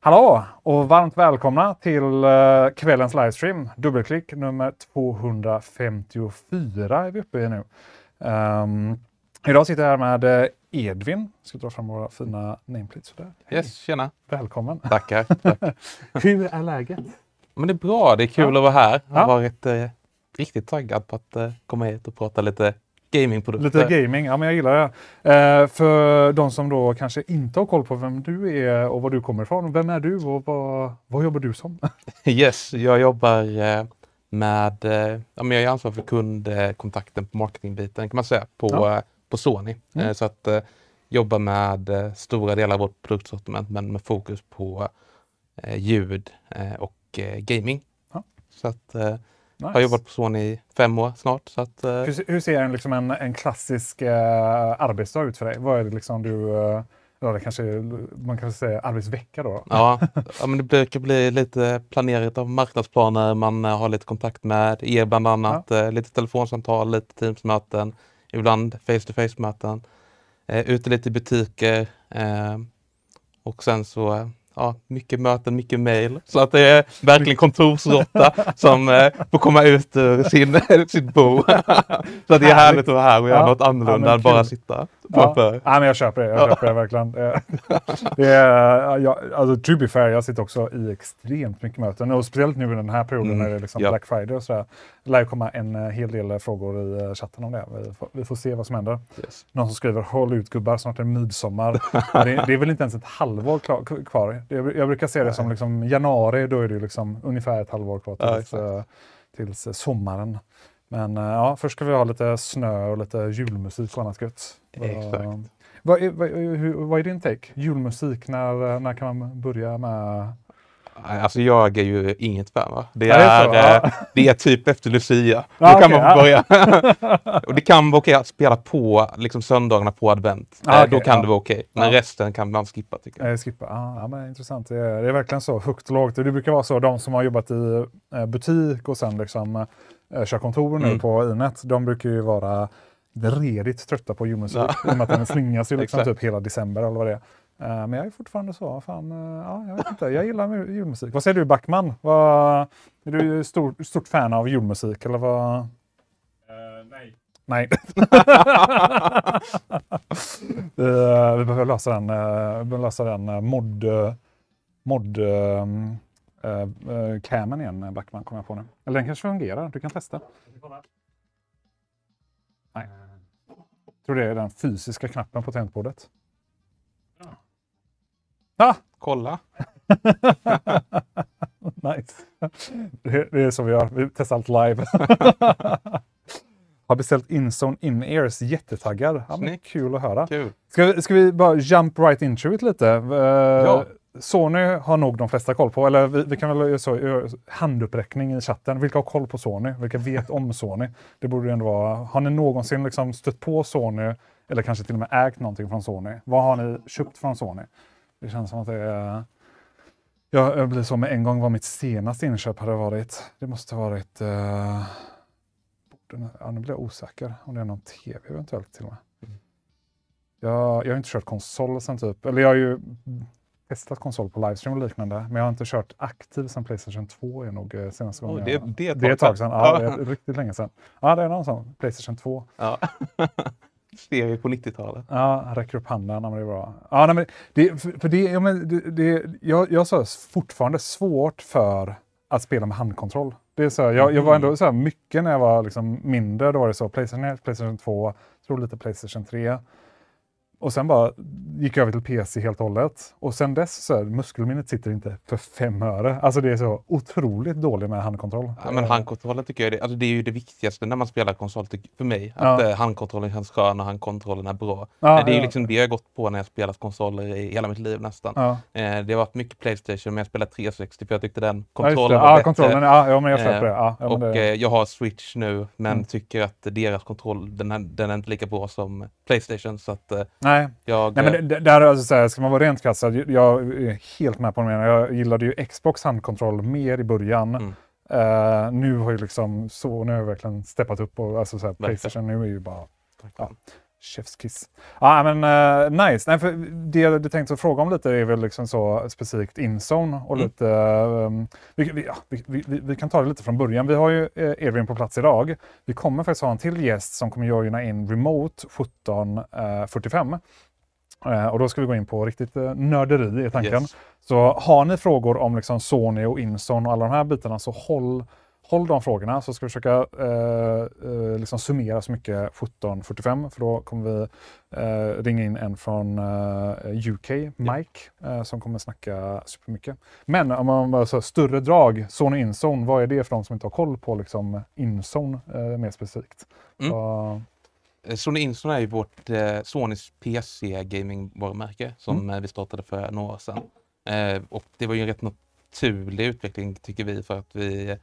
Hallå och varmt välkomna till kvällens livestream. Dubbelklick nummer 254 är vi uppe i nu. Idag sitter jag här med Edvin. Ska dra fram våra fina nameplates. Yes, tjena. Välkommen. Tackar. Hur är läget? Men det är bra, det är kul att vara här. Jag har Ja. varit riktigt taggad på att komma hit och prata lite gamingprodukter. Lite gaming, ja men jag gillar det. För de som då kanske inte har koll på vem du är och var du kommer ifrån. Vem är du och vad jobbar du som? Yes, jag jobbar med, jag är ansvarig för kundkontakten på marketingbiten kan man säga på Sony. Så att jobba med stora delar av vårt produktsortiment men med fokus på ljud och gaming. Ja. Så att jag har jobbat på Sony i 5 år snart. Så att, hur ser en klassisk arbetsdag ut för dig? Vad är det liksom det kanske man kan säga arbetsvecka då? Ja, men det brukar bli lite planerat av marknadsplaner. Man har lite kontakt med er bland annat. Lite telefonsamtal, lite teamsmöten. Ibland face-to-face-möten. Ute lite i butiker. Och sen så mycket möten, mycket mejl. Så att det är verkligen kontorsråtta som får komma ut ur sitt bo. Så att det är härligt att vara här och göra något annorlunda än bara sitta framför. Ja, men jag köper det verkligen. Alltså to be fair, jag sitter också i extremt mycket möten. Och speciellt nu i den här perioden när det är liksom Black Friday och sådär. Det lär komma en hel del frågor i chatten om det. Vi får se vad som händer. Yes. Någon som skriver, håll ut gubbar, snart är midsommar. det är väl inte ens ett halvår kvar. Jag brukar se det som liksom januari, då är det liksom ungefär ett halvår kvar tills sommaren. Men först ska vi ha lite snö och lite julmusik och annat gött. Exakt. Vad är din take? Julmusik, när kan man börja med? Alltså jag är ju inget fan va? Det är typ efter Lucia. Då kan man börja. Och det kan vara okej att spela på liksom söndagarna på advent. Då kan det vara okej. Men resten kan man skippa tycker jag. Skippa, men intressant. Det är verkligen så högt och lågt. Det brukar vara så, de som har jobbat i butik och sen liksom kör kontor nu på Inet, de brukar ju vara redigt trötta på julmusik. I och med att den slingas ju liksom typ hela december eller vad det är. Men jag är fortfarande så, jag vet inte, jag gillar julmusik. Vad säger du Backman? Är du stort fan av julmusik eller vad? Nej. Vi behöver lösa den mod-camen igen, Backman, kommer jag på nu. Eller den kanske fungerar, du kan testa. Nej. Jag tror det är den fysiska knappen på tangentbordet. Kolla. Nice. Det är så vi gör. Vi testar allt live. Har beställt Inzone in-ears. Jättetaggad. Ja, men kul att höra. Kul. Ska vi bara jump right into it lite? Sony har nog de flesta koll på. Eller vi kan väl göra handuppräckning i chatten. Vilka har koll på Sony? Vilka vet om Sony? Det borde ju ändå vara. Har ni någonsin liksom stött på Sony? Eller kanske till och med ägt någonting från Sony? Vad har ni köpt från Sony? Det känns som att det är... Jag blir så med en gång vad mitt senaste inköp hade varit. Det måste ha varit... nu blir jag osäker om det är någon tv eventuellt till och med. Jag har inte kört konsol sen typ... Eller jag har ju testat konsol på livestream och liknande. Men jag har inte kört aktiv sen PlayStation 2 är nog senaste gången. Det är ett tag sedan. Ja, det är riktigt länge sedan. Ja, det är någon sån. PlayStation 2. Ja. Serie på 90-talet. Ja, han räcker upp handen när det är bra. Ja, nej, men jag sa fortfarande svårt för att spela med handkontroll. Det är så, jag var ändå så här mycket när jag var liksom mindre. Då var det så PlayStation 1, PlayStation 2, tror lite PlayStation 3. Och sen bara gick jag över till PC helt och hållet. Och sen dess så muskelminnet sitter inte för 5 öre. Alltså det är så otroligt dåligt med handkontroll. Ja, men handkontrollen tycker jag det är ju det viktigaste när man spelar konsol för mig. Att handkontrollen känns skön och handkontrollen är bra. Det är ju liksom det jag har gått på när jag spelat konsoler i hela mitt liv nästan. Det har varit mycket PlayStation men jag spelar 360 för jag tyckte den kontrollen var bättre. Kontrollen, men jag köper det. Jag har Switch nu men tycker att deras kontroll den är inte lika bra som PlayStation så att Nej, men där alltså, så här, ska man vara rent kassad, jag är helt med på det. Jag gillade ju Xbox handkontroll mer i början. Nu har ju liksom nu har jag verkligen steppat upp och alltså så här, PlayStation nu är ju bara Chefskiss. Ja, men nice. Nej, för det du tänkte fråga om lite är väl liksom så specifikt Inzone och lite... vi kan ta det lite från början. Vi har ju Edvin på plats idag. Vi kommer faktiskt ha en till gäst som kommer joina in remote 17:45. Och då ska vi gå in på riktigt nörderi i tanken. Yes. Så har ni frågor om liksom Sony och Inzone och alla de här bitarna, så håll de frågorna, så ska vi försöka liksom summera så mycket 17:45, för då kommer vi ringa in en från UK, Mike, som kommer snacka supermycket. Men om man bara så större drag, Sony Inzone, vad är det för de som inte har koll på liksom Inzone mer specifikt? Sony Inzone är ju vårt Sonys PC-gaming-varumärke som vi startade för några år sedan. Och det var ju en rätt naturlig utveckling, tycker vi, för att vi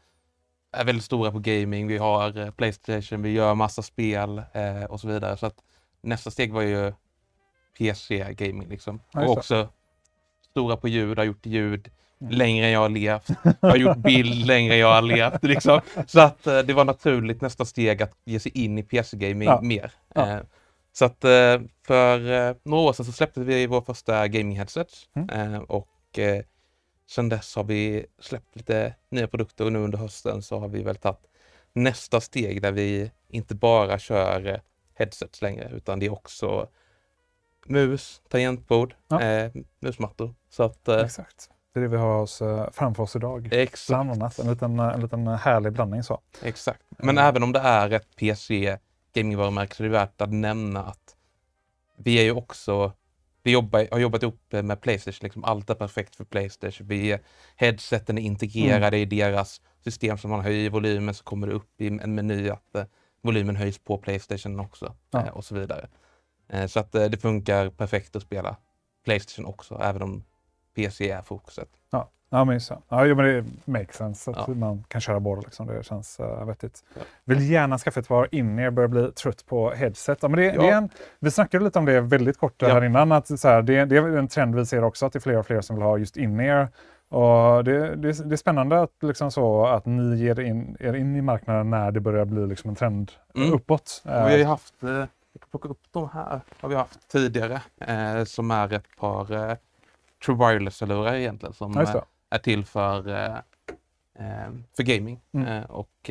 är väldigt stora på gaming. Vi har PlayStation, vi gör massa spel och så vidare. Så att nästa steg var ju PC-gaming liksom. Och också stora på ljud, har gjort ljud längre än jag har levt. Jag har gjort bild längre än jag har levt liksom. Så att det var naturligt nästa steg att ge sig in i PC-gaming mer. Så att för några år sedan så släppte vi vår första gaming-headset. Och sen dess har vi släppt lite nya produkter, och nu under hösten så har vi väl tagit nästa steg där vi inte bara kör headsets längre, utan det är också mus, tangentbord, musmattor. Så att, exakt. Det är det vi har framför oss idag. Exakt. Bland annat. En liten härlig blandning så. Exakt. Men även om det är ett PC-gamingvarumärke så är det värt att nämna att vi är ju också... har jobbat ihop med PlayStation, liksom allt är perfekt för PlayStation. Headseten är integrerade i deras system, som man höjer volymen så kommer det upp i en meny att volymen höjs på PlayStation också och så vidare. Så att det funkar perfekt att spela PlayStation också, även om PC är fokuset. Ja, men så. Ja, men det makes sense att man kan köra båda liksom. Det känns vettigt. Vill gärna skaffa ett par in-ear, börjar bli trött på headset. Ja, men det är vi snackade lite om det väldigt kort här innan, att så här, det är en trend vi ser också, att det är fler och fler som vill ha just in-ear. Och det är spännande att, liksom så, att ni ger er in i marknaden när det börjar bli liksom en trend uppåt. Vi har ju haft, jag kan plocka upp de här, har vi haft tidigare, som är ett par true wireless-lurar egentligen, som är till för gaming. Och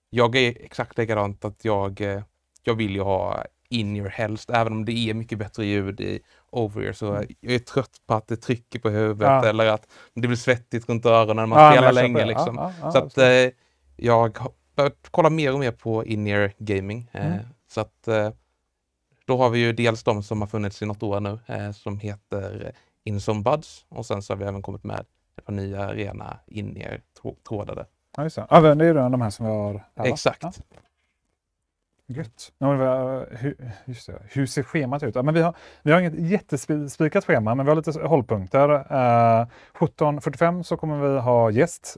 jag är exakt likadant, att jag vill ju ha in-ear helst, även om det är mycket bättre ljud i over-ear, så jag är trött på att det trycker på huvudet eller att det blir svettigt runt öronen när man spelar länge. Liksom. Så att jag har börjat kolla mer och mer på in-ear gaming. Så att då har vi ju dels de som har funnits i något år nu, som heter Inzone Buds, och sen så har vi även kommit med ett par nya rena in-ear trådade. Ja, just det. Ja, det är ju de här som vi har här. Exakt. Ja. Gött. Just det. Hur ser schemat ut? Ja, men vi har inget jättespikat schema, men vi har lite hållpunkter. 17:45 så kommer vi ha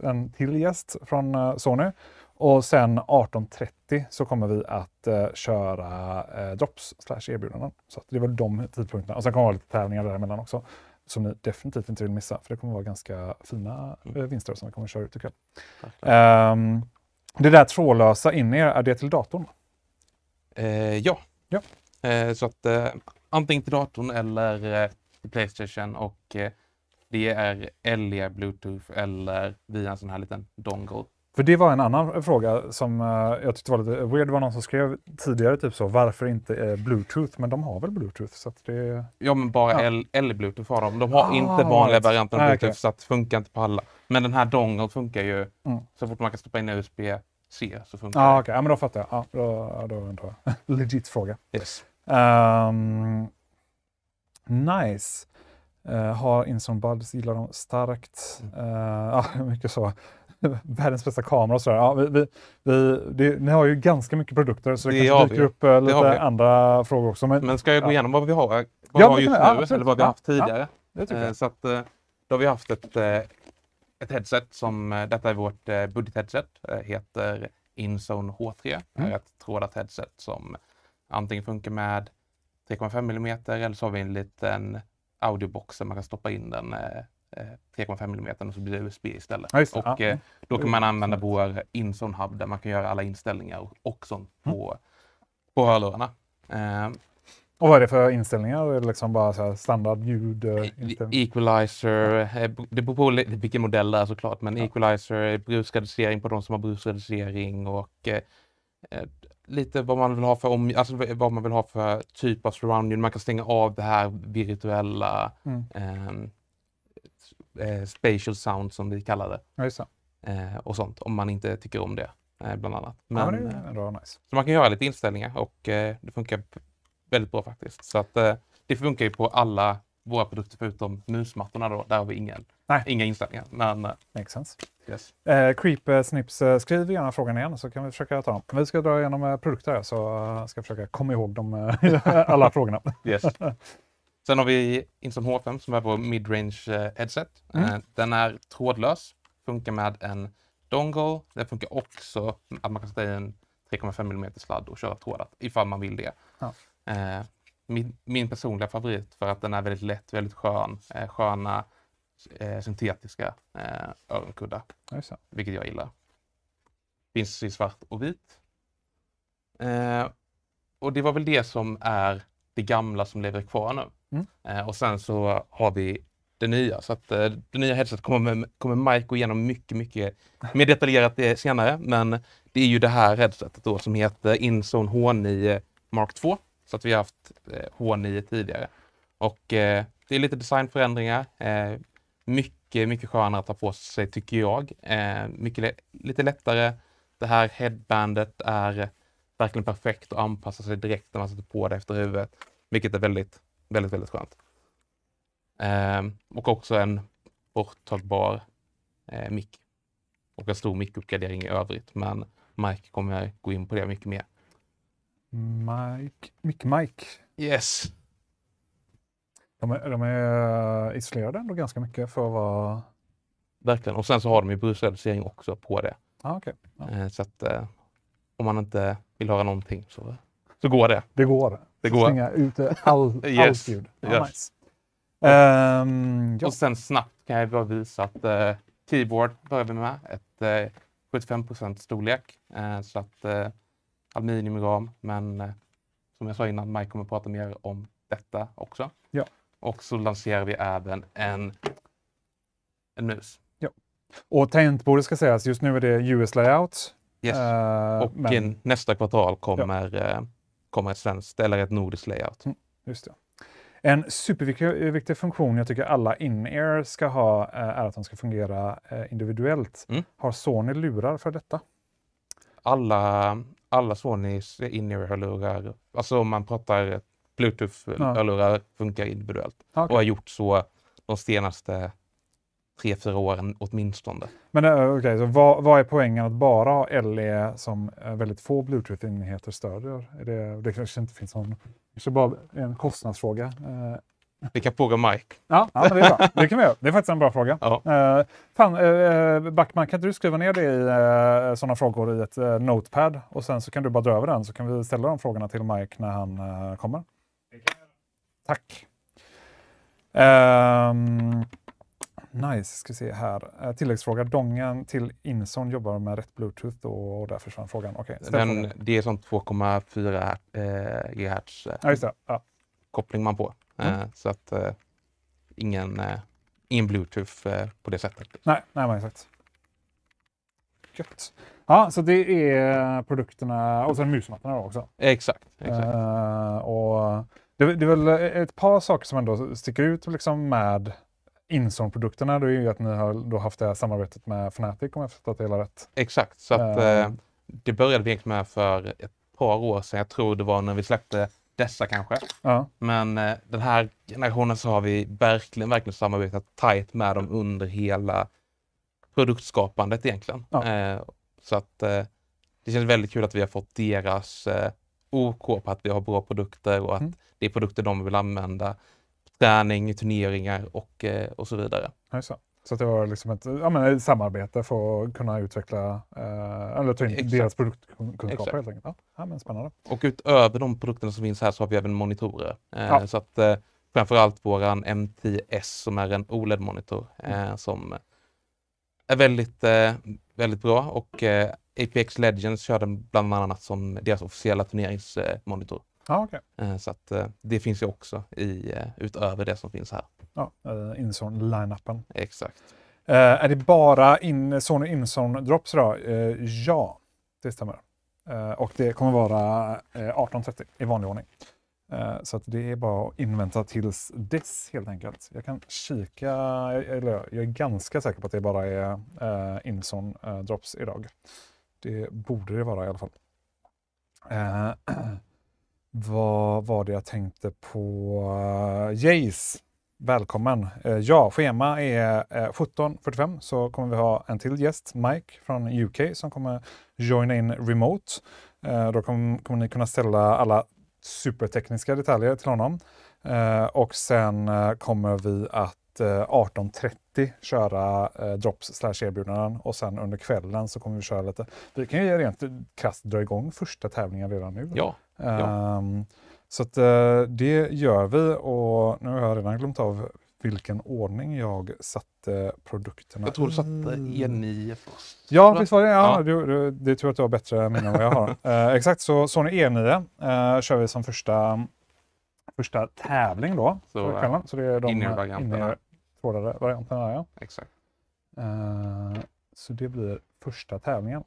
en till gäst från Sony. Och sen 18:30 så kommer vi att köra drops/erbjudanden. Så att det var de tidpunkterna. Och sen kommer det vara lite tävlingar däremellan också, som ni definitivt inte vill missa. För det kommer vara ganska fina vinster som vi kommer köra ut ikväll. Det där trådlösa in-ear, är det till datorn? Ja. Så att antingen till datorn eller till PlayStation, och det är LE, Bluetooth eller via en sån här liten dongle. För det var en annan fråga som jag tyckte var lite weird. Det var någon som skrev tidigare typ så, varför inte Bluetooth? Men de har väl Bluetooth? Så att det... Ja, men bara eller Bluetooth har de. De har inte vanliga varianter av Bluetooth, så att det funkar inte på alla. Men den här dongle funkar ju så fort man kan stoppa in USB-C så funkar det. Okej. Ja, men då fattar jag. Då undrar jag. Legit fråga. Yes. Nice. Har Inzone Buds, gillar de starkt. Mycket så. Världens bästa kamera och sådär. Ja, ni har ju ganska mycket produkter, så det kanske dyker upp lite andra frågor också. Men ska jag gå igenom vad vi har, vad vi har just nu, eller vad vi har haft tidigare? Så att då har vi haft ett headset som, detta är vårt budget-headset, heter Inzone H3. Det är ett trådat headset som antingen funkar med 3,5 mm eller så har vi en liten audiobox där man kan stoppa in den 3,5 mm och så blir det USB istället. Och då kan man använda vår Inzone Hub där man kan göra alla inställningar och sånt på hörlurarna. Och vad är det för inställningar? Är det liksom bara så här standard ljud? Equalizer, det beror på vilken modell det är såklart, men equalizer, brusreducering på de som har brusreducering och lite vad man vill ha för vad man vill ha för typ av surround. Man kan stänga av det här virtuella spatial sound som vi kallar det. Ja, just det. Och sånt, om man inte tycker om det, bland annat. Men det är ändå nice. Så man kan göra lite inställningar och det funkar väldigt bra faktiskt. Så att det funkar ju på alla våra produkter förutom musmattorna då. Där har vi inga inställningar. Men makes sense. Yes. Creep Snips, skriv gärna frågan igen så kan vi försöka ta dem. Vi ska dra igenom produkter här, så ska jag försöka komma ihåg alla frågorna. Yes. Sen har vi Inzone H5 som är vår midrange headset. Den är trådlös, funkar med en dongle. Det funkar också att man kan sätta i en 3,5 mm sladd och köra trådat ifall man vill det. Ja. Min personliga favorit för att den är väldigt lätt, väldigt skön. Sköna syntetiska öronkuddar. Vilket jag gillar. Finns i svart och vit. Och det var väl det som är det gamla som lever kvar nu. Och sen så har vi det nya. Så att det nya headset kommer Mike gå igenom mycket mer detaljerat det senare. Men det är ju det här headsetet då som heter Inzone H9 Mark 2. Så att vi har haft H9 tidigare. Och det är lite designförändringar. Mycket skönare att ta på sig tycker jag. Lite lättare. Det här headbandet är verkligen perfekt och anpassar sig direkt när man sätter på det efter huvudet. Vilket är väldigt skönt. Och också en borttagbar mick. Och en stor mickuppgradering i övrigt. Men Mike kommer gå in på det mycket mer. Mike. Yes. De är isolerade ändå ganska mycket för att vara... Verkligen. Och sen så har de ju brusreducering också på det. Okay. Ja. Så att om man inte vill höra någonting så går det. Det går. Stänga ut allt ljud. Yes. Nice. Och sen snabbt kan jag bara visa att keyboard börjar vi med. Ett 75% storlek. Så att aluminiumram. Men som jag sa innan, Mike kommer prata mer om detta också. Ja. Och så lanserar vi även en mus. Ja. Och tangentbordet ska sägas, just nu är det US-layout. Yes. Och nästa kvartal kommer ett svenskt eller ett nordiskt layout. Just det. En superviktig funktion jag tycker alla in-ear ska ha är att de ska fungera individuellt. Har Sony lurar för detta? Alla Sonys in-ear-hörlurar, alltså om man pratar Bluetooth-hörlurar, funkar individuellt. Okay. Och har gjort så de senaste 3-4 åren åtminstone. Men okej, så vad är poängen att bara ha LE som väldigt få Bluetooth-enheter stödjer? Det kanske inte finns någon... Det är bara en kostnadsfråga. Vi kan fråga Mike. Ja, men det är bra. Det kan vi göra. Det är faktiskt en bra fråga. Ja. Backman, kan inte du skriva ner det i sådana frågor i ett notepad? Och sen så kan du bara dra över den så kan vi ställa de frågorna till Mike när han kommer. Tack. Nice, ska se här. Tilläggsfråga. Dongen till Inzone jobbar med rätt Bluetooth och där försvann frågan. Okay, det är sånt 2,4 GHz koppling man på. Så att ingen Bluetooth på det sättet. Nej, men exakt. Gött. Ja, så det är produkterna och sen musmattorna också. Exakt. Och det är väl ett par saker som ändå sticker ut liksom med Inzone-produkterna. Det är ju att ni har då haft det här samarbetet med Fnatic, om jag förstått det hela rätt. Exakt, så att det började vi egentligen med för ett par år sedan. Jag tror det var när vi släppte dessa kanske. Ja. Men den här generationen så har vi verkligen samarbetat tajt med dem under hela produktskapandet egentligen. Ja. Så att det känns väldigt kul att vi har fått deras OK på att vi har bra produkter och att det är produkter de vill använda. Träning, turneringar och så vidare. Ja, så att det var liksom ett samarbete för att kunna utveckla eller ta in deras produktkunskaper helt enkelt. Ja, men spännande. Och utöver de produkterna som finns här så har vi även monitorer. Så att framförallt våran MTS som är en OLED-monitor som är väldigt bra och APX Legends kör den bland annat som deras officiella turneringsmonitor. Ja, okej. Så att det finns ju också utöver det som finns här. Ja, Inzone-line-upen. Exakt. Är det bara Sony Inzone drops då? Ja, det stämmer. Och det kommer vara 18:30 i vanlig ordning. Så att det är bara att invänta tills dess helt enkelt. Jag kan kika, eller jag är ganska säker på att det bara är Inzone drops idag. Det borde det vara i alla fall. Vad var det jag tänkte på? Jace, välkommen. Ja, schema är 17:45 så kommer vi ha en till gäst, Mike från UK, som kommer joina in remote. Då kommer ni kunna ställa alla supertekniska detaljer till honom. Och sen kommer vi att 18:30 köra drops/erbjudanden och sen under kvällen så kommer vi köra lite. Vi kan ju rent krasst dra igång första tävlingen redan nu. Ja. Så att det gör vi och nu har jag redan glömt av vilken ordning jag satte produkterna. Jag tror du satte E9 först. Ja, visst var det. Ja. Det tror jag att du har bättre minne än vad jag har. Exakt, så Sony E9 kör vi som första tävling då. Så det är de innertrådade varianterna. Ja. Exakt. Så det blir första tävlingen.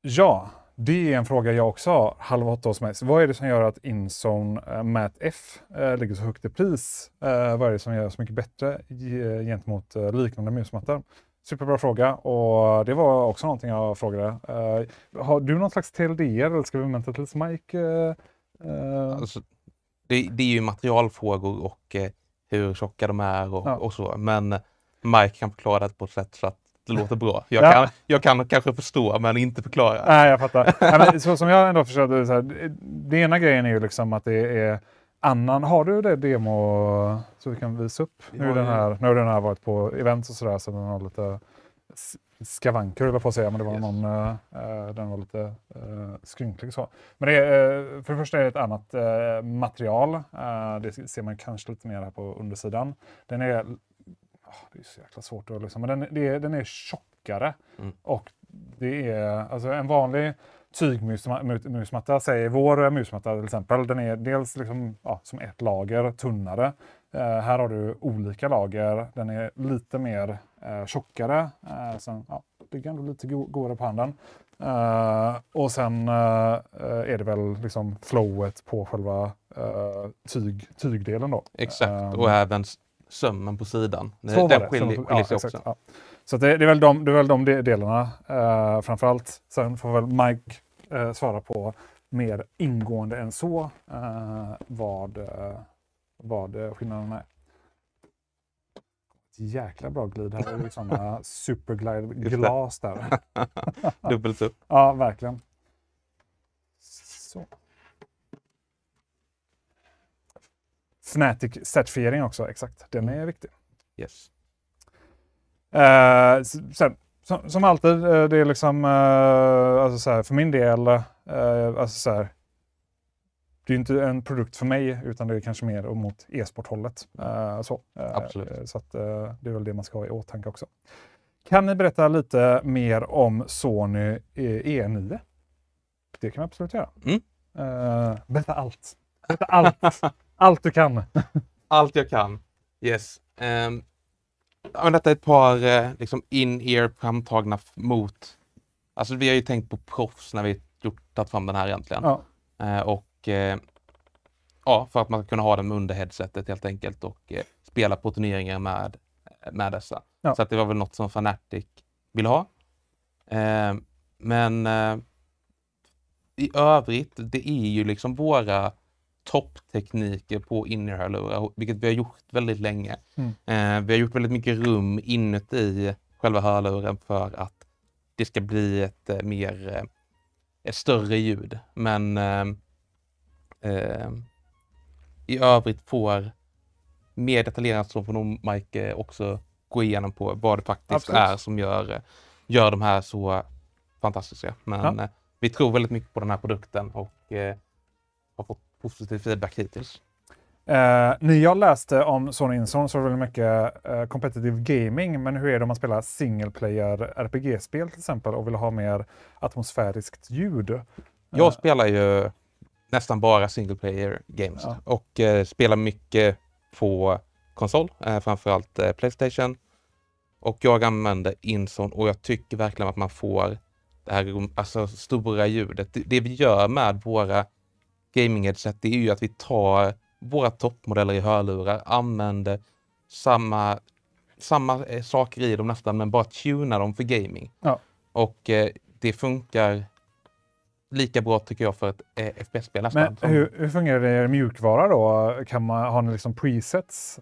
Ja, det är en fråga jag också har 7:30 hos mig. Så vad är det som gör att Inzone Mat F ligger så högt i pris? Vad är det som gör så mycket bättre gentemot liknande musmattor? Superbra fråga och det var också någonting jag frågade. Har du någon slags TLD eller ska vi vänta tills Mike? Alltså, det är ju materialfrågor och hur tjocka de är och så. Men Mike kan förklara det på ett sätt så att det låter bra. Jag kan kanske förstå men inte förklara. Nej, jag fattar. Nej, men så som jag ändå försökte så här, det ena grejen är ju liksom att det är annan. Har du det demo så vi kan visa upp? Nu har den här varit på events och sådär så den har lite skavanker eller på att säga, men det var den var lite skrynklig så. Men det är, för det första är det ett annat material. Det ser man kanske lite mer här på undersidan. Den är det är så jäkla svårt att liksom, men den är tjockare och det är alltså en vanlig tygmusmatta, säger vår musmatta till exempel, den är dels liksom, som ett lager tunnare. Här har du olika lager, den är lite mer tjockare, sen det är ändå lite godare på handen. Och sen är det väl liksom flowet på själva tygdelen då. Exakt, och även sömmen på sidan. Den skiljer sig också. Ja. Så det är väl de delarna framförallt. Sen får väl Mike svara på mer ingående än så vad skillnaden är. Jäkla bra glid här. Det är sådana superglide-glas där. Dubbelt upp. Ja, verkligen. Så. Fnatic certifiering också, exakt. Den är viktig. Yes. Sen, som alltid, det är liksom, alltså så här, för min del, alltså så här, det är inte en produkt för mig, utan det är kanske mer mot e-sporthållet. Absolut. Så att, det är väl det man ska ha i åtanke också. Kan ni berätta lite mer om Sony E9? Det kan vi absolut göra. Berätta allt. Berätta allt. Allt du kan. Allt jag kan. Yes. Men detta är ett par liksom in-ear framtagna mot... Alltså vi har ju tänkt på proffs när vi tagit fram den här egentligen. Ja. För att man ska kunna ha den under headsetet helt enkelt och spela på turneringar med dessa. Ja. Så att det var väl något som Fnatic vill ha. Men i övrigt, det är ju liksom våra topptekniker på innerhörlurar, vilket vi har gjort väldigt länge. Vi har gjort väldigt mycket rum inuti själva hörluren för att det ska bli ett större ljud. Men i övrigt får mer detaljerat så får nog Mike också gå igenom på vad det faktiskt är som gör de här så fantastiska. Men vi tror väldigt mycket på den här produkten och har fått positiv feedback hittills. När jag läste om Sony Inzone så var det mycket competitive gaming, men hur är det om man spelar single player RPG-spel till exempel och vill ha mer atmosfäriskt ljud? Jag spelar ju nästan bara single player games och spelar mycket på konsol, framförallt PlayStation. Och jag använder Inzone och jag tycker verkligen att man får det här alltså, stora ljudet. Det vi gör med våra gaming-headset, det är ju att vi tar våra toppmodeller i hörlurar, använder samma saker i dem nästan, men bara tunar dem för gaming. Ja. Och det funkar lika bra tycker jag för ett FPS-spel nästan. Men hur fungerar det mjukvara då? Har ni liksom presets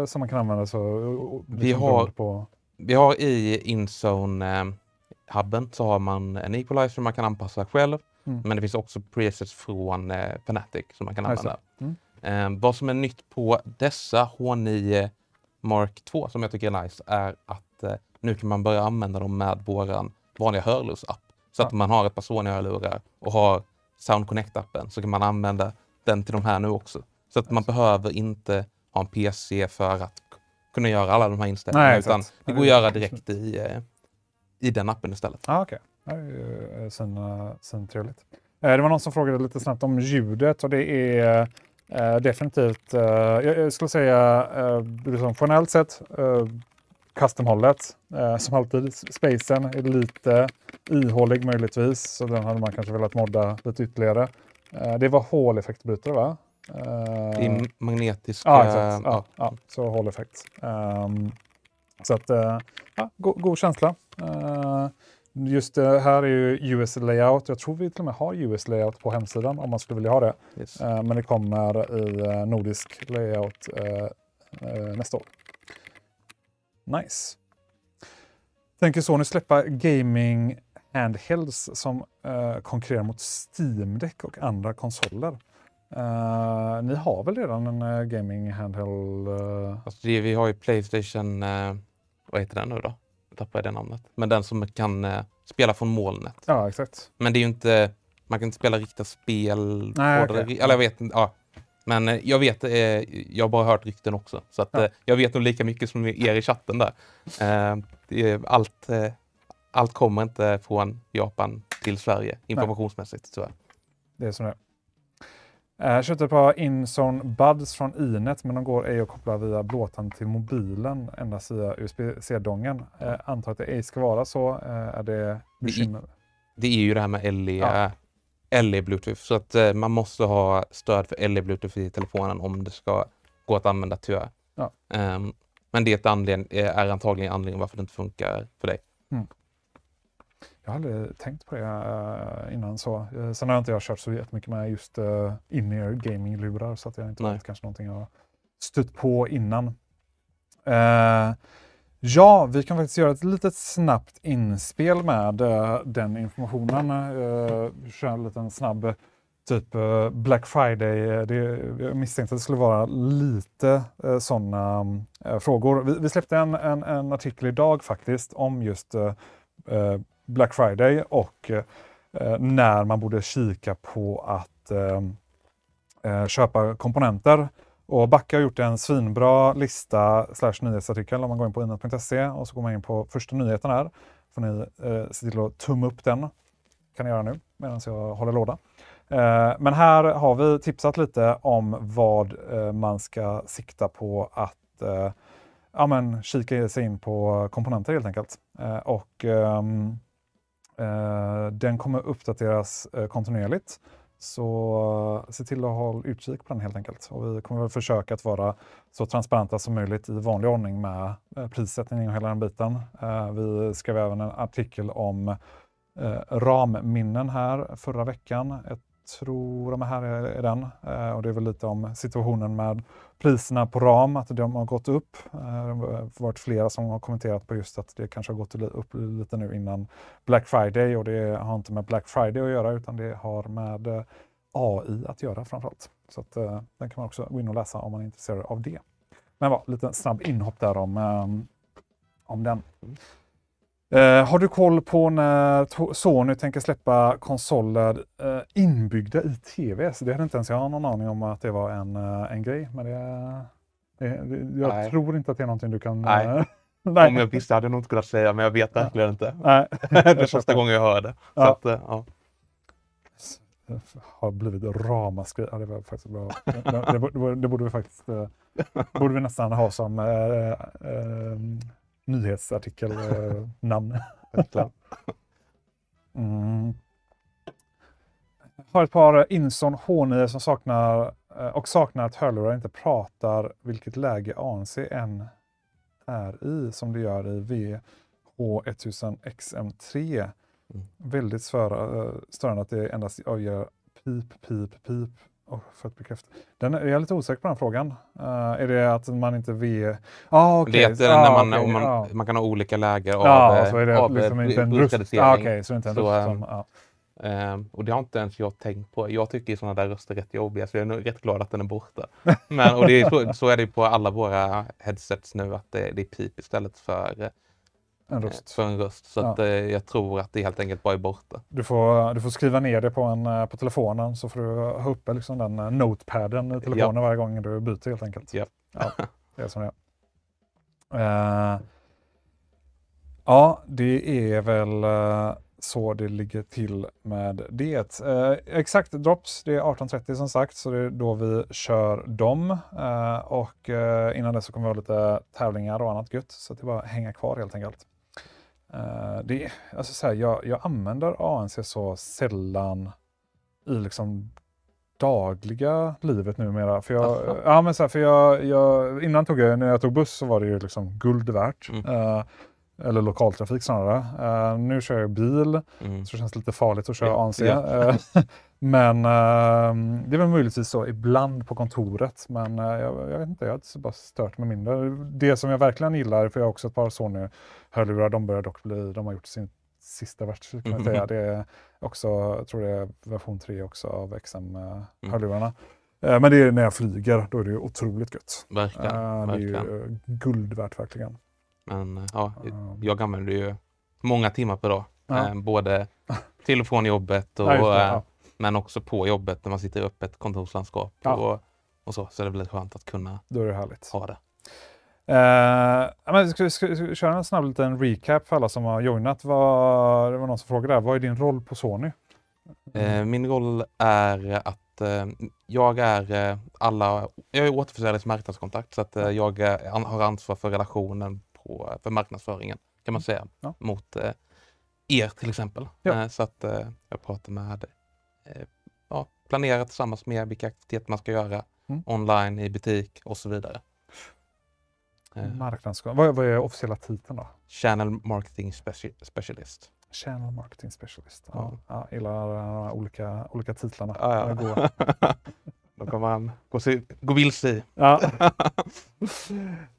som man kan använda? Så, liksom vi har i Inzone-hubben så har man en equalizer man kan anpassa själv. Men det finns också presets från Fnatic som man kan använda. Vad som är nytt på dessa H9 Mark 2 som jag tycker är nice är att nu kan man börja använda dem med våran vanliga hörlursapp. Så att man har ett par Sony-hörlurar och har Sound Connect-appen så kan man använda den till de här nu också. Så att man behöver inte ha en PC för att kunna göra alla de här inställningarna. Utan det går att göra direkt i den appen istället. Okej. Det är ju sen trevligt. Det var någon som frågade lite snabbt om ljudet och det är definitivt, jag skulle säga liksom generellt sett custom-hållet som alltid. Spacen är lite ihålig möjligtvis så den hade man kanske velat modda lite ytterligare. Det var håleffektbrytare va? Det är magnetiska... Ja, exakt. Ja, så håleffekt. Så att, god känsla. Just det här är ju US-layout. Jag tror vi till och med har US-layout på hemsidan om man skulle vilja ha det. Yes. Men det kommer i nordisk layout nästa år. Nice. Tänker Sony släppa gaming handhelds som konkurrerar mot Steam Deck och andra konsoler? Ni har väl redan en gaming handheld? Alltså vi har ju PlayStation, vad heter den nu då? Jag tappar det namnet. Men den som kan spela från molnet. Ja, exakt. Men det är ju inte, man kan inte spela riktiga spel. Nej, på det. Eller jag vet inte, ja. Men jag vet, jag har bara hört rykten också. Så att jag vet nog lika mycket som er i chatten där. Allt kommer inte från Japan till Sverige informationsmässigt tyvärr. Det är som det. Jag köpte ett par Inzone Buds från Inet men de går ej att koppla via blåtand till mobilen endast via USB-C-dongen. Antar att det ej ska vara så. Är det bekymmer? Det är ju det här med LE Bluetooth så att man måste ha stöd för LE Bluetooth i telefonen om det ska gå att använda tyvärr. Ja. Men det är antagligen anledningen varför det inte funkar för dig. Jag har aldrig tänkt på det innan så. Sen har jag kört så jättemycket med just in-ear gaming-lurar så att jag inte vet kanske någonting jag har stött på innan. Ja, vi kan faktiskt göra ett litet snabbt inspel med den informationen. Köra en liten snabb typ Black Friday. Jag misstänkte att det skulle vara lite sådana frågor. Vi släppte en artikel idag faktiskt om just Black Friday och när man borde kika på att köpa komponenter. Och Backa har gjort en svinbra lista /nyhetsartikel om man går in på inet.se och så går man in på första nyheten här. Får ni se till att tumma upp den. Kan ni göra nu medan jag håller låda. Men här har vi tipsat lite om vad man ska sikta på att kika sig in på komponenter helt enkelt. Den kommer uppdateras kontinuerligt. Så se till att ha utkik på den helt enkelt. Och vi kommer väl försöka att vara så transparenta som möjligt i vanlig ordning med prissättning och hela den biten. Vi skrev även en artikel om ramminnen här förra veckan. Jag tror de här är den. Och det är väl lite om situationen med priserna på ram, att de har gått upp. Det har varit flera som har kommenterat på just att det kanske har gått upp lite nu innan Black Friday. Och det har inte med Black Friday att göra utan det har med AI att göra framförallt. Så att, den kan man också gå in och läsa om man är intresserad av det. Men lite snabb inhopp där om den. Har du koll på när Sony tänker släppa konsoler inbyggda i tv? Så det hade inte ens jag någon aning om att det var en grej. Men jag tror inte att det är någonting du kan... Nej. Nej. Om jag visste hade jag nog inte kunnat säga, men jag vet verkligen inte. Nej. Det är första gången jag hör det. Så att, har blivit ramaskri. Ja, det var faktiskt bra. Det borde vi faktiskt borde vi nästan ha som nyhetsartikel namn. Har ett par Inzone H9 som saknar att hörlurar inte pratar vilket läge ANC än är i, som det gör i VH1000XM3. Väldigt störande att det endast avgör pip. För att bekräfta. Jag är lite osäker på den frågan. Är det att man inte vet? Det är när man kan ha olika läger av, så är det liksom inte en röst. Så det inte en röst som, och det har inte ens jag tänkt på. Jag tycker sådana där röster är rätt jobbiga, så jag är nog rätt glad att den är borta. Men, och det är så är det på alla våra headsets nu, att det är pip istället för en röst. Så att, jag tror att det helt enkelt bara är borta. Du får skriva ner det på telefonen, så får du ha uppe liksom den notepaden i telefonen varje gång du byter helt enkelt. Ja, det är som det är. Ja, det är väl så det ligger till med det. Exakt drops, det är 18:30 som sagt, så det är då vi kör dem. Och innan det så kommer vi ha lite tävlingar och annat gött, så det är bara att hänga kvar helt enkelt. Jag använder ANC så sällan i liksom dagliga livet numera. För innan när jag tog buss så var det ju liksom guld värt. Eller lokaltrafik snarare. Nu kör jag bil, så det känns lite farligt att köra ANC. Men det är väl möjligtvis så ibland på kontoret. Men jag vet inte, jag har bara stört mig mindre. Det som jag verkligen gillar, för jag har också ett par Sony-hörlurar, de har gjort sin sista vers, kan jag säga. Det är också, jag tror det är version 3 också av XM-hörlurarna. Men det är när jag flyger, då är det otroligt gött. Verkligen. Det är ju guld värt verkligen. Men jag använder ju många timmar per dag. Både till och från jobbet men också på jobbet när man sitter upp ett kontorslandskap och så är det väldigt skönt att kunna då är det härligt. Ha det. Men ska vi köra en snabb liten recap för alla som har joinat. Det var någon som frågade där, vad är din roll på Sony? Min roll är att jag är återförsäljnings marknadskontakt, så att jag har ansvar för relationen för marknadsföringen, kan man säga, mot er till exempel. Så att jag pratar med planerar tillsammans med vilka aktiviteter man ska göra online, i butik och så vidare. Vad är officiella titeln då? Channel Marketing Specialist. Channel Marketing Specialist. Ja, gillar olika titlarna. Då kan man gå vilse i.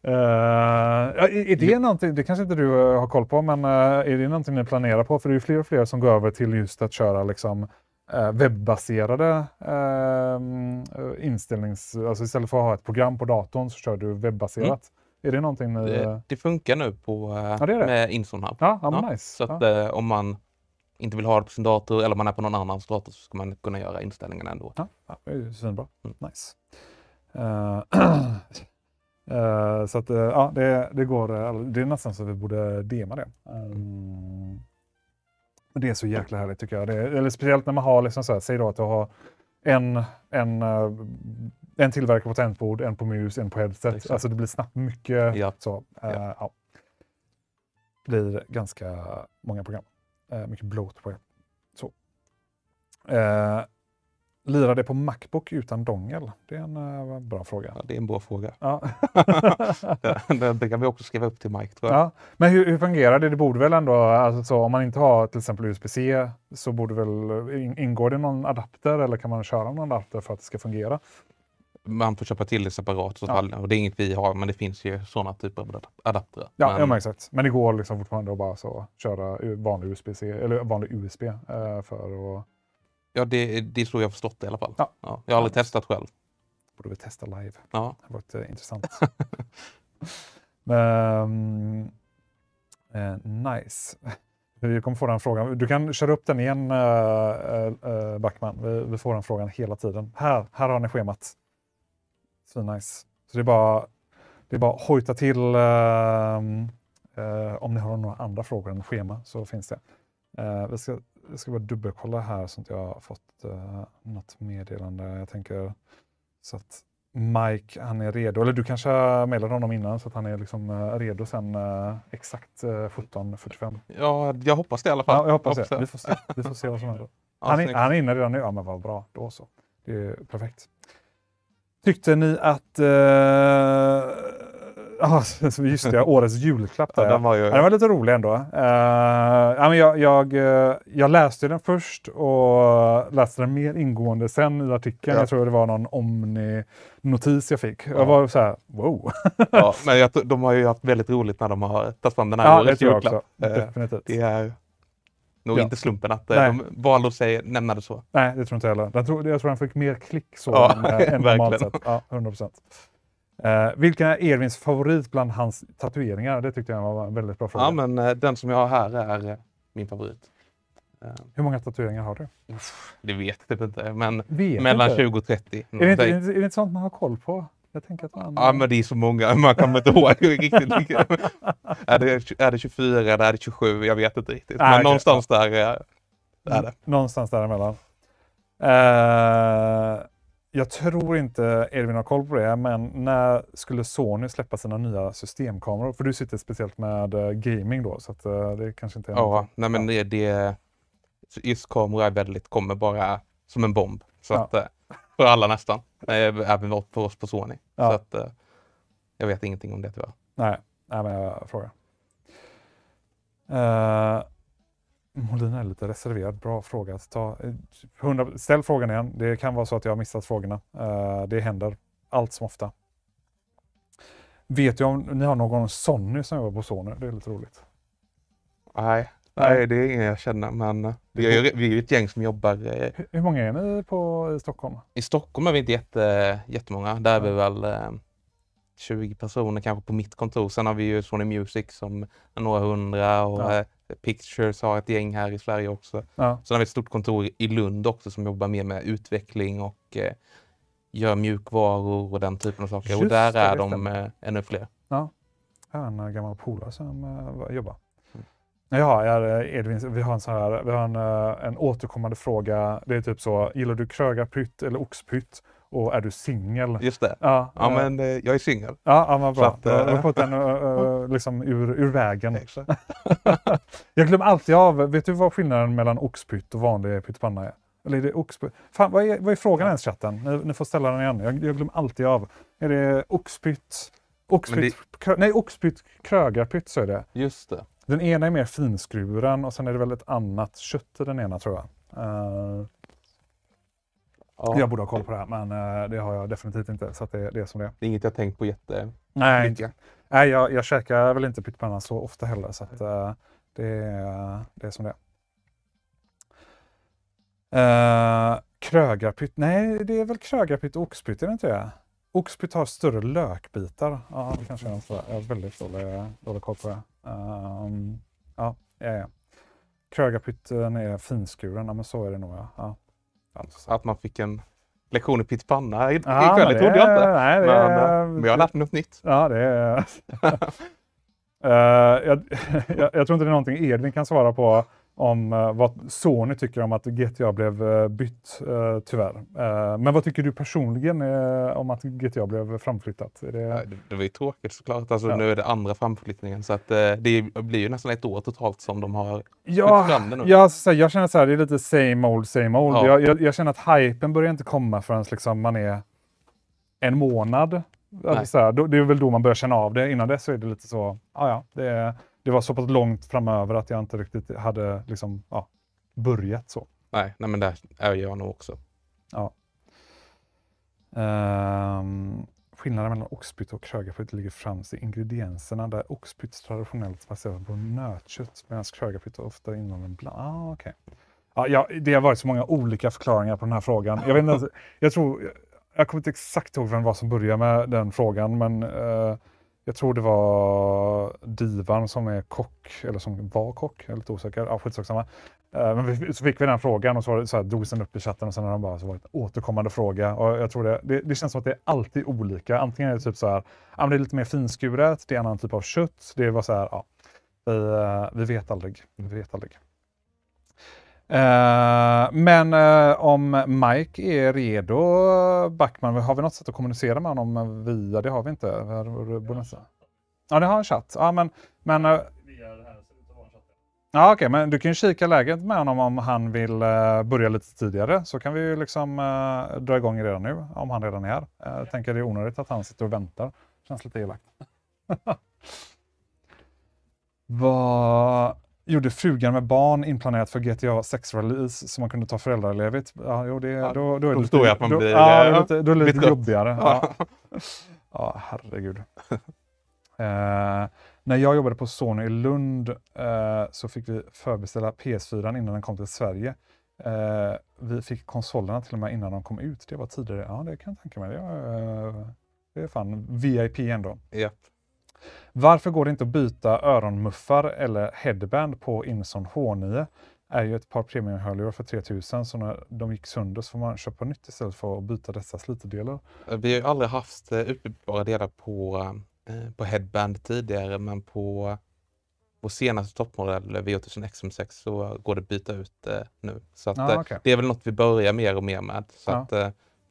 Är det någonting, det kanske inte du har koll på, men är det någonting ni planerar på? För det är ju fler och fler som går över till just att köra liksom webbaserade alltså istället för att ha ett program på datorn så kör du webbaserat. Är det någonting det funkar nu på med Inzone här. Nice. Så att om man inte vill ha det på sin dator eller man är på någon annans dator, så ska man kunna göra inställningarna ändå. Det är ju svinbra. Nice. Så att det går, det är nästan så vi borde dema det. Det är så jäkla härligt tycker jag. Eller speciellt när man har liksom så här, säg då att du har en tillverkare på tangentbord, en på mus, en på headset. Exakt. Alltså det blir snabbt mycket så. Det blir ganska många program. Mycket bloat på det. Så. Lirar det på Macbook utan dongel? Det är en bra fråga. Ja, det är en bra fråga. Det kan vi också skriva upp till Mike, tror jag. Ja. Men hur fungerar det? Det borde väl ändå, alltså så, om man inte har till exempel USB-C, så borde väl ingår det någon adapter, eller kan man köra någon adapter för att det ska fungera? Man får köpa till det separat och det är inget vi har, men det finns ju sådana typer av adapter. Men exakt. Men det går liksom fortfarande att bara så köra vanlig USB-C eller vanlig USB för att... Ja, det är så jag har förstått det i alla fall. Jag har aldrig testat själv. Borde vi testa live. Ja. Det har varit intressant. Nice. Vi kommer få den frågan. Du kan köra upp den igen, Backman. Vi får den frågan hela tiden. Här har ni schemat. Så nice. Så det är bara att hojta till om ni har några andra frågor än schema, så finns det. Vi ska jag ska bara dubbelkolla här så att jag har fått något meddelande. Jag tänker så att Mike, han är redo. Eller du kanske har mejlat honom innan så att han är liksom redo sen exakt 17:45. Ja, jag hoppas det i alla fall. Ja, jag hoppas det. Vi får se vad som händer. Han är inne redan nu. Ja, men vad bra. Då så. Det är perfekt. Tyckte ni att... just det, årets julklapp där. Ja, den var lite rolig ändå. Jag läste den först och läste den mer ingående sen i artikeln. Ja. Jag tror det var någon Omni-notis jag fick. Jag var så här, wow. Ja, men de har ju haft väldigt roligt när de har tagit fram den här årets julklapp. Definitivt. Det är nog inte slumpen att de valde att nämna det så. Nej, det tror inte jag heller. Jag tror han fick mer klick så än normalt sett. Ja, 100%. Vilken är Edvins favorit bland hans tatueringar? Det tyckte jag var en väldigt bra fråga. Ja, men den som jag har här är min favorit. Hur många tatueringar har du? Det vet jag inte, men mellan 20 och 30. Är det inte sånt man har koll på? Jag tänker att Ja, men det är så många. Man kan inte ihåg riktigt. Är det 24 eller är det 27? Jag vet inte riktigt. Men någonstans där är det. Någonstans däremellan. Jag tror inte Edvin har koll på det, men när skulle Sony släppa sina nya systemkameror? För du sitter speciellt med gaming då, så att det kanske inte är något. Nej, men just kameror kommer bara som en bomb. Så att, för alla nästan. Även för oss på Sony. Så att jag vet ingenting om det tyvärr. Nej men jag frågar. Molin är lite reserverad. Bra fråga. Ställ frågan igen. Det kan vara så att jag har missat frågorna. Det händer allt som ofta. Vet du om ni har någon Sony som jobbar på Sony? Det är lite roligt. Nej, det är ingen jag känner. Men vi är ju ett gäng som jobbar. Hur många är ni i Stockholm? I Stockholm är vi inte jättemånga. Där är vi väl 20 personer kanske på mitt kontor. Sen har vi ju Sony Music som är några hundra och Pictures har ett gäng här i Sverige också. Ja. Sen har vi ett stort kontor i Lund också som jobbar mer med utveckling och gör mjukvaror och den typen av saker. Just och där är de ännu fler. Ja, jag har en gammal polare som jobbar. Ja, Edvin, vi har en återkommande fråga. Det är typ så, gillar du krögarpytt eller oxpytt? Och är du singel? Just det. Ja, men jag är singel. Ja, vad bra. Jag har fått den liksom ur vägen. Jag glömmer alltid av, vet du vad skillnaden mellan oxpytt och vanlig pyttipanna är? Eller är det oxpytt? Fan, vad är frågan ens, chatten? Ni får ställa den igen. Jag glömmer alltid av. Är det oxpytt? Oxpytt, krögarpytt så är det. Just det. Den ena är mer finskuren och sen är det väl ett annat kött i den ena, tror jag. Jag borde ha koll på det här, men det har jag definitivt inte. Så att det är som det är. Det är inget jag tänkt på Nej, jag käkar väl inte pyttipanna så ofta heller. Så att det är som det är. Krögarpytt. Nej, det är väl krögarpytt och oxpytt, är det inte det? Oxpytt har större lökbitar. Ja, det kanske är något sådär. Jag har väldigt dålig koll på det. Ja. Krögarpytten är finskuren. Ja, men så är det nog. Ja. Alltså. Att man fick en lektion i pyttipanna ikväll, det trodde jag inte. Nej, men jag har lärt mig något nytt. Ja, det är... jag tror inte det är någonting Edvin kan svara på om vad Sony tycker om att GTA blev bytt, tyvärr. Men vad tycker du personligen om att GTA blev framflyttat? Det var ju tråkigt såklart. Alltså, nu är det andra framflyttningen. Så att, det blir ju nästan ett år totalt som de har flyttat fram det nu. Jag känner så här, det är lite same old. Ja. Jag känner att hypen börjar inte komma förrän liksom man är en månad. Alltså, så här, det är väl då man börjar känna av det. Innan dess så är det lite så, det var så pass långt framöver att jag inte riktigt hade liksom, börjat så. Nej, men där är jag nog också. Ja. Skillnaden mellan oxpytt och krögarpytt ligger främst i ingredienserna, där oxpytt traditionellt baserat på nötkött medan krögarpytt ofta innehåller en bland. Okej. Ja, det har varit så många olika förklaringar på den här frågan. Jag vet inte, jag kommer inte exakt ihåg vem var som började med den frågan, men jag tror det var Divan som är kock, eller som var kock, jag är lite osäker. Ja, skitsamma. Men så fick vi den frågan och så drogs den upp i chatten och sen har den bara så varit en återkommande fråga. Och jag tror det känns som att det är alltid olika. Antingen är det typ så här, det är lite mer finskuret, det är en annan typ av kött. Det var så här, vi vet aldrig. Men om Mike är redo, Backman, har vi något sätt att kommunicera med honom via? Det har vi inte. Ja, det har en chatt. Ja, men ja, okej, men du kan ju kika läget med honom om han vill börja lite tidigare. Så kan vi ju liksom dra igång redan nu, om han redan är här. Jag tänker det är onödigt att han sitter och väntar. Känns lite elakt. Vad gjorde frugan med barn inplanerat för GTA 6-release så man kunde ta föräldraledigt? Ja, jo, då är det lite jobbigare. Ja, herregud. När jag jobbade på Sony i Lund så fick vi förbeställa PS4 innan den kom till Sverige. Vi fick konsolerna till och med innan de kom ut. Det var tidigare. Ja, det kan jag tänka mig. Det är fan VIP ändå. Yep. Varför går det inte att byta öronmuffar eller headband på Inzone H9? Är ju ett par premiumhörlurar för 3000, så när de gick sönder så får man köpa nytt istället för att byta dessa slitdelar. Vi har ju aldrig haft utbytbara delar på headband tidigare, men på senaste toppmodell V8000XM6 så går det att byta ut nu. Så att, okay. Det är väl något vi börjar mer och mer med. Så att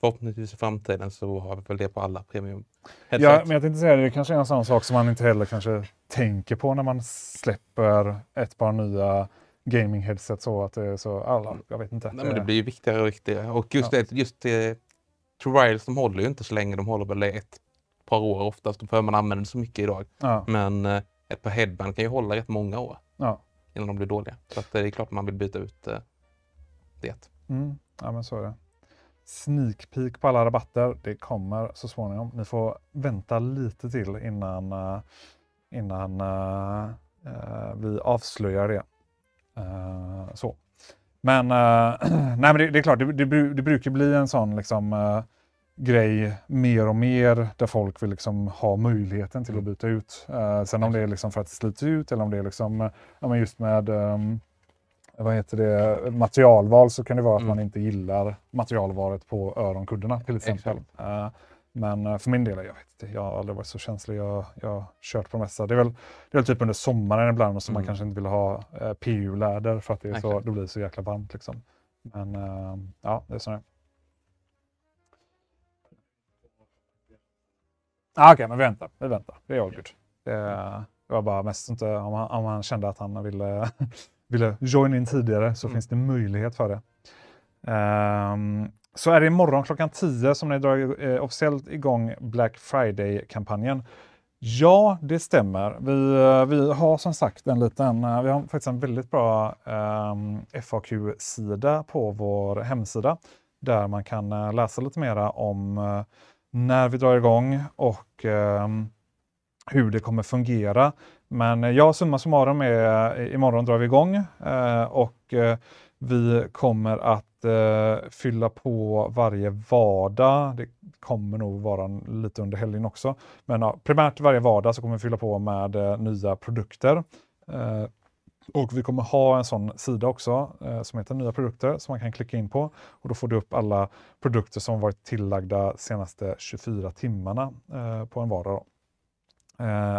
förhoppningsvis i framtiden så har vi väl det på alla premium headset. Ja, men jag tänkte säga det kanske är en sån sak som man inte heller kanske tänker på när man släpper ett par nya gaming-headset så att det är så alla, jag vet inte. Nej, men det blir ju viktigare och viktigare. Och just det trials, de håller ju inte så länge, de håller väl ett par år oftast, för man använder så mycket idag. Ja. Men ett par headband kan ju hålla rätt många år innan de blir dåliga. Så att det är klart att man vill byta ut det. Ja, men så är det. Sneak peek på alla rabatter, det kommer så småningom. Ni får vänta lite till innan vi avslöjar det. Så. Men, nej, men det är klart, det brukar bli en sån liksom, grej mer och mer där folk vill liksom ha möjligheten till att byta ut. Sen om det är liksom för att slita ut eller om det är liksom, men just med materialval, så kan det vara att man inte gillar materialvalet på öronkuddarna till exempel. Men för min del, jag vet inte, jag har aldrig varit så känslig. Jag har kört på det mesta. Det är väl typ under sommaren ibland som man kanske inte vill ha PU-läder för att det är så, då blir det så jäkla varmt liksom. Men ja, det är så. Okej, men vi väntar. Det är all good. Det var bara mest inte om han kände att han ville join in tidigare, så finns det möjlighet för det. Så är det imorgon klockan 10 som ni drar officiellt igång Black Friday-kampanjen. Ja, det stämmer. Vi har som sagt vi har faktiskt en väldigt bra FAQ-sida på vår hemsida där man kan läsa lite mera om när vi drar igång och hur det kommer fungera. Men summa summarum imorgon drar vi igång och vi kommer att fylla på varje vardag. Det kommer nog vara lite under helgen också. Men primärt varje vardag så kommer vi fylla på med nya produkter. Och vi kommer ha en sån sida också som heter nya produkter som man kan klicka in på. Och då får du upp alla produkter som varit tillagda senaste 24 timmarna på en vardag.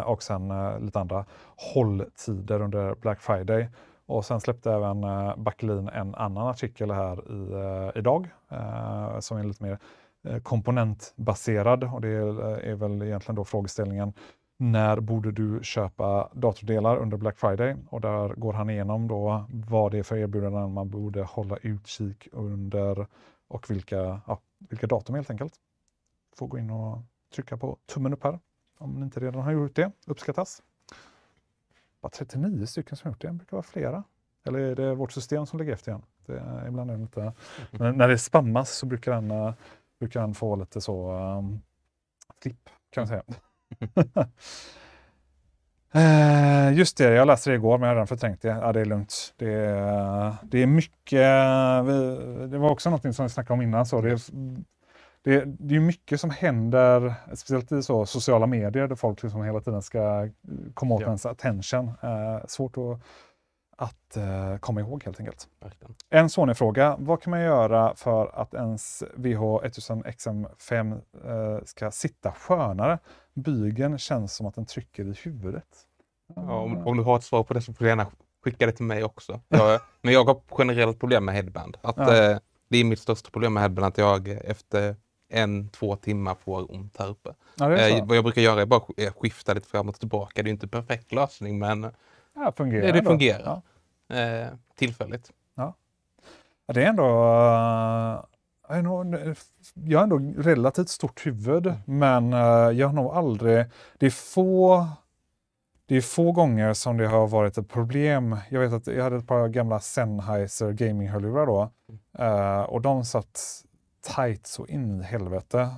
Och sen lite andra hålltider under Black Friday. Och sen släppte även Backelin en annan artikel här idag som är lite mer komponentbaserad. Och det är väl egentligen då frågeställningen: när borde du köpa datordelar under Black Friday? Och där går han igenom då vad det är för erbjudanden man borde hålla utkik under och vilka datum helt enkelt. Får gå in och trycka på tummen upp här om ni inte redan har gjort det. Uppskattas. Bara 39 stycken som har gjort det. Det brukar vara flera. Eller är det vårt system som ligger efter igen? Ibland är det lite... Men när det spammas så brukar han få lite så flipp kan man säga. Just det, jag läste det igår men jag har redan förträngt det. Ja, det är lugnt. Det är mycket... Det var också något som vi snackade om innan. Så det är mycket som händer, speciellt i sociala medier där folk liksom hela tiden ska komma åt ens attention. Svårt att komma ihåg helt enkelt. Verkligen. En Sony-fråga. Vad kan man göra för att ens VH1000XM5 ska sitta skönare? Bygeln känns som att den trycker i huvudet. Ja, om du har ett svar på det så får du gärna skicka det till mig också. Men jag har generellt problem med headband. Det är mitt största problem med headband, att jag efter 1-2 timmar får ont här uppe. Ja, vad jag brukar göra är bara skifta lite fram och tillbaka. Det är inte en perfekt lösning, men det fungerar. Ja. Tillfälligt. Ja. Det är ändå... jag har ändå relativt stort huvud, men jag har nog aldrig... Det är få gånger som det har varit ett problem. Jag vet att jag hade ett par gamla Sennheiser gaming-hörlurar då. Och de satt tight så in i helvete.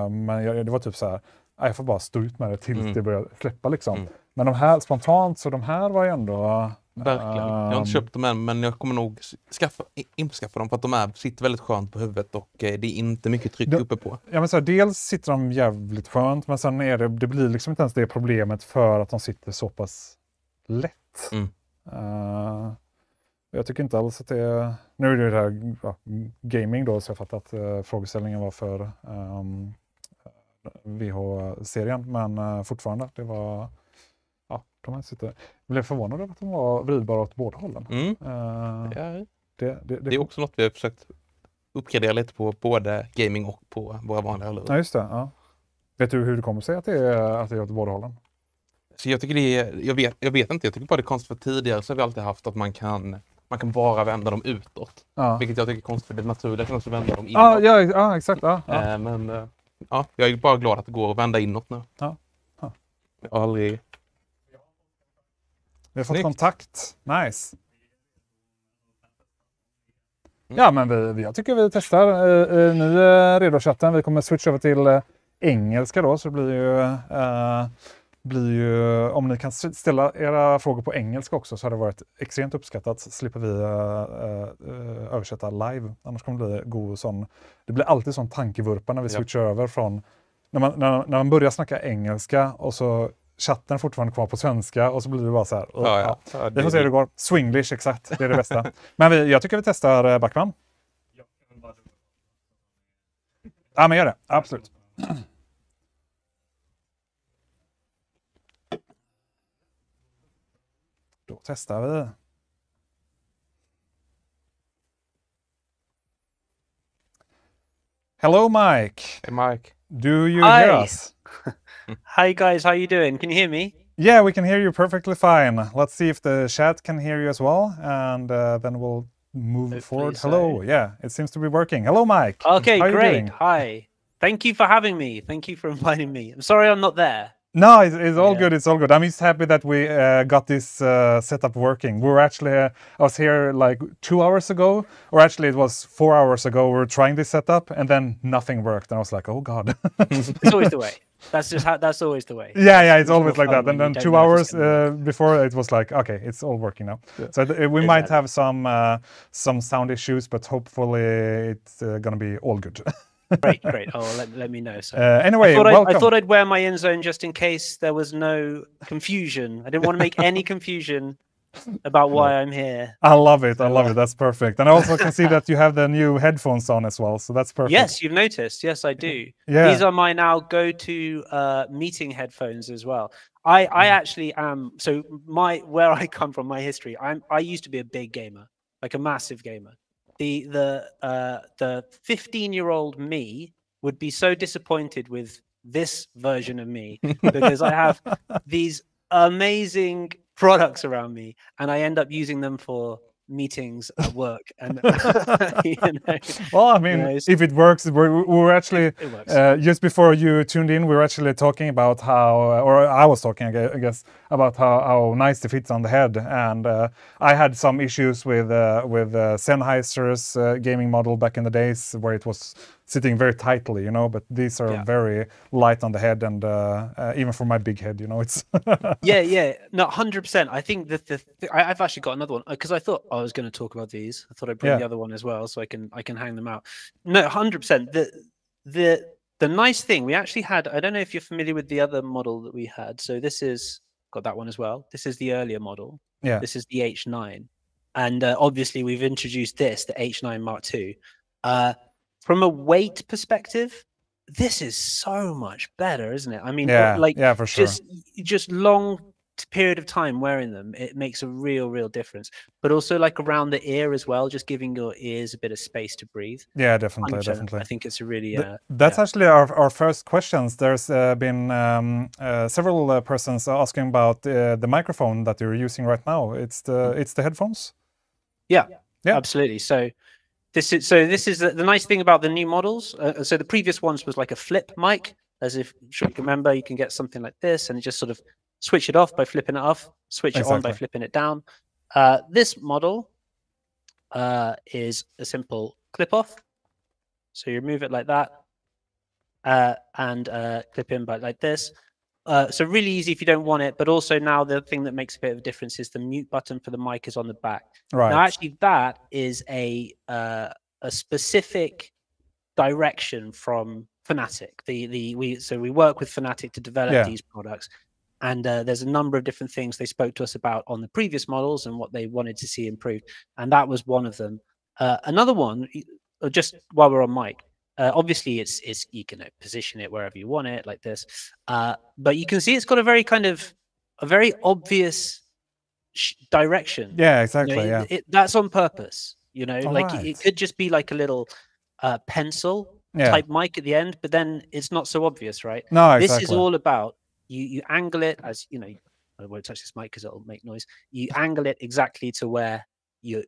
Men det var typ så här, jag får bara stå ut med det tills det börjar släppa liksom. Men de här spontant, så de här var ju ändå... Verkligen. Jag har inte köpt dem än, men jag kommer nog införskaffa dem för att de sitter väldigt skönt på huvudet och det är inte mycket tryck uppe på. Ja, men så här, dels sitter de jävligt skönt, men sen är det blir liksom inte ens det problemet för att de sitter så pass lätt. Jag tycker inte alls att det är... Nu är det här gaming då, så jag fattar att frågeställningen var för VH-serien, men fortfarande, det var... Jag blev förvånad över att de var vridbara åt båda hållen. Det är också något vi har försökt uppgradera lite på, både gaming och på våra vanliga hörlurar. Ja, just det. Ja. Vet du hur det kommer sig att det är åt båda hållen? Så jag tycker jag vet inte. Jag tycker bara det är konstigt, för tidigare så har vi alltid haft att man kan bara vända dem utåt. Vilket jag tycker är konstigt, för det naturliga kan också vända dem inåt. Ja, exakt. Men jag är bara glad att det går att vända inåt nu. Ja. Jag har aldrig... Vi har fått kontakt. Nice. Ja, men jag tycker vi testar. Ni är redo, chatten. Vi kommer switcha över till engelska då. Så det blir ju om ni kan ställa era frågor på engelska också, så hade det varit extremt uppskattat. Så slipper vi översätta live. Annars kommer det bli god sån... Det blir alltid sån tankevurpa när vi switchar över från... När man börjar snacka engelska och så... chatten fortfarande kvar på svenska och så blir det bara så här. Vi får se hur det går. Swinglish, exakt. Det är det bästa. Men jag tycker vi testar Backman. Ja, men gör det. Absolut. Då testar vi. Hello, Mike. Hey, Mike. Do you hear us? Hi guys, how you doing? Can you hear me? Yeah, we can hear you perfectly fine. Let's see if the chat can hear you as well, and then we'll move forward. So. Hello, yeah, it seems to be working. Hello, Mike. Okay, How are you great. doing? Hi. Thank you for having me. Thank you for inviting me. I'm sorry I'm not there. No, it's all good. It's all good. I'm just happy that we got this setup working. We were actually, I was here like 2 hours ago, or actually it was 4 hours ago. We were trying this setup, and then nothing worked. And I was like, oh God. It's always the way. That's always the way. Yeah, it's always like that. And then 2 hours before, it was like, okay, it's all working now. Yeah. So we might have some sound issues, but hopefully it's gonna be all good. Great. Oh, let me know. So anyway, I thought I'd wear my Inzone just in case there was no confusion. I didn't want to make any confusion about why I'm here. I love it. That's perfect. And I also can see that you have the new headphones on as well. So that's perfect. Yes, you've noticed. Yes, I do. Yeah. These are my now go-to meeting headphones as well. I actually am. So where I come from, my history. I used to be a big gamer, like a massive gamer. The 15-year-old me would be so disappointed with this version of me because I have these amazing products around me and I end up using them for meetings at work. And well, I mean, if it works, we're actually it works. Just before you tuned in, we were actually talking about how, or I was talking, I guess, about how nice the fits on the head, and I had some issues with Sennheiser's gaming model back in the days where it was sitting very tightly, you know, but these are very light on the head, and even for my big head, you know, it's no, 100%. I think that I've actually got another one because I thought I was going to talk about these. I thought I'd bring the other one as well, so I can hang them out. No, 100%. The nice thing we actually had. I don't know if you're familiar with the other model that we had. So this is got that one as well. This is the earlier model. Yeah. This is the H9, and obviously we've introduced this, the H9 Mark II. From a weight perspective, this is so much better, isn't it? I mean, for sure. Just long period of time wearing them, it makes a real difference. But also like around the ear as well, just giving your ears a bit of space to breathe. Yeah, definitely. I think it's a really that's actually our first questions. There's been several persons asking about the microphone that you're using right now. It's the headphones. Yeah, absolutely. So this is the nice thing about the new models. So the previous ones was like a flip mic, as if you should remember, you can get something like this and just sort of switch it off by flipping it off, switch it on by flipping it down. This model is a simple clip off. So you remove it like that and clip in by like this. So really easy if you don't want it, but also now the thing that makes a bit of a difference is the mute button for the mic is on the back. Right. Now, actually, that is a specific direction from Fanatic. We work with Fanatic to develop these products, and there's a number of different things they spoke to us about on the previous models and what they wanted to see improved, and that was one of them. Another one, just while we're on mic. Obviously, it's you can position it wherever you want it, like this. But you can see it's got a very obvious direction. Yeah, exactly. That's on purpose. It could just be like a little pencil type mic at the end, but then it's not so obvious, right? No, exactly. This is all about you angle it as you know. I won't touch this mic because it'll make noise. You angle it exactly to where your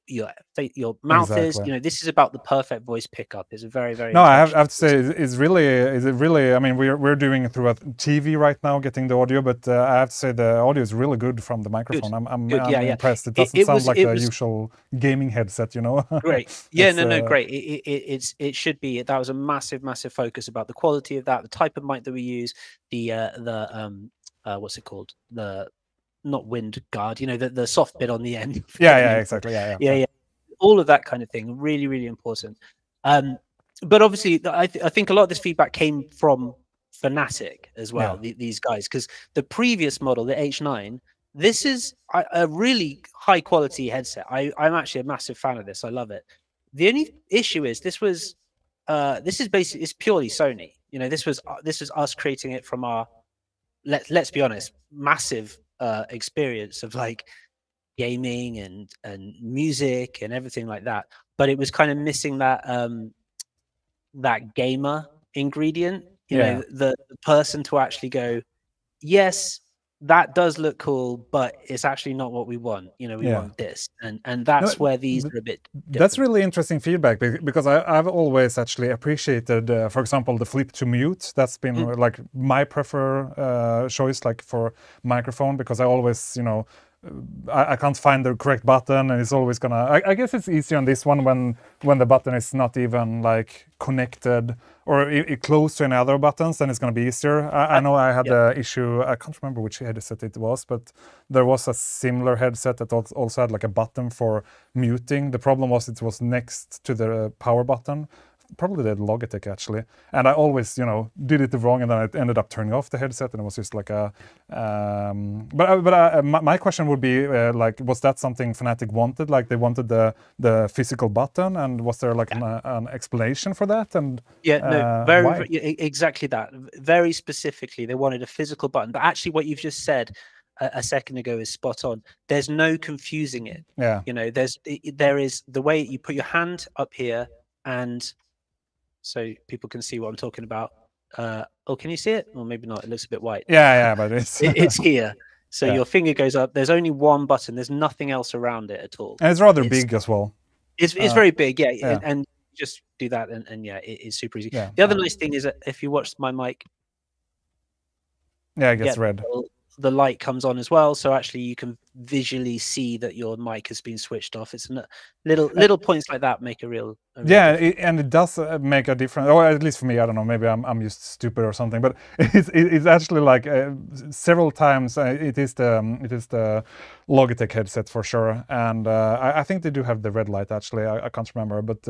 mouth is. This is about the perfect voice pickup. It's a very no. I have to say, is it really? I mean, we're doing it through a TV right now, getting the audio, but I have to say the audio is really good from the microphone. I'm impressed. It doesn't sound like the usual gaming headset, Great. Yeah, great. It should be. That was a massive focus about the quality of that, the type of mic that we use, the what's it called, the not wind guard, the soft bit on the end. Exactly. Yeah. All of that kind of thing, really important. But obviously, I think a lot of this feedback came from Fanatic as well. These guys, because the previous model, the H9, this is a really high quality headset. I'm actually a massive fan of this. I love it. The only issue is this is basically, it's purely Sony. This was us creating it from our let's be honest, massive experience of like gaming and music and everything like that, but it was kind of missing that that gamer ingredient, the person to actually go, yes, that does look cool, but it's actually not what we want. We want this, and that's where these are a bit different. That's really interesting feedback, because I've always actually appreciated, for example, the flip to mute. That's been like my preferred choice, like for microphone, because I always, I can't find the correct button, and it's always gonna. I guess it's easier on this one when the button is not even like connected or close to any other buttons, then it's gonna be easier. I know I had the issue. I can't remember which headset it was, but there was a similar headset that also had like a button for muting. The problem was it was next to the power button. Probably the Logitech actually, and I always did it wrong, and then I ended up turning off the headset, and it was just like a my question would be like, was that something Fanatic wanted? Like they wanted the physical button, and was there like an explanation for that? And very exactly that. Very specifically, they wanted a physical button, but actually what you've just said a second ago is spot on. There's no confusing it. There is the way you put your hand up here, and so people can see what I'm talking about. Can you see it? Well, maybe not. It looks a bit white. Yeah, but it's here. So your finger goes up. There's only one button. There's nothing else around it at all. And it's rather big as well. It's very big, and just do that, and it's super easy. The other nice thing is that if you watch my mic, it gets red. The light comes on as well, so actually you can visually see that your mic has been switched off. It's little points like that make a real difference. And it does make a difference, or at least for me. I don't know, maybe I'm just stupid or something, but it's actually like several times it is the Logitech headset for sure, and I think they do have the red light actually. I can't remember, but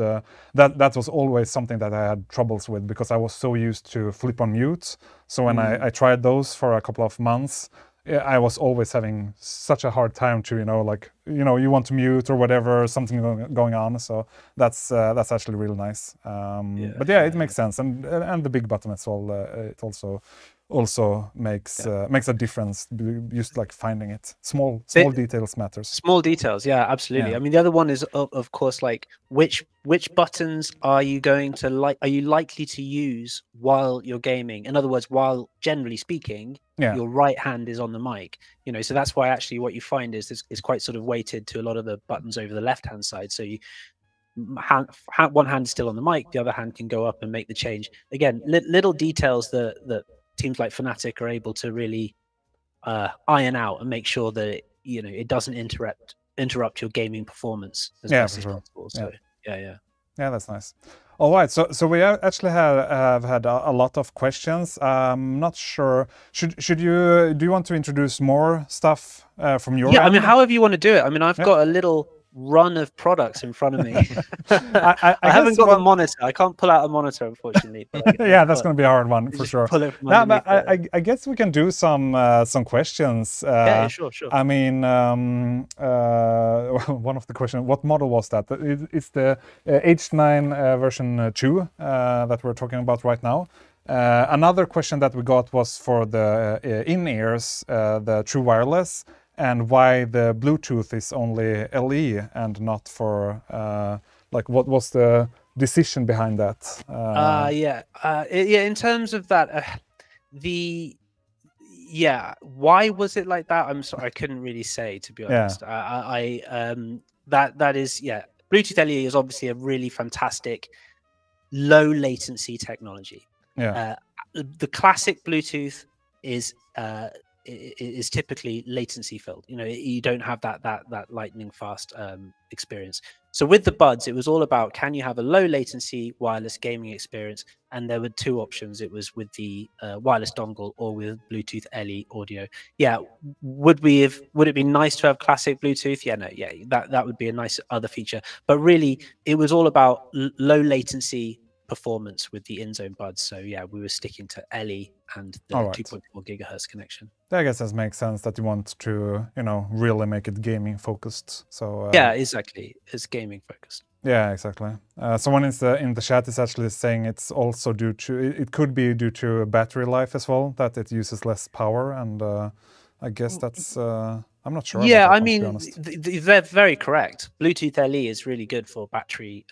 that was always something that I had troubles with, because I was so used to flip on mute. So when I tried those for a couple of months, I was always having such a hard time to, you want to mute or whatever, something going on. So that's actually really nice. But it makes sense, and the big button as well. It also also makes a difference. Just like finding it, small details matters. Small details, yeah, absolutely. I mean, the other one is of course like which buttons are you going to are you likely to use while you're gaming? In other words, while generally speaking, your right hand is on the mic. You know, so that's why actually what you find is quite sort of weighted to a lot of the buttons over the left hand side. So you one hand is still on the mic, the other hand can go up and make the change. Again, little details that teams like Fnatic are able to really iron out and make sure that it doesn't interrupt your gaming performance as best as possible. So yeah, that's nice. All right, so we actually have had a lot of questions. I'm not sure. Do you want to introduce more stuff from your end? I mean, however you want to do it. I mean, I've got a little run of products in front of me. I haven't got the monitor. I can't pull out a monitor, unfortunately. But that's going to be a hard one for sure. Pull it from I guess we can do some questions. Sure. I mean, one of the questions, what model was that? It's the H9 version 2 that we're talking about right now. Another question that we got was for the in-ears, the true wireless, and why the Bluetooth is only LE and not for like what was the decision behind that? In terms of that, why was it like that? I'm sorry, I couldn't really say, to be honest. That is Bluetooth LE is obviously a really fantastic low latency technology. The classic Bluetooth is typically latency filled. You don't have that lightning fast experience. So with the buds, it was all about, can you have a low latency wireless gaming experience? And there were two options. It was with the wireless dongle or with Bluetooth LE audio. Would it be nice to have classic Bluetooth? That would be a nice other feature. But really, it was all about low latency performance with the Inzone buds. So we were sticking to LE and the 2.4 gigahertz connection. I guess that makes sense, that you want to really make it gaming focused. So exactly, it's gaming focused. Exactly. Someone in the chat is actually saying it's also due to, it could be due to battery life as well, that it uses less power, and I guess that's I'm not sure. I mean, they're very correct. Bluetooth LE is really good for battery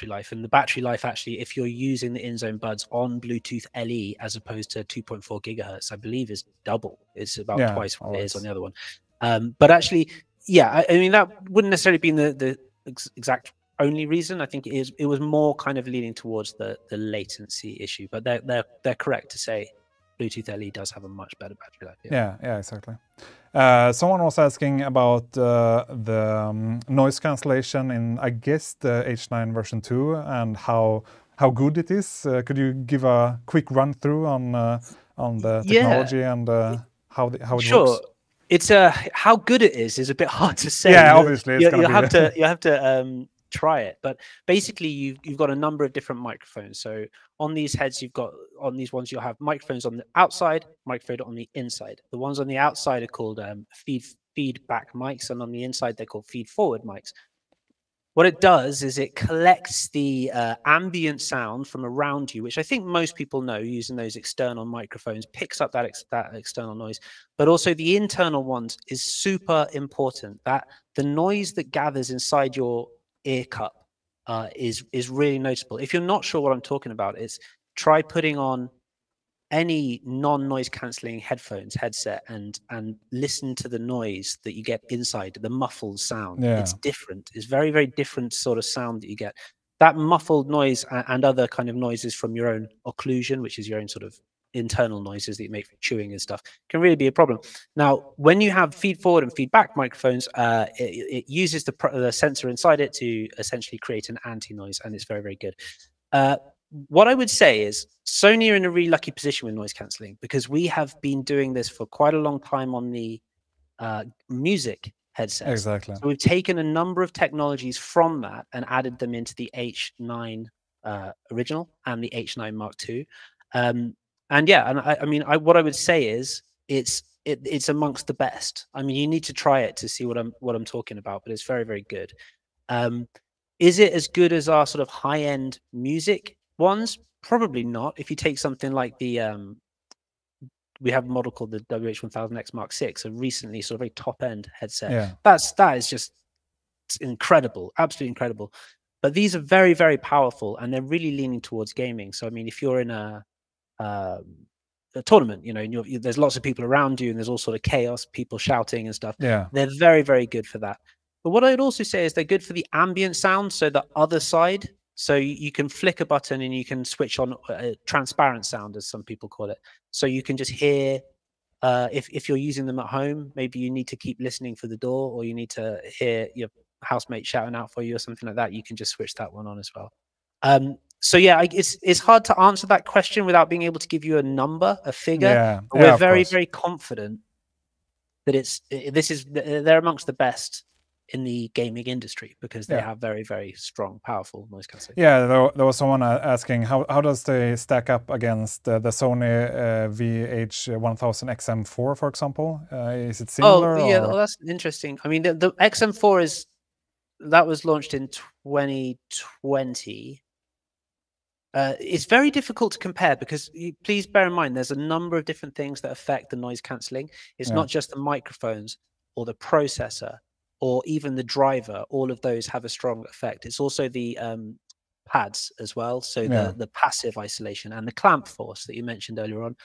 life, and the battery life, actually, if you're using the Inzone buds on Bluetooth LE as opposed to 2.4 gigahertz, I believe is double. It's about twice what it is on the other one. But actually, I mean, that wouldn't necessarily be the exact only reason. I think it was more kind of leaning towards the latency issue. But they're correct to say Bluetooth LE does have a much better battery life. Yeah, exactly. Someone was asking about the noise cancellation in, I guess, the H9 version 2 and how good it is. Could you give a quick run through on the technology and how it works? It's how good it is a bit hard to say. Obviously, you have to try it, but basically you've got a number of different microphones. So on these heads, on these ones you'll have microphones on the outside, microphone on the inside. The ones on the outside are called feedback mics, and on the inside they're called feed forward mics. What it does is it collects the ambient sound from around you, which I think most people know using those external microphones, picks up that external noise, but also the internal ones is super important. That the noise that gathers inside your ear cup is really noticeable. If you're not sure what I'm talking about, try putting on any non-noise cancelling headset and listen to the noise that you get inside, the muffled sound. It's different. It's very, very different sort of sound that you get. That muffled noise and other kind of noises from your own occlusion, which is your own sort of internal noises that you make from chewing and stuff, can really be a problem. Now, when you have feed forward and feedback microphones, it uses the sensor inside it to essentially create an anti-noise, and it's very, very good. What I would say is Sony are in a really lucky position with noise cancelling, because we have been doing this for quite a long time on the music headsets. Exactly. So we've taken a number of technologies from that and added them into the H9 original and the H9 Mark II. I mean, what I would say is it's amongst the best. I mean, you need to try it to see what I'm talking about, but it's very, very good. Is it as good as our sort of high-end music ones? Probably not. If you take something like the we have a model called the WH-1000X Mark VI, a recently sort of very top end headset. Yeah. That is just incredible, absolutely incredible. But these are very, very powerful, and they're really leaning towards gaming. So I mean, if you're in a tournament, you know, and there's lots of people around you, and there's all sort of chaos, people shouting and stuff. Yeah. They're very, very good for that. But what I'd also say is they're good for the ambient sound, so the other side. So you can flick a button and you can switch on a transparent sound, as some people call it. So you can just hear, if you're using them at home, maybe you need to keep listening for the door, or you need to hear your housemate shouting out for you or something like that. You can just switch that one on as well. So yeah, it's hard to answer that question without being able to give you a number, a figure. Yeah. But we're of very, course. very confident that they're amongst the best in the gaming industry, because they have very, very strong, powerful noise cancelling. Yeah, there was someone asking how does they stack up against the Sony VH-1000XM4, for example? Is it similar? Oh, yeah, or? well, that's interesting. I mean, the XM4 that was launched in 2020. It's very difficult to compare, because please bear in mind there's a number of different things that affect the noise cancelling. It's not just the microphones or the processor or even the driver. All of those have a strong effect. It's also the pads as well, so the passive isolation and the clamp force that you mentioned earlier on.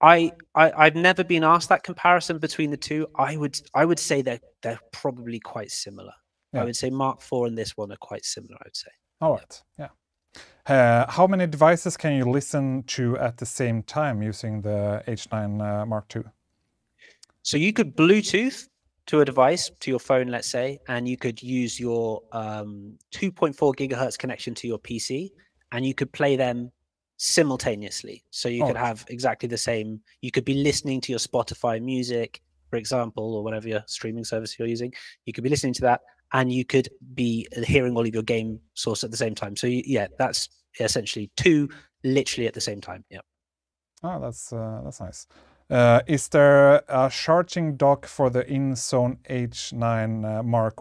I've never been asked that comparison between the two. I would say they're probably quite similar. I would say Mark IV and this one are quite similar, I would say. All right. Yeah. How many devices can you listen to at the same time using the H9 Mark II? So you could Bluetooth to a device, to your phone, let's say, and you could use your 2.4 gigahertz connection to your PC, and you could play them simultaneously. So you could have exactly the same. You could be listening to your Spotify music, for example, or whatever your streaming service you're using. You could be listening to that, and you could be hearing all of your game source at the same time. So yeah, that's essentially two literally at the same time. Yeah. Oh, that's nice. Is there a charging dock for the Inzone H9 Mark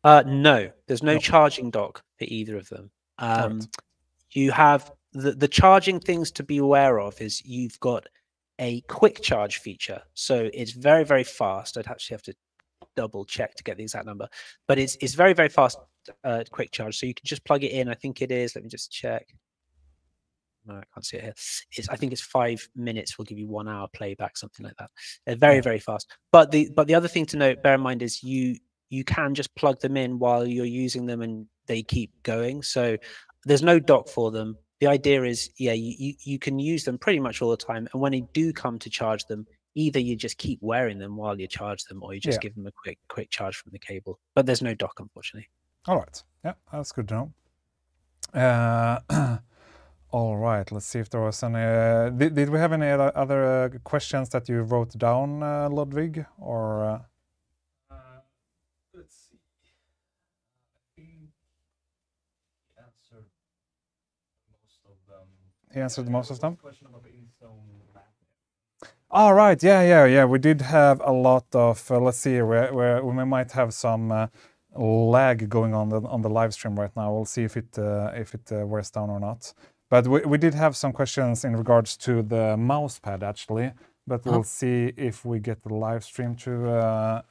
I? No, there's no charging dock for either of them. You have the charging things to be aware of is you've got a quick charge feature. So it's very, very fast. I'd actually have to double check to get the exact number, but it's very, very fast quick charge. So you can just plug it in. I think it is. Let me just check. No, I can't see it here. I think it's 5 minutes will give you 1 hour playback, something like that. They're very, very fast. But the other thing to note, bear in mind, is you can just plug them in while you're using them, and they keep going. So there's no dock for them. The idea is, you can use them pretty much all the time. And when you do come to charge them, either you just keep wearing them while you charge them, or you just give them a quick charge from the cable. But there's no dock, unfortunately. All right. Yeah, that's good to know. All right. Let's see if there was any. Did we have any other questions that you wrote down, Ludwig? Or let's see. I think he answered most of them. He answered most of them. Question about the Inzone. All right. Yeah. We did have a lot of. Let's see. Where we might have some lag going on the live stream right now. We'll see if it wears down or not. But we did have some questions in regards to the mouse pad, actually. But we'll see if we get the live stream to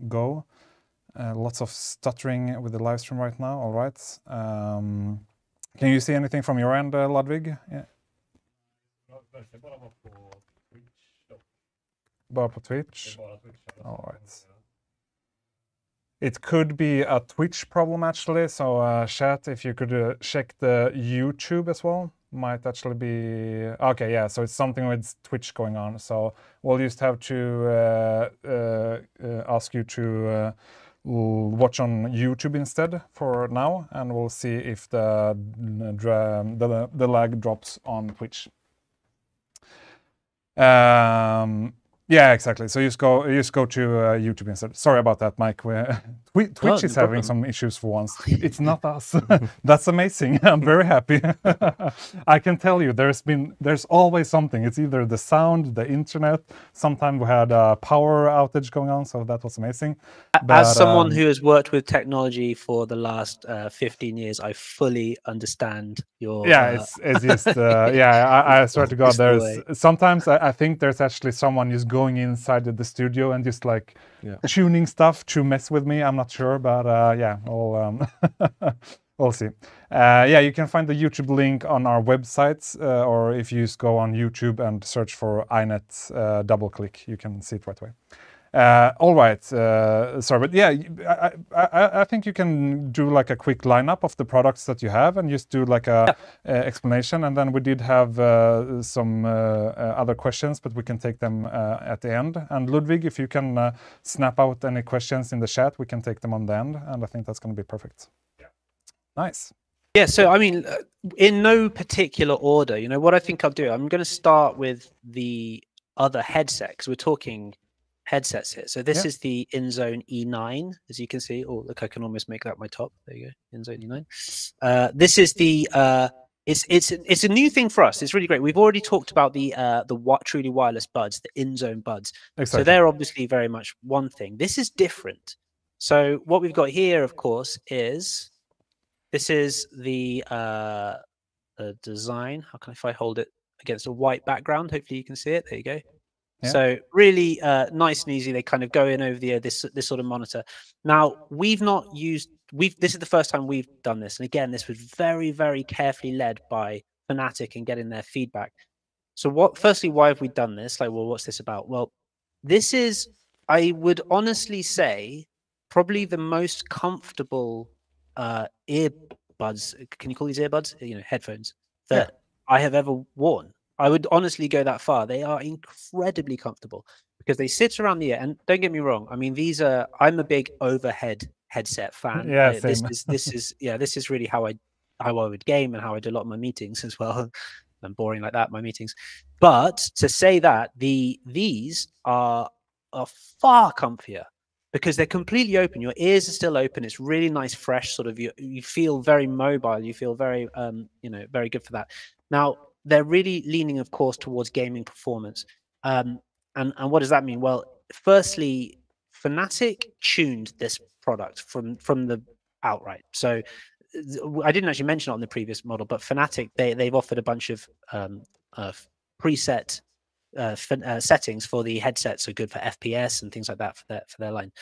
go. Lots of stuttering with the live stream right now. All right. Can you see anything from your end, Ludwig? Yeah. Bara på Twitch? All right. It could be a Twitch problem, actually. So chat, if you could check the YouTube as well, might actually be... Okay, yeah, so it's something with Twitch going on. So we'll just have to ask you to watch on YouTube instead for now, and we'll see if the lag drops on Twitch. Yeah, exactly. So you just go to YouTube instead. Sorry about that, Mike. Twitch is no having problem. some issues for once. It's not us. That's amazing. I'm very happy. I can tell you, there's always something. It's either the sound, the internet. Sometimes we had a power outage going on, so that was amazing. As someone who has worked with technology for the last 15 years, I fully understand your. Yeah, it's just I swear to God, Just the there's way. sometimes I think there's actually someone just going inside the studio and just like tuning stuff to mess with me. I'm not sure, but yeah, we'll see. Yeah, you can find the YouTube link on our website, or if you just go on YouTube and search for Inet Dubbelklick, you can see it right away. All right, sorry, but yeah, I think you can do like a quick lineup of the products that you have and just do like a explanation. And then we did have some other questions, but we can take them at the end. And Ludwig, if you can snap out any questions in the chat, we can take them on the end. And I think that's going to be perfect. Yeah. Nice. Yeah, so I mean, in no particular order, you know, what I think I'll do, I'm going to start with the other headset, because we're talking headsets here. So this is the Inzone E9, as you can see. Oh, look, I can almost make that my top. There you go, Inzone E9. This is the it's a new thing for us. It's really great. We've already talked about the truly wireless buds, the Inzone buds. Exactly. So they're obviously very much one thing. This is different. So what we've got here, of course, is this is the design. How can if I hold it against a white background? Hopefully you can see it. There you go. Yeah. So really nice and easy. They kind of go in over the this sort of monitor. Now we've not used this is the first time we've done this, and again this was very, very carefully led by Fnatic and getting their feedback. So firstly, why have we done this? Like, well, what's this about? Well, this is, I would honestly say, probably the most comfortable earbuds. Can you call these earbuds? You know, headphones that I have ever worn. I would honestly go that far. They are incredibly comfortable because they sit around the ear. And don't get me wrong. I mean, these are. I'm a big overhead headset fan. Yeah, this is really how I would game and how I do a lot of my meetings as well. I'm boring like that, my meetings. But to say that these are far comfier because they're completely open. Your ears are still open. It's really nice, fresh sort of. You feel very mobile. You feel very very good for that. Now, they're really leaning, of course, towards gaming performance. And what does that mean? Well, firstly, Fnatic tuned this product from the outright. So I didn't actually mention it on the previous model, but Fnatic, they've offered a bunch of preset settings for the headsets, so good for FPS and things like that for their line.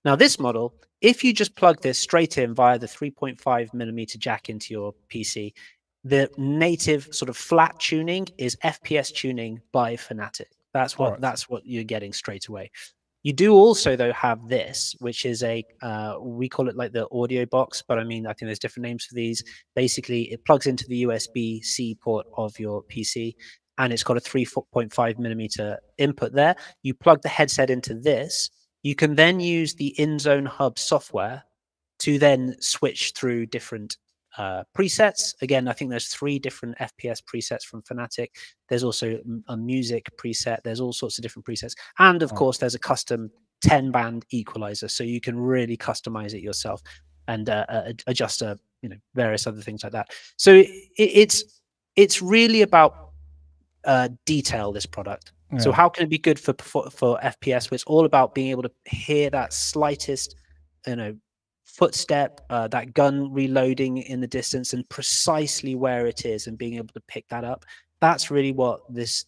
Now, this model, if you just plug this straight in via the 3.5mm jack into your PC, the native sort of flat tuning is FPS tuning by Fnatic. That's what you're getting straight away. You do also, though, have this, which is we call it like the audio box, but I mean, I think there's different names for these. Basically, it plugs into the USB-C port of your PC, and it's got a 3.5mm input there. You plug the headset into this. You can then use the Inzone Hub software to then switch through different presets. Again, I think there's 3 different FPS presets from Fnatic. There's also a music preset. There's all sorts of different presets. And of course, there's a custom 10-band equalizer. So you can really customize it yourself and adjust various other things like that. So it's really about detail, this product. Yeah. So how can it be good for FPS? Where it's all about being able to hear that slightest, footstep, that gun reloading in the distance, and precisely where it is, and being able to pick that up. That's really what this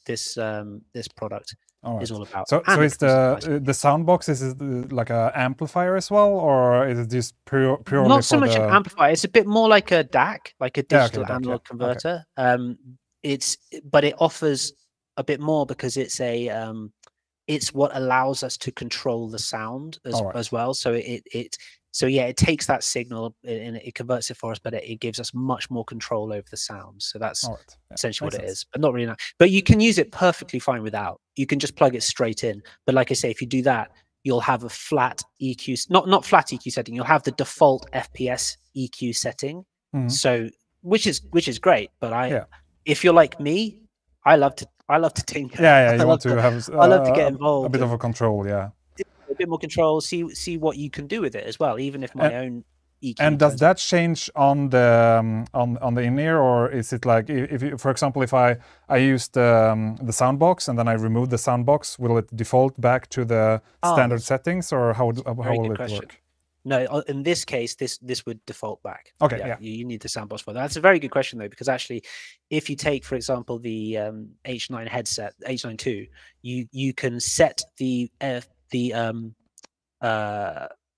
product is all about. So is the sound box, is it like an amplifier as well, or is it just purely not so much an amplifier? It's a bit more like a DAC, like a digital analog converter. Okay. But it offers a bit more because it's what allows us to control the sound as well. So it takes that signal and it converts it for us, but it gives us much more control over the sound. So that's essentially what it is, but not really. But you can use it perfectly fine without. You can just plug it straight in. But like I say, if you do that, you'll have a flat EQ, not flat EQ setting. You'll have the default FPS EQ setting. Mm-hmm. So which is great. But if you're like me, I love to tinker. Yeah, you I want love to have I love to get involved. a bit of a control, yeah. A bit more control. See what you can do with it as well, even if my own EQ. And does that change on the on the in-ear, or is it like if you, for example, if I use the sound box and then I remove the sound box, will it default back to the standard settings, or how will it work? No, in this case, this would default back. Okay, yeah. You need the sound box for that. That's a very good question though, because actually, if you take, for example, the H9 headset, H9 II, you can set the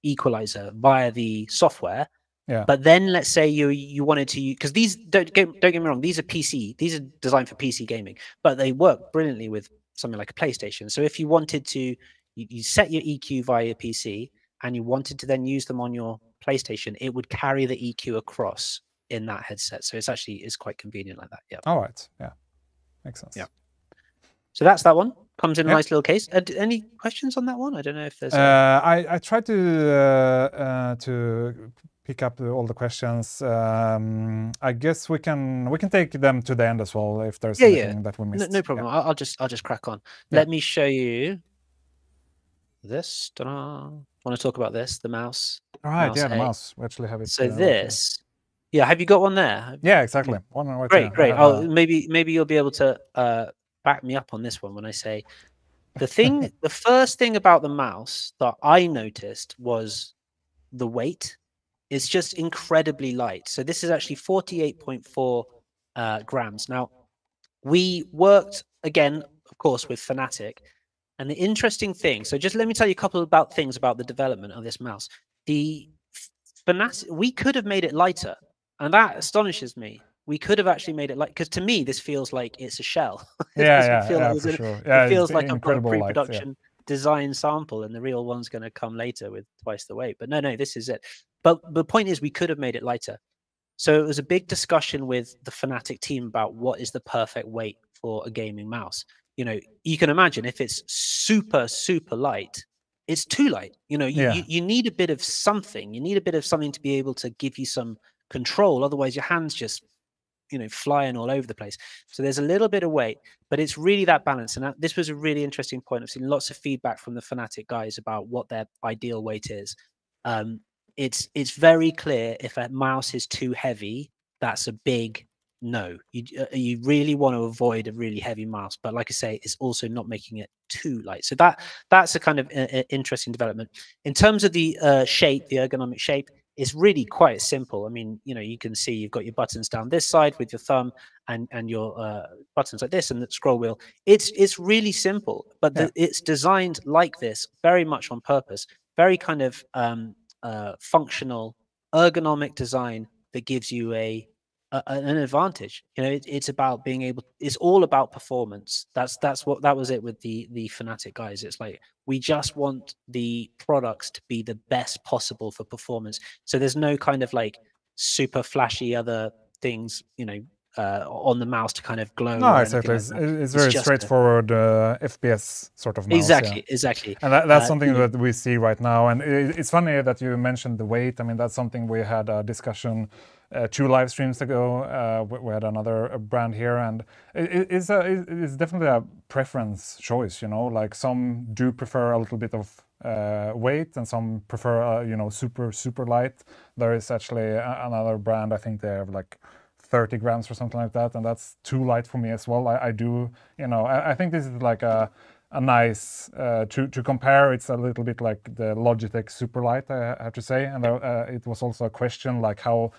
equalizer via the software. Yeah. But then let's say you wanted to use, because these don't get me wrong, these are PC, these are designed for PC gaming, but they work brilliantly with something like a PlayStation. So if you wanted to, you set your EQ via your PC and you wanted to then use them on your PlayStation, it would carry the EQ across in that headset. So it's quite convenient like that. Yeah. All right. Yeah. Makes sense. Yeah. So that's that one. Comes in a nice little case. Any questions on that one? I don't know if there's. I tried to pick up all the questions. I guess we can take them to the end as well if there's anything that we missed. No problem. I'll just crack on. Yeah. Let me show you this. Ta-da. Want to talk about this? The mouse. All right. mouse Yeah, the A. mouse. We actually have it. So this. Yeah. Have you got one there? Yeah, exactly. One right there. Great. Oh, maybe you'll be able to back me up on this one when I say the thing. The first thing about the mouse that I noticed was the weight. It's just incredibly light. So this is actually 48.4 grams. Now, we worked again, of course, with Fnatic. And the interesting thing, so just let me tell you a couple about things about the development of this mouse. The Fnatic, we could have made it lighter, and that astonishes me. We could have actually made it light, because to me this feels like it's a shell. For sure. Yeah, it feels like a incredible pre-production design sample, and the real one's going to come later with twice the weight. But no, this is it. But the point is, we could have made it lighter. So it was a big discussion with the Fnatic team about what is the perfect weight for a gaming mouse. You know, you can imagine if it's super light, it's too light. You know, you need a bit of something. You need a bit of something to be able to give you some control. Otherwise, your hands just, flying all over the place. So there's a little bit of weight, but it's really that balance. And this was a really interesting point. I've seen lots of feedback from the Fnatic guys about what their ideal weight is. It's very clear if a mouse is too heavy, that's a big no. You really want to avoid a really heavy mouse, but like I say, it's also not making it too light. So that's a kind of interesting development. In terms of the shape, the ergonomic shape, it's really quite simple. I mean, you can see you've got your buttons down this side with your thumb and your buttons like this and the scroll wheel. It's really simple, but it's designed like this very much on purpose. Very kind of functional, ergonomic design that gives you an advantage. It's about being able. It's all about performance. That was it with the Fnatic guys. It's like, we just want the products to be the best possible for performance. So there's no kind of like super flashy other things, on the mouse to kind of glow. No, exactly. It's very straightforward FPS sort of mouse. Exactly. And that's something that we see right now. And it's funny that you mentioned the weight. I mean, that's something we had a discussion 2 live streams ago. We had another brand here, and it's definitely a preference choice. Like some do prefer a little bit of weight, and some prefer super light. There is actually another brand. I think they have like 30 grams or something like that, and that's too light for me as well. I think this is like a nice to compare. It's a little bit like the Logitech Superlight, I have to say. And it was also a question like how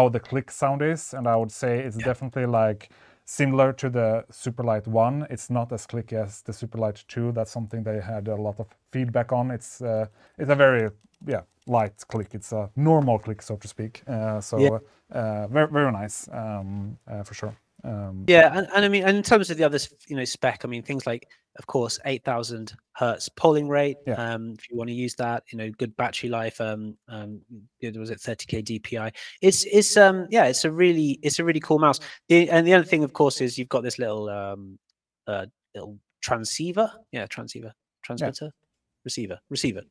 the click sound is, and I would say it's definitely like similar to the Superlight 1. It's not as clicky as the Superlight 2. That's something they had a lot of feedback on. It's a very light click. It's a normal click, so to speak. Very, very nice, for sure. And I mean, and in terms of the other, spec, I mean, things like, of course, 8,000 hertz polling rate. If you want to use that, good battery life. Was it 30k DPI? It's a really cool mouse. And the other thing, of course, is you've got this little transceiver. Transmitter. Receiver.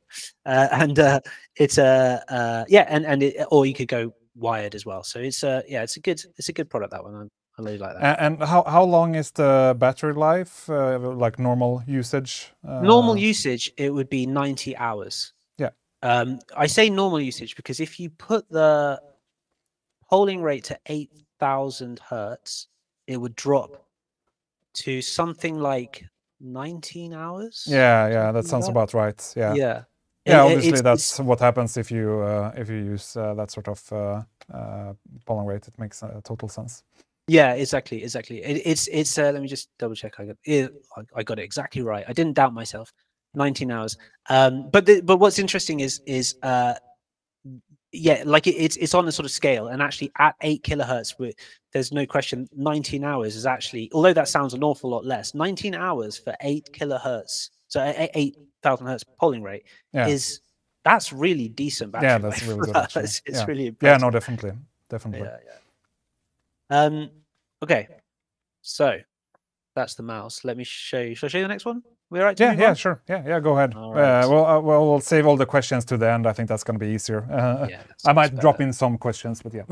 And it's or you could go wired as well. So it's a good product, that one. I really like that. And how long is the battery life, like normal usage? Normal usage, it would be 90 hours. Yeah. I say normal usage because if you put the polling rate to 8,000 hertz, it would drop to something like 19 hours. Yeah, that something sounds like about right. Yeah. Yeah. Yeah, It- obviously it's- that's what happens if you use that sort of polling rate. It makes total sense. Yeah, exactly. It's let me just double check. I got it exactly right. I didn't doubt myself. 19 hours. But what's interesting is yeah, like it's on a sort of scale, and actually at 8 kilohertz, there's no question 19 hours is actually, although that sounds an awful lot less, 19 hours for 8 kilohertz, so 8,000 hertz polling rate Yeah. that's really decent battery Yeah, that's life really for good. that. Actually. It's yeah. really Yeah, impressive. no, definitely. Yeah. Okay, so that's the mouse. Let me show you. Should I show you the next one? We all right to move Yeah, on? sure. Yeah, go ahead. All right. We'll save all the questions to the end. I think that's going to be easier. Yeah, that I might sounds drop better. in some questions, but yeah.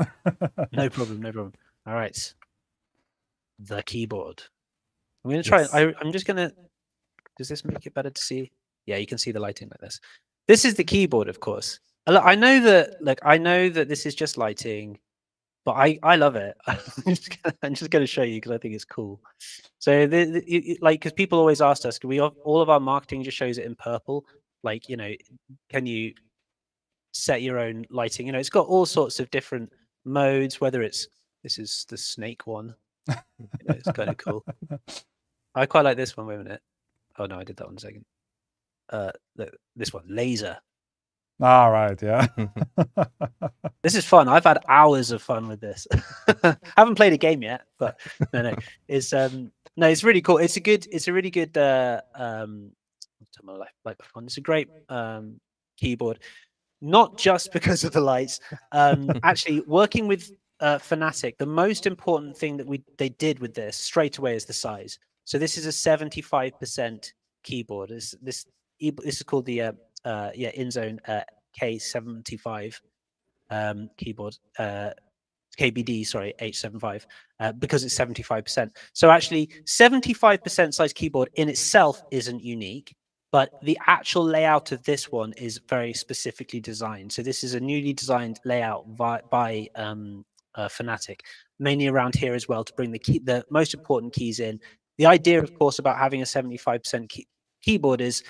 No problem. All right. The keyboard. I'm going to try. Yes. I'm just going to. Does this make it better to see? Yeah, you can see the lighting like this. This is the keyboard, of course. Look, I know that this is just lighting, but I love it. I'm just going to show you because I think it's cool. So like, because people always asked us, all of our marketing just shows it in purple. Like, can you set your own lighting? It's got all sorts of different modes, whether this is the snake one. It's kind of cool. I quite like this one. Wait a minute. Oh no, I did that one a second. This one, laser. All right, yeah. This is fun. I've had hours of fun with this. Haven't played a game yet, but no, it's it's really cool. It's a really good it's a great keyboard. Not just because of the lights. Actually, working with Fnatic, the most important thing that they did with this straight away is the size. So this is a 75% keyboard. This is called the Inzone K75 keyboard. KBD, sorry, H75, because it's 75%. So actually, 75% size keyboard in itself isn't unique, but the actual layout of this one is very specifically designed. So this is a newly designed layout by Fnatic, mainly around here as well, to bring the most important keys in. The idea, of course, about having a 75% keyboard is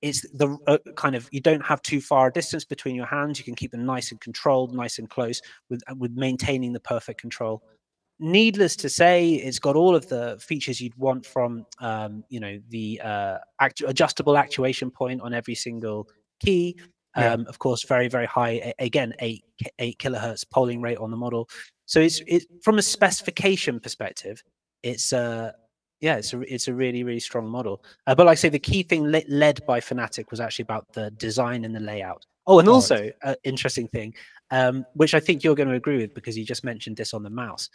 it's the kind of, you don't have too far a distance between your hands. You can keep them nice and controlled, nice and close, with maintaining the perfect control. Needless to say, it's got all of the features you'd want from the adjustable actuation point on every single key. Of course, very, very high, again, 8 kilohertz polling rate on the model. So it's from a specification perspective, it's a really, really strong model. But like I say, the key thing led by Fnatic was actually about the design and the layout. Oh, and also an interesting thing, which I think you're going to agree with because you just mentioned this on the mouse.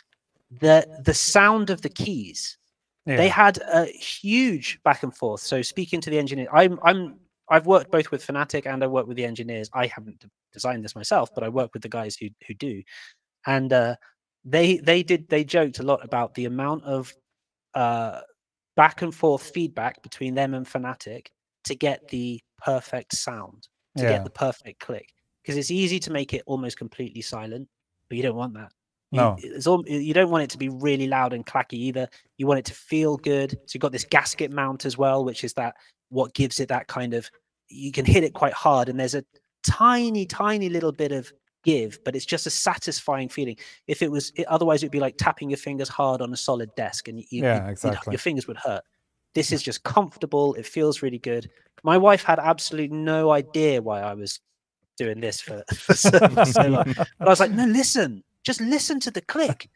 The sound of the keys. Yeah. They had a huge back and forth. So speaking to the engineer, I've worked both with Fnatic and I work with the engineers. I haven't designed this myself, but I work with the guys who do. And they joked a lot about the amount of back and forth feedback between them and Fnatic to get the perfect sound, to get the perfect click. Because it's easy to make it almost completely silent, but you don't want that. No, you don't want it to be really loud and clacky either. You want it to feel good. So you've got this gasket mount as well, which is what gives it that kind of, you can hit it quite hard and there's a tiny, tiny little bit of give, but it's just a satisfying feeling. If it was, otherwise it'd be like tapping your fingers hard on a solid desk and exactly. Your fingers would hurt. This is just comfortable. It feels really good. My wife had absolutely no idea why I was doing this for so long. But I was like, no, just listen to the click.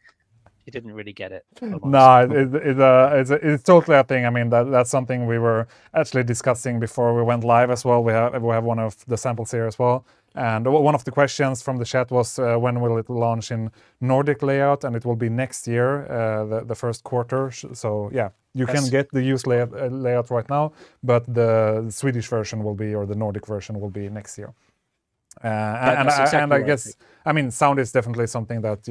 She didn't really get it. No, it's totally a thing. I mean, that's something we were actually discussing before we went live as well. We have one of the samples here as well. And one of the questions from the chat was when will it launch in Nordic layout? And it will be next year, the first quarter. So yeah, you can get the used layout right now, but the Swedish version will be, or the Nordic version will be next year. And I guess, I mean, sound is definitely something that,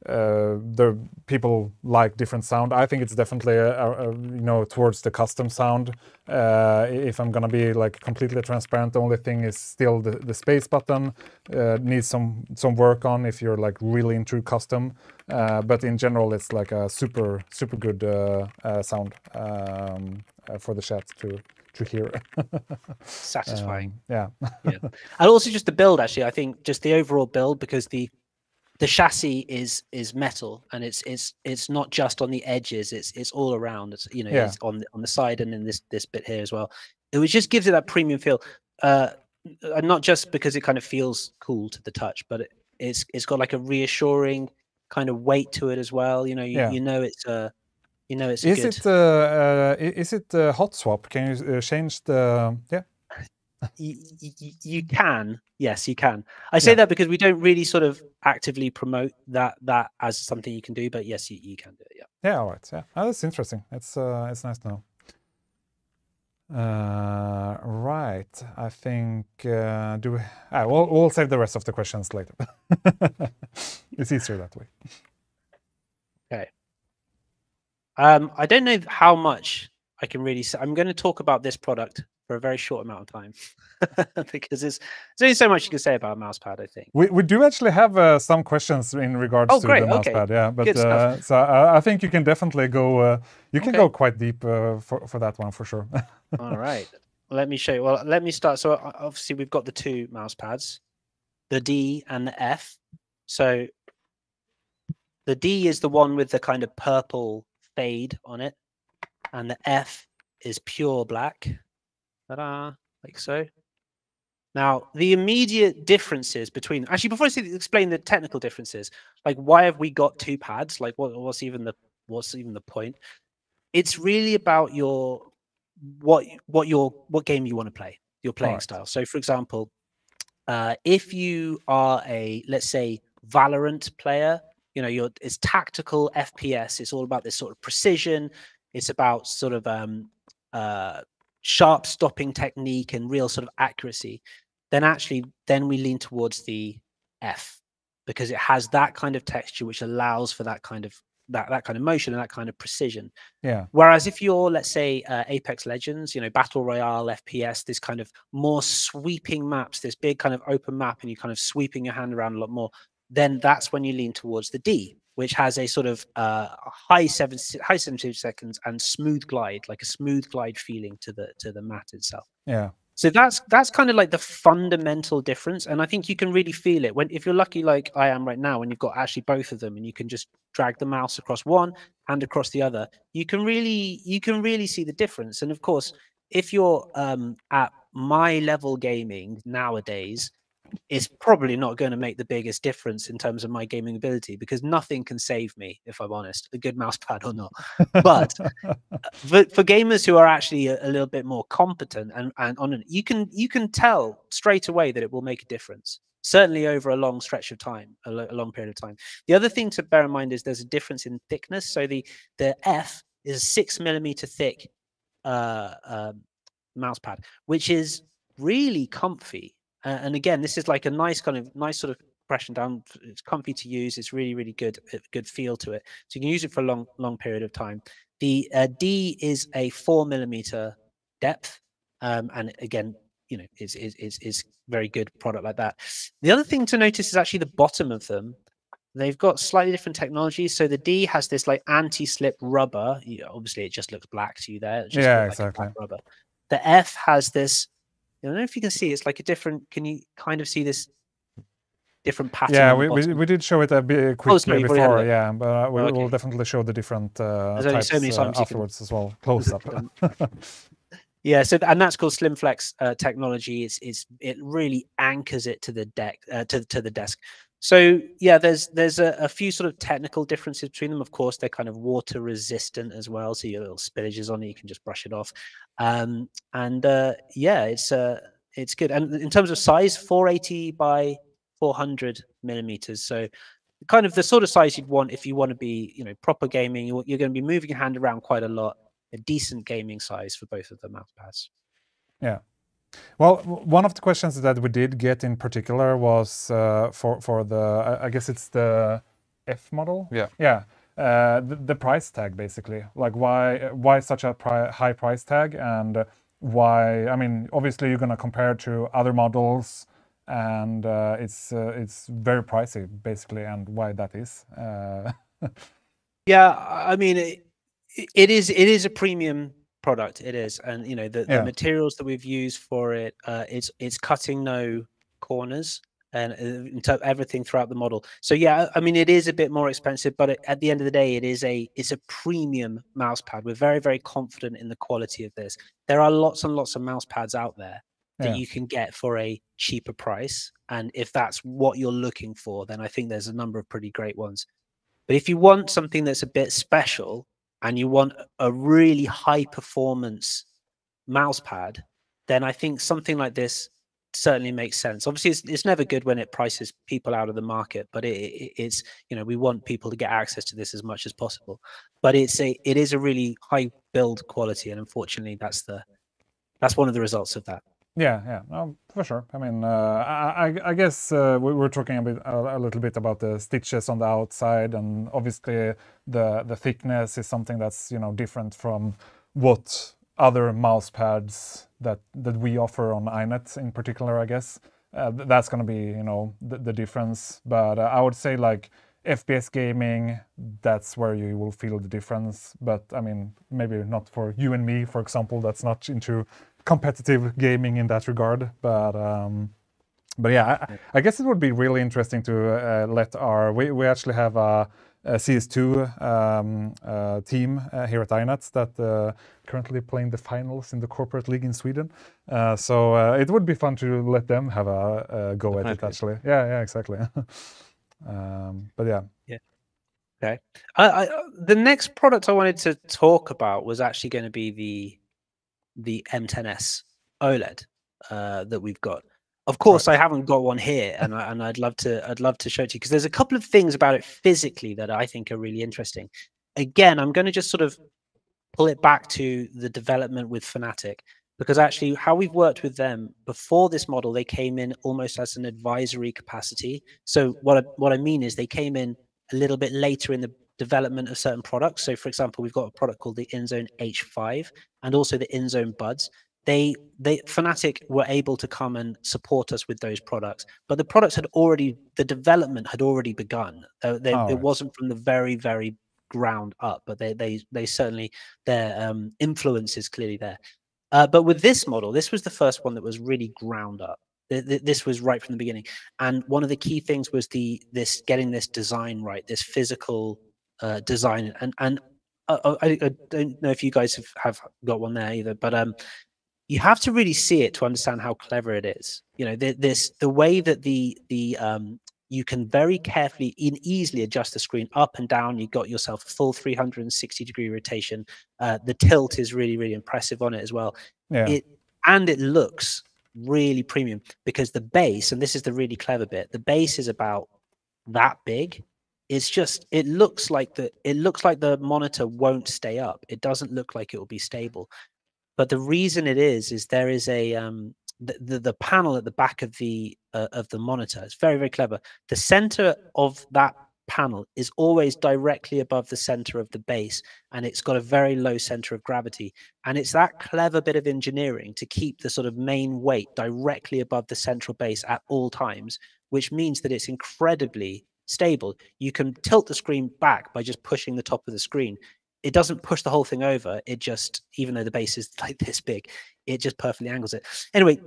the people like different sound. I think it's definitely you know, towards the custom sound. If I'm gonna be like completely transparent, the only thing is still the space button needs some work on if you're like really into custom. But in general, it's like a super good sound for the chat to hear. Satisfying. Yeah. Yeah. And also just the build, actually, I think just the overall build, because the chassis is metal, and it's not just on the edges, it's all around. It's, you know, Yeah. it's on the side and in this bit here as well. It just gives it that premium feel. Not just because it kind of feels cool to the touch, but it's got like a reassuring kind of weight to it as well. You know, you know it's you know it's Is good. is it hot swap? Can you change the You can, yes, you can. I say that because we don't really sort of actively promote that as something you can do, but yes, you can do it. Yeah. Yeah, all right. Yeah, oh, that's interesting. It's nice to know. Right. I think we'll save the rest of the questions later. It's easier that way. Okay. I don't know how much I can really say. I'm going to talk about this product for a very short amount of time because there's only so much you can say about a mouse pad, I think. We do actually have some questions in regards to the mouse pad, yeah. But so I think you can definitely go. You can go quite deep for that one for sure. All right, let me show you. Well, let me start. So obviously we've got the two mouse pads, the D and the F. So the D is the one with the kind of purple fade on it, and the F is pure black. Ta-da, like so. Now, the immediate differences between, actually, before I explain the technical differences, like why have we got two pads? Like what's even the point? It's really about what game you want to play, your playing style. So, for example, if you are a, let's say, Valorant player, you know, it's tactical FPS. It's all about this sort of precision. It's about sort of sharp stopping technique and real sort of accuracy. Then we lean towards the F, because it has that kind of texture which allows for that kind of motion and that kind of precision. Yeah. Whereas if you're, let's say, Apex Legends, you know, Battle Royale, FPS, this kind of more sweeping maps, this big kind of open map, and you're kind of sweeping your hand around a lot more, then that's when you lean towards the D, which has a sort of high 72 seconds and smooth glide, like a smooth glide feeling to the mat itself. Yeah. So that's kind of like the fundamental difference, and I think you can really feel it if you're lucky, like I am right now, when you've got actually both of them, and you can just drag the mouse across one and across the other. You can really see the difference. And of course, if you're at my level gaming nowadays, it's probably not going to make the biggest difference in terms of my gaming ability, because nothing can save me, if I'm honest, a good mouse pad or not. But for gamers who are actually a little bit more competent and on it, you can tell straight away that it will make a difference, certainly over a long stretch of time, a long period of time. The other thing to bear in mind is there's a difference in thickness. So the F is a 6mm thick mouse pad, which is really comfy. And again, this is like a nice sort of pressing down. It's comfy to use. It's really good feel to it. So you can use it for a long period of time. The D is a 4mm depth, and again, you know, is very good product like that. The other thing to notice is actually the bottom of them. They've got slightly different technologies. So the D has this like anti-slip rubber. Obviously, it just looks black to you there. It just looks like a black rubber. The F has this. I don't know if you can see. It's like a different. Can you kind of see this different pattern? Yeah, we did show it a bit quickly before. Yeah, but we will definitely show the different types so many times afterwards as well. Close up. Yeah, so and that's called Slim Flex technology. It really anchors it to the deck to the desk. So yeah, there's a few sort of technical differences between them. Of course, they're kind of water resistant as well, so your little spillages on it, you can just brush it off. Yeah, it's good. And in terms of size, 480 by 400mm. So kind of the sort of size you'd want if you want to be, you know, proper gaming. You're going to be moving your hand around quite a lot. A decent gaming size for both of the mouse pads. Yeah. Well, one of the questions that we did get in particular was for the, I guess it's the F model. Yeah. The price tag basically, like why such a high price tag, and why, I mean, obviously you're going to compare to other models, and it's very pricey basically, and why that is. Yeah, I mean, it is a premium product. It is, and you know the materials that we've used for it, it's cutting no corners, and everything throughout the model. So yeah, I mean, it is a bit more expensive, but at the end of the day, it's a premium mouse pad. We're very, very confident in the quality of this. There are lots and lots of mouse pads out there that you can get for a cheaper price, and if that's what you're looking for, then I think there's a number of pretty great ones. But if you want something that's a bit special and you want a really high performance mouse pad, then I think something like this certainly makes sense. Obviously, it's never good when it prices people out of the market, but it's, you know, we want people to get access to this as much as possible. But it is a really high build quality, and unfortunately, that's one of the results of that. Yeah, no, for sure. I mean, I guess we were talking a little bit about the stitches on the outside, and obviously the thickness is something that's, you know, different from what other mouse pads that we offer on Inet in particular, I guess. That's going to be, you know, the difference. But I would say like FPS gaming, that's where you will feel the difference. But I mean, maybe not for you and me, for example, that's not into competitive gaming in that regard. But yeah, I guess it would be really interesting to let we actually have a CS2 team here at Inet that currently playing the finals in the corporate league in Sweden. So it would be fun to let them have a go at it, actually. Yeah, exactly. But yeah. Okay. The next product I wanted to talk about was actually going to be the M10s OLED that we've got. Of course, I haven't got one here, and I'd love to show it to you, because there's a couple of things about it physically that I think are really interesting. Again, I'm going to just sort of pull it back to the development with Fnatic, because actually how we've worked with them before this model, they came in almost as an advisory capacity. So what I mean is they came in a little bit later in the development of certain products. So for example, we've got a product called the Inzone H5 and also the Inzone Buds. Fnatic were able to come and support us with those products, but the products the development had already begun. It wasn't from the very, very ground up, but they certainly, their influence is clearly there. But with this model, this was the first one that was really ground up. This was right from the beginning, and one of the key things was getting this design right, this physical design. And I don't know if you guys have got one there either, but you have to really see it to understand how clever it is. You know, the way that you can very carefully and easily adjust the screen up and down. You got yourself a full 360-degree rotation. The tilt is really, really impressive on it as well. Yeah. It looks really premium, because the base, and this is the really clever bit, the base is about that big. It looks like the monitor won't stay up. It doesn't look like it will be stable. But the reason it is there is a the panel at the back of the monitor. It's very, very clever. The center of that panel is always directly above the center of the base, and it's got a very low center of gravity. And it's that clever bit of engineering to keep the sort of main weight directly above the central base at all times, which means that it's incredibly stable. You can tilt the screen back by just pushing the top of the screen. It doesn't push the whole thing over. It just, even though the base is like this big, it just perfectly angles it. Anyway,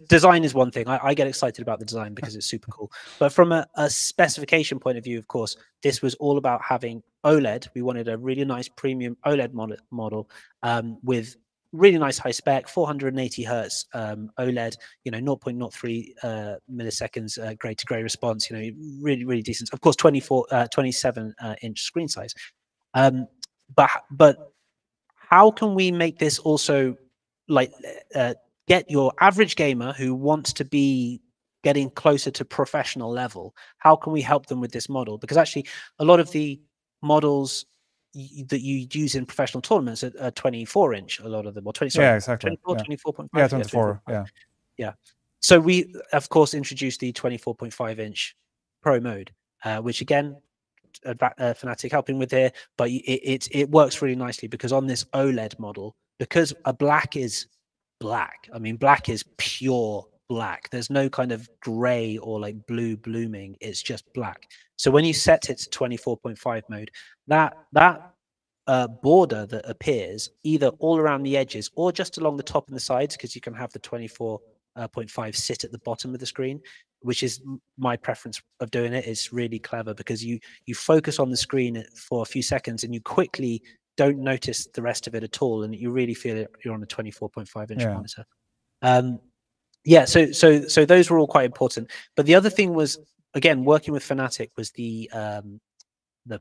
design is one thing. I get excited about the design because it's super cool. But from a specification point of view, of course, this was all about having OLED. We wanted a really nice premium OLED model with really nice high spec, 480 hertz OLED, you know, 0.03 milliseconds gray to gray response, you know, really, really decent. Of course, 27 inch screen size. But how can we make this also like get your average gamer who wants to be getting closer to professional level? How can we help them with this model? Because actually, a lot of the models that you use in professional tournaments are 24-inch. A lot of them, or 20. Sorry, yeah, exactly. 24, 24.5. Yeah, 24. Yeah. So we, of course, introduced the 24.5-inch Pro mode, which again, Fanatic helping with here, but it works really nicely because on this OLED model, because a black is black. I mean, black is pure black. There's no kind of gray or like blue blooming. It's just black. So when you set it to 24.5 mode, that border that appears either all around the edges or just along the top and the sides, because you can have the 24.5 sit at the bottom of the screen, which is my preference of doing it. It's really clever because you focus on the screen for a few seconds and you quickly don't notice the rest of it at all, and you really feel it. You're on a 24.5 inch monitor. Yeah, so those were all quite important. But the other thing was, again, working with Fanatic was the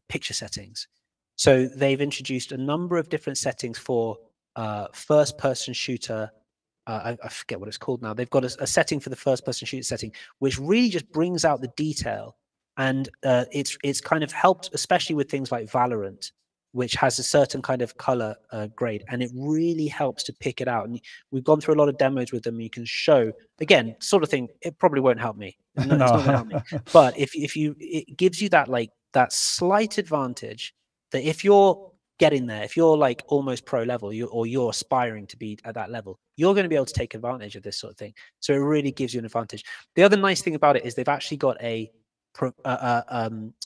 picture settings. So they've introduced a number of different settings for first-person shooter. I forget what it's called now. They've got a setting for the first-person shooter setting, which really just brings out the detail, and it's kind of helped, especially with things like Valorant, which has a certain kind of color grade, and it really helps to pick it out. And we've gone through a lot of demos with them. And you can show, again, sort of thing. It probably won't help me. It's not going to help me. But it gives you that slight advantage that if you're getting there, if you're like almost pro level, or you're aspiring to be at that level, you're going to be able to take advantage of this sort of thing. So it really gives you an advantage. The other nice thing about it is they've actually got a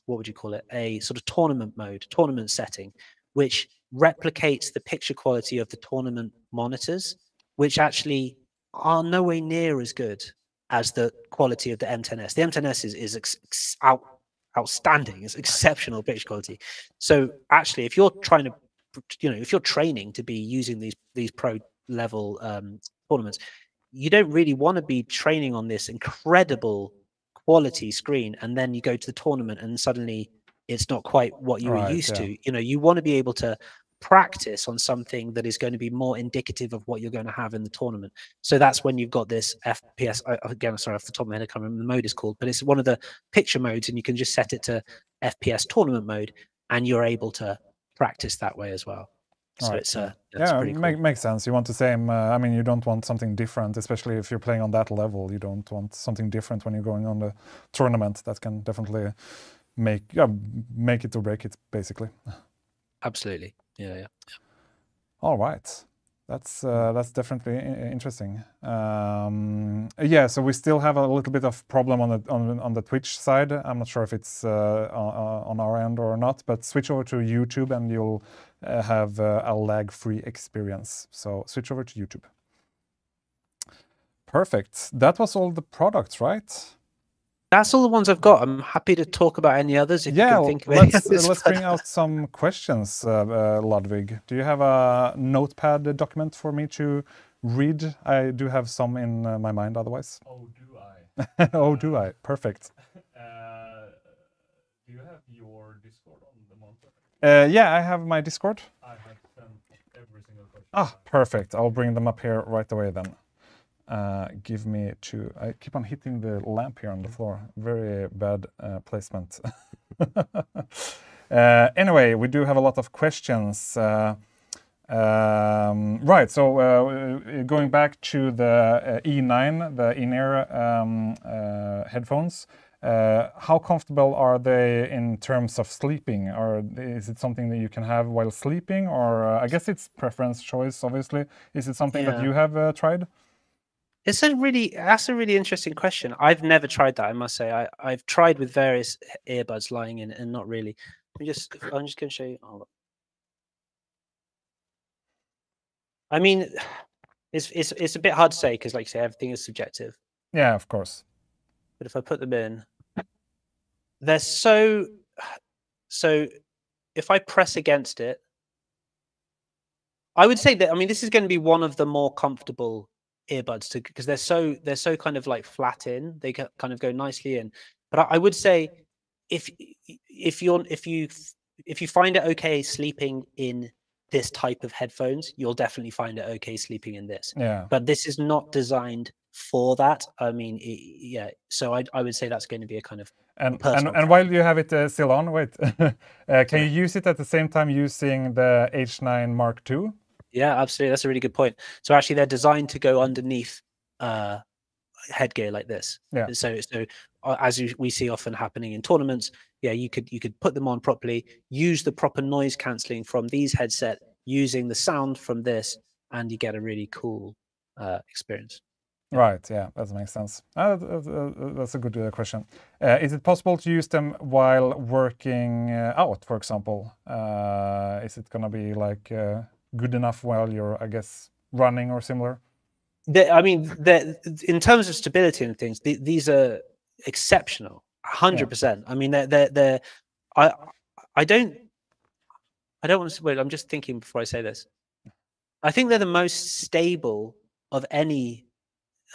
what would you call it? A sort of tournament setting, which replicates the picture quality of the tournament monitors, which actually are nowhere near as good as the quality of the M10s. The M10s is outstanding. It's exceptional picture quality. So actually, if you're trying to, if you're training to be using these pro level tournaments, you don't really want to be training on this incredible quality screen, and then you go to the tournament and suddenly it's not quite what you were used to. You want to be able to practice on something that is going to be more indicative of what you're going to have in the tournament. So that's when you've got this FPS. Again, sorry, off the top of my head, I can't remember the mode is called, but it's one of the picture modes, and you can just set it to FPS tournament mode, and you're able to practice that way as well. So it's pretty cool. Makes sense. You want the same. I mean, you don't want something different, especially if you're playing on that level. You don't want something different when you're going on the tournament. That can definitely make it or break it, basically. Absolutely. Yeah. All right. That's definitely interesting. Yeah, so we still have a little bit of problem on the Twitch side. I'm not sure if it's on our end or not, but switch over to YouTube and you'll have a lag-free experience. So switch over to YouTube. Perfect. That was all the products, right? That's all the ones I've got. I'm happy to talk about any others if you can think of any others. Let's bring out some questions, Ludwig. Do you have a notepad document for me to read? I do have some in my mind otherwise. Oh, do I? Oh, do I? Perfect. Do you have your Discord on the monitor? Yeah, I have my Discord. I have sent every single question. Ah, perfect. I'll bring them up here right away then. Give me two. I keep on hitting the lamp here on the floor. Very bad placement. Anyway, we do have a lot of questions. Right, so going back to the E9, the in-ear headphones, how comfortable are they in terms of sleeping? Or is it something that you can have while sleeping? Or I guess it's preference choice, obviously. Is it something that you have tried? That's a really interesting question. I've never tried that, I must say. I've tried with various earbuds lying in and not really. I'm just going to show you. Oh, I mean, it's a bit hard to say because, like you say, everything is subjective. Yeah, of course. But if I put them in, they're so. If I press against it, I would say that. I mean, this is going to be one of the more comfortable earbuds because they're so kind of like flat in. They kind of go nicely in. But I would say if you find it okay sleeping in this type of headphones, you'll definitely find it okay sleeping in this. Yeah. But this is not designed for that. I mean, yeah. So I would say that's going to be a kind of and while you have it still on, wait, can you use it at the same time using the H9 Mark II? Yeah, absolutely. That's a really good point. So actually, they're designed to go underneath headgear like this. Yeah. So as we see often happening in tournaments, yeah, you could put them on properly, use the proper noise cancelling from these headset, using the sound from this, and you get a really cool experience. Right, yeah, that makes sense. That's a good question. Is it possible to use them while working out, for example? Is it gonna be like good enough while you're, I guess, running or similar? I mean, in terms of stability and things, these are exceptional, 100%. I mean, I don't want to. Wait, I'm just thinking before I say this. I think they're the most stable of any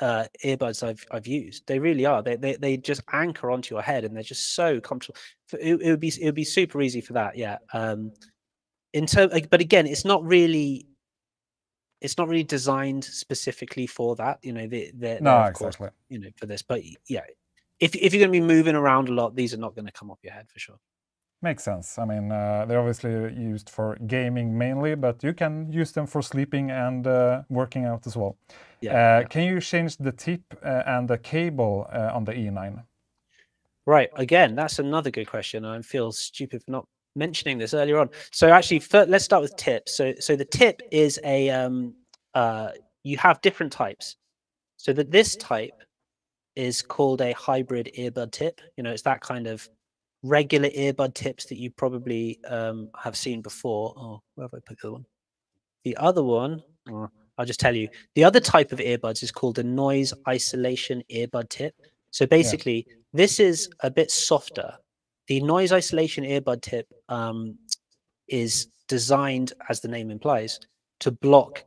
earbuds I've used. They really are. They just anchor onto your head, and they're just so comfortable. It would be super easy for that. Yeah. But again, it's not really designed specifically for that. You know, they're No, of exactly. course, you know, for this. But yeah, if you're going to be moving around a lot, these are not going to come off your head for sure. Makes sense. I mean, they're obviously used for gaming mainly, but you can use them for sleeping and working out as well. Yeah. Can you change the tip and the cable on the E9? Right. Again, that's another good question. I feel stupid for not mentioning this earlier on. So actually, let's start with tips. So the tip is you have different types. So that this type is called a hybrid earbud tip. You know, it's that kind of regular earbud tips that you probably have seen before. Oh, where have I put the other one? The other one, I'll just tell you. The other type of earbuds is called a noise isolation earbud tip. So basically, this is a bit softer. The noise isolation earbud tip is designed, as the name implies, to block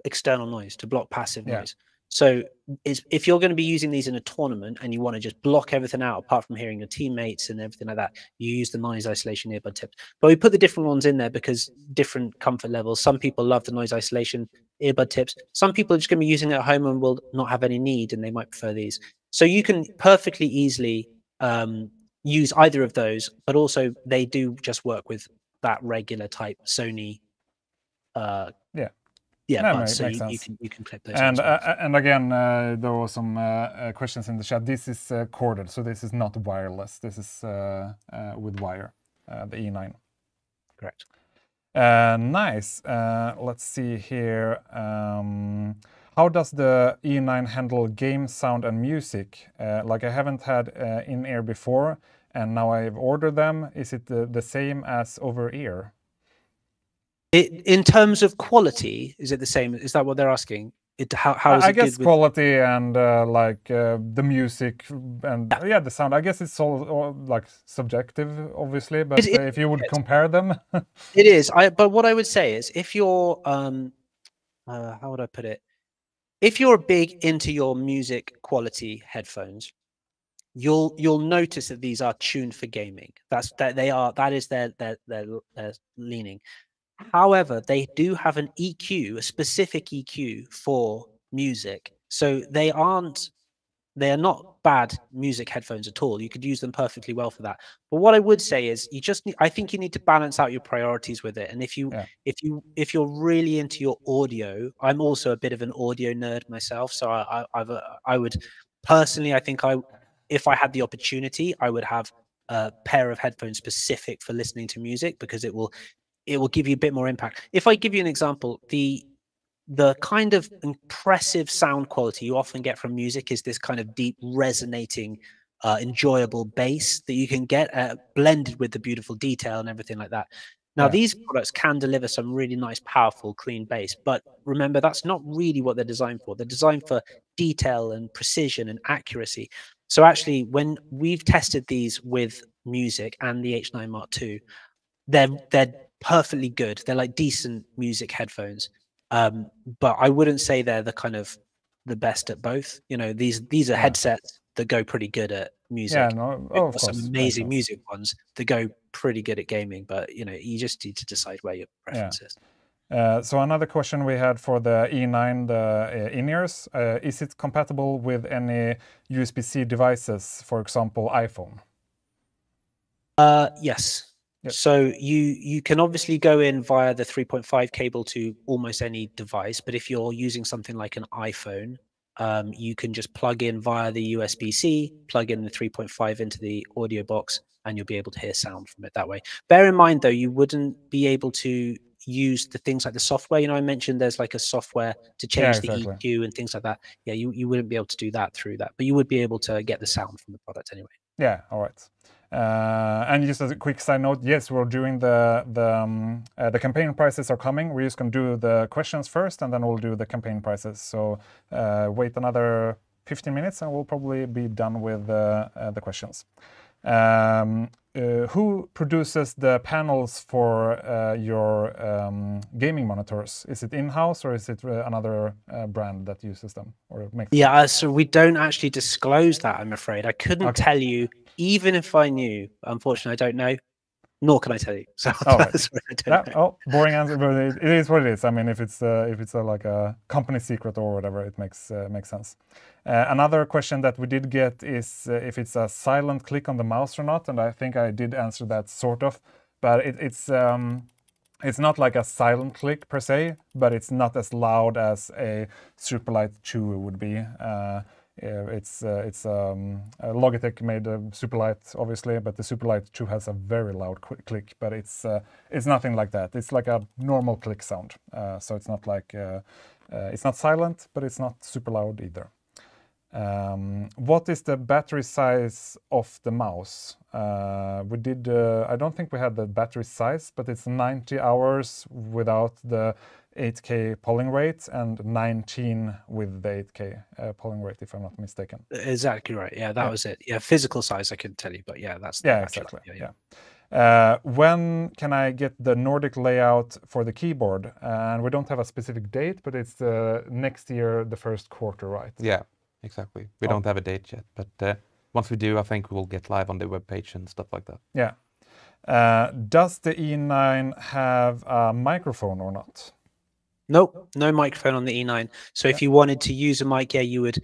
external noise, to block passive noise. So if you're going to be using these in a tournament and you want to just block everything out apart from hearing your teammates and everything like that, you use the noise isolation earbud tips. But we put the different ones in there because different comfort levels. Some people love the noise isolation earbud tips. Some people are just going to be using it at home and will not have any need, and they might prefer these. So you can perfectly easily use either of those, but also they do just work with that regular type Sony so you can clip those. And again, there were some questions in the chat. This is corded, so this is not wireless. This is with wire, the E9. Correct. Nice. Let's see here. How does the E9 handle game sound and music? Like I haven't had in-ear before, and now I've ordered them. Is it the same as over-ear? In terms of quality, is it the same? Is that what they're asking? How is it? I guess good quality and the music and the sound. I guess it's all like subjective, obviously. But if you would compare them, it is. But what I would say is, if you're how would I put it? If you're big into your music quality headphones, you'll notice that these are tuned for gaming. That is their leaning. However, they do have an EQ, a specific EQ for music. So they are not bad music headphones at all. You could use them perfectly well for that. But what I would say is I think you need to balance out your priorities with it. And if you're really into your audio, I'm also a bit of an audio nerd myself. So I would personally, I think if I had the opportunity, I would have a pair of headphones specific for listening to music, because it will give you a bit more impact. If I give you an example, the kind of impressive sound quality you often get from music is this kind of deep, resonating, enjoyable bass that you can get blended with the beautiful detail and everything like that. Now, these products can deliver some really nice, powerful, clean bass, but remember, that's not really what they're designed for. They're designed for detail and precision and accuracy. So actually, when we've tested these with music and the H9 Mark II, they're perfectly good. They're like decent music headphones, but I wouldn't say they're the best at both. You know, these are headsets that go pretty good at music. Of course, some amazing music ones that go pretty good at gaming, but you know, you just need to decide where your preference is. So another question we had for the E9, the in-ears, is it compatible with any USB-C devices, for example, iPhone? Yes. So you can obviously go in via the 3.5 cable to almost any device, but if you're using something like an iPhone, you can just plug in via the USB-C, plug in the 3.5 into the audio box, and you'll be able to hear sound from it that way. Bear in mind, though, you wouldn't be able to use the things like the software. You know, I mentioned there's like a software to change the EQ and things like that. Yeah, you wouldn't be able to do that through that, but you would be able to get the sound from the product anyway. Yeah, all right. And just as a quick side note, yes, we're doing the campaign prices are coming. We're just going to do the questions first, and then we'll do the campaign prices. So wait another 15 minutes, and we'll probably be done with the questions. Who produces the panels for your gaming monitors? Is it in-house, or is it another brand that uses them or makes them? Yeah, so we don't actually disclose that, I'm afraid. I couldn't tell you, even if I knew. Unfortunately, I don't know, nor can I tell you. So that's what I don't know. Oh, boring answer, but it is what it is. I mean, if it's like a company secret or whatever, it makes sense. Another question that we did get is if it's a silent click on the mouse or not, and I think I did answer that sort of, but it's not like a silent click per se, but it's not as loud as a Superlight 2 would be. It's Logitech made a Superlight, obviously, but the Superlight 2 has a very loud click, but it's nothing like that. It's like a normal click sound, so it's not like it's not silent, but it's not super loud either. What is the battery size of the mouse? We did. I don't think we had the battery size, but it's 90 hours without the 8K polling rate and 19 with the 8K polling rate, if I'm not mistaken. Exactly right. Yeah, that was it. Yeah, physical size I couldn't tell you, but yeah, that's exactly. Yeah. When can I get the Nordic layout for the keyboard? And we don't have a specific date, but it's next year, the first quarter, right? Yeah, exactly. We don't have a date yet, but once we do, I think we will get live on the webpage and stuff like that. Yeah. Does the E9 have a microphone or not? Nope, no microphone on the E9. So if you wanted to use a mic, you would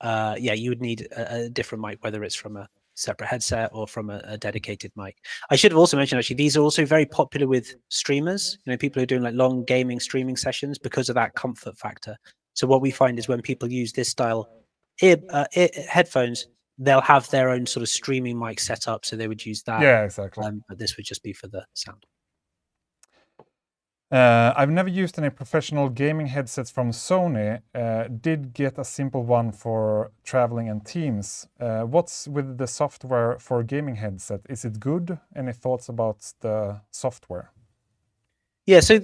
need a different mic, whether it's from a separate headset or from a dedicated mic. I should have also mentioned, actually, these are also very popular with streamers. You know, people who are doing like long gaming streaming sessions because of that comfort factor. So what we find is when people use this style headphones, they'll have their own sort of streaming mic set up, so they would use that. Yeah, exactly. But this would just be for the sound. I've never used any professional gaming headsets from Sony. Did get a simple one for traveling and Teams. What's with the software for gaming headset? Is it good? Any thoughts about the software? Yeah, so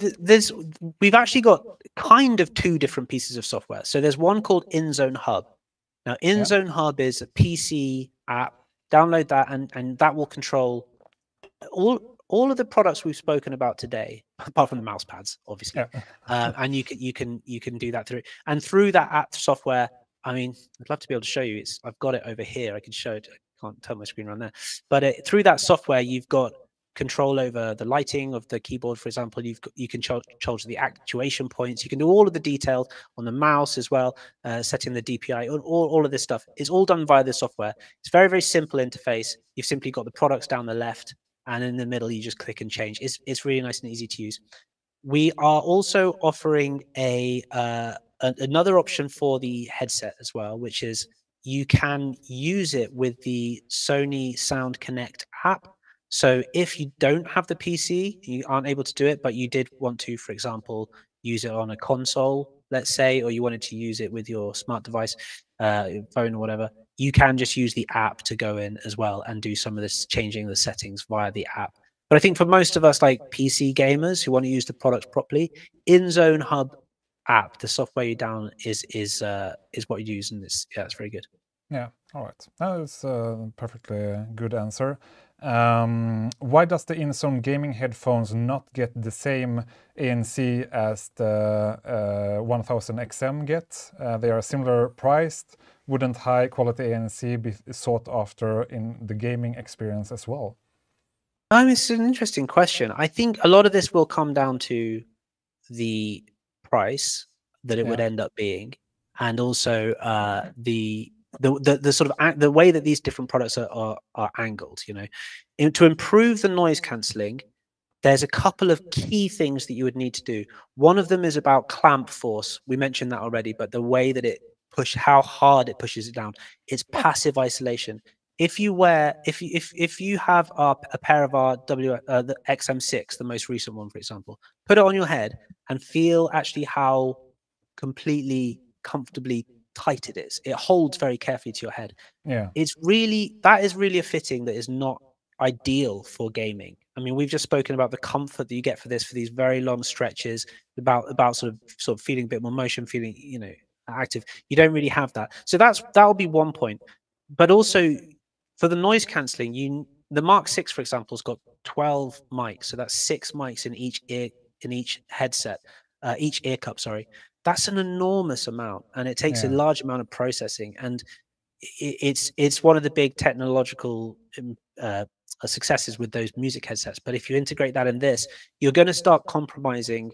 we've actually got kind of two different pieces of software. So there's one called Inzone Hub. Now, Inzone Hub is a PC app. Download that, and that will control all of the products we've spoken about today, apart from the mouse pads, obviously. Yeah. And you can do that through that app software. I mean, I'd love to be able to show you. I've got it over here. I can show it. I can't turn my screen around there. But through that software, you've got control over the lighting of the keyboard, for example. You can change the actuation points. You can do all of the details on the mouse as well, setting the DPI. All of this stuff is all done via the software. It's very, very simple interface. You've simply got the products down the left, and in the middle, you just click and change. It's really nice and easy to use. We are also offering another option for the headset as well, which is you can use it with the Sony Sound Connect app. So if you don't have the PC, you aren't able to do it, but you did want to, for example, use it on a console, let's say, or you wanted to use it with your smart device, phone or whatever, you can just use the app to go in as well and do some of this changing the settings via the app. But I think for most of us, like PC gamers who want to use the products properly, Inzone Hub app, the software you download is what you use, and it's very good. Yeah, all right. That's a perfectly good answer. Why does the Inzone gaming headphones not get the same ANC as the 1000XM get? They are similar priced. Wouldn't high quality ANC be sought after in the gaming experience as well? It's an interesting question. I think a lot of this will come down to the price that it would end up being, and also the sort of the way that these different products are angled. You know, to improve the noise cancelling, there's a couple of key things that you would need to do. One of them is about clamp force. We mentioned that already, but the way that it how hard it pushes it down. It's passive isolation. If you have a pair of our the XM6, the most recent one, for example, put it on your head and feel actually how completely comfortably tight it is. It holds very carefully to your head. Yeah. That is really a fitting that is not ideal for gaming. I mean, we've just spoken about the comfort that you get for these very long stretches, about sort of feeling a bit more motion, feeling, you know, active. You don't really have that. So that'll be one point. But also for the noise cancelling, the Mark 6, for example, has got 12 mics. So that's 6 mics in each headset, each ear cup, sorry. That's an enormous amount, and it takes a large amount of processing. And it's one of the big technological successes with those music headsets. But if you integrate that in this, you're going to start compromising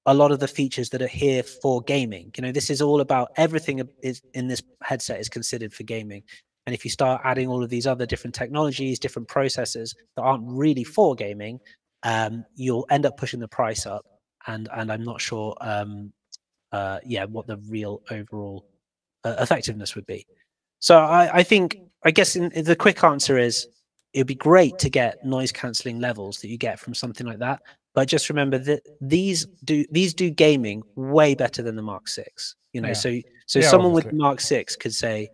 a lot of the features that are here for gaming. You know, this is all about everything is in this headset is considered for gaming. And if you start adding all of these other different technologies, different processors that aren't really for gaming, you'll end up pushing the price up. And I'm not sure, what the real overall effectiveness would be. So I guess the quick answer is it'd be great to get noise cancelling levels that you get from something like that. But just remember that these do gaming way better than the Mark 6. You know, so someone with Mark 6 could say,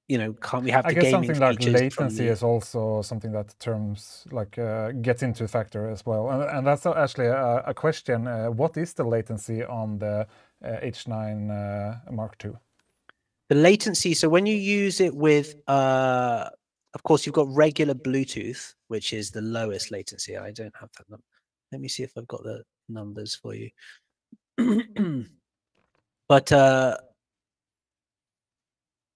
you know, can't we have the gaming features? I guess something like latency is also something that gets into a factor as well. And that's actually a question. What is the latency on the H9 Mark II? The latency, so when you use it with, of course, you've got regular Bluetooth, which is the lowest latency. I don't have that number. Let me see if I've got the numbers for you. But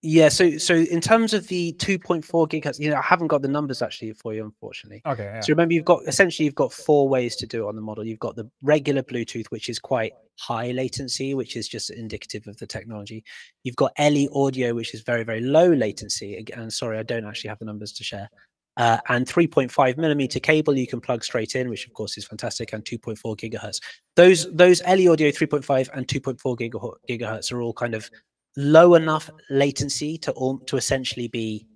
yeah, so in terms of the 2.4 gigahertz, you know, I haven't got the numbers actually for you, unfortunately. Okay. Yeah. So remember, you've got 4 ways to do it on the model. You've got the regular Bluetooth, which is quite high latency, which is just indicative of the technology. You've got LE audio, which is very, very low latency. And sorry, I don't actually have the numbers to share. And 3.5 millimeter cable you can plug straight in, which of course is fantastic, and 2.4 gigahertz. Those LE audio 3.5 and 2.4 gigahertz are all kind of low enough latency to essentially be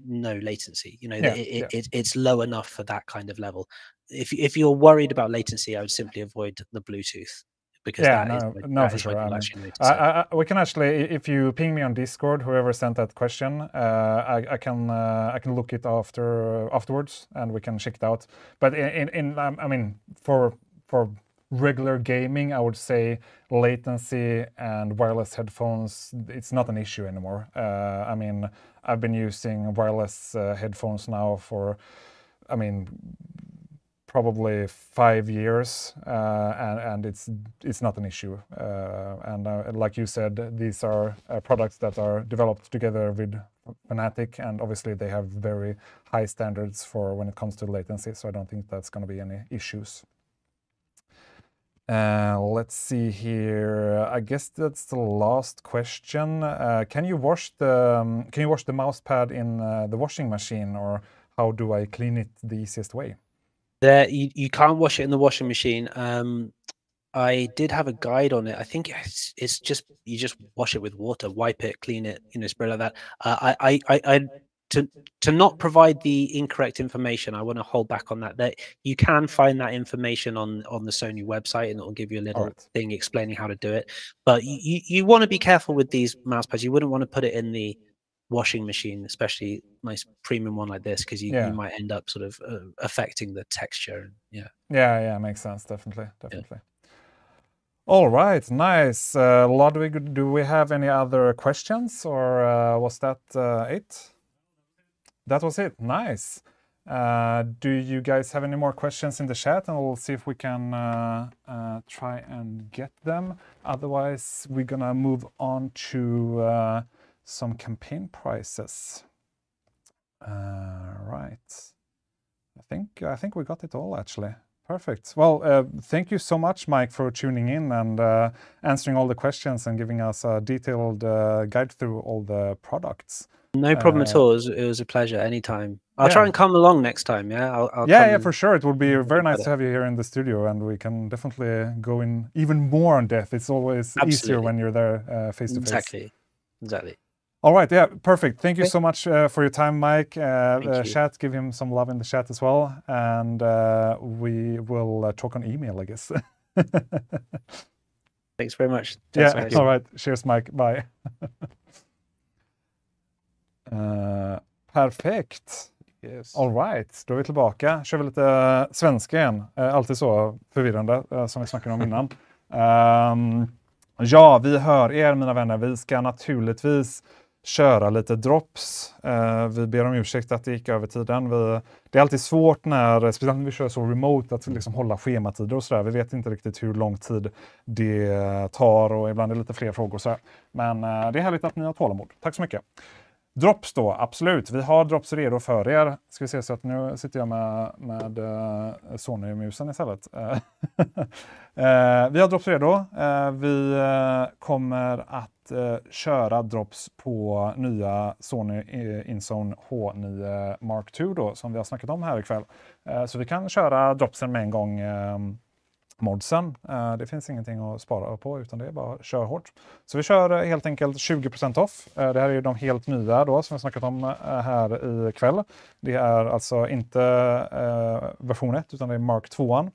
no latency. You know, it's low enough for that kind of level. If you're worried about latency, I would simply avoid the Bluetooth, because for sure. We can actually, if you ping me on Discord, whoever sent that question, I can look it afterwards, and we can check it out. But I mean, for regular gaming, I would say latency and wireless headphones, it's not an issue anymore. I mean, I've been using wireless headphones now for, I mean, probably 5 years, and it's not an issue. And like you said, these are products that are developed together with Fnatic, and obviously they have very high standards for when it comes to latency, so I don't think that's going to be any issues. Let's see here. I guess that's the last question. Can you wash the mouse pad in the washing machine, or how do I clean it the easiest way? You can't wash it in the washing machine. I did have a guide on it. I think it's just you just wash it with water, wipe it, clean it, you know, spray like that. To not provide the incorrect information, I want to hold back on that. That you can find that information on the Sony website, and it will give you a little thing explaining how to do it. But you want to be careful with these mouse pads. You wouldn't want to put it in the washing machine, especially nice premium one like this, because you might end up sort of affecting the texture. Yeah, makes sense. Definitely. Yeah. All right, nice. Ludwig, do we have any other questions, or was that it? That was it. Nice. Do you guys have any more questions in the chat? And we'll see if we can try and get them. Otherwise, we're gonna move on to some campaign prices. Right. I think we got it all, actually. Perfect. Well, thank you so much, Mike, for tuning in and answering all the questions and giving us a detailed guide through all the products. No problem at all. It was a pleasure anytime. I'll try and come along next time. Yeah, I'll yeah, for sure. It would be very nice to have you here in the studio, and we can definitely go in even more in depth. It's always easier when you're there face to face. Exactly. All right, yeah, perfect. Thank you so much for your time, Mike. You. Chat, give him some love in the chat as well, and we will talk on email, I guess. Thanks very much. Thanks, all right. Cheers, Mike. Bye. Perfekt. Yes. All right, då är vi tillbaka. Kör vi lite svenska igen. Alltid så förvirrande som vi snackade om innan. Ja, vi hör er mina vänner. Vi ska naturligtvis köra lite drops. Vi ber om ursäkt att det gick över tiden. Det är alltid svårt speciellt när vi kör så remote, att liksom hålla schematider och sådär. Vi vet inte riktigt hur lång tid det tar och ibland är det lite fler frågor. Så men det är härligt att ni har tålamod. Tack så mycket. Drops då, absolut. Vi har drops redo för er. Ska vi se så att nu sitter jag med Sony-musen istället. Vi har drops redo. Vi kommer att köra drops på nya Sony Inzone H9 Mark 2 då, som vi har snackat om här ikväll. Så vi kan köra dropsen med en gång. Modsen. Det finns ingenting att spara på, utan det är bara att köra hårt. Så vi kör helt enkelt 20% off. Det här är ju de helt nya då som vi snackat om här ikväll. Det är alltså inte version 1 utan det är Mark 2.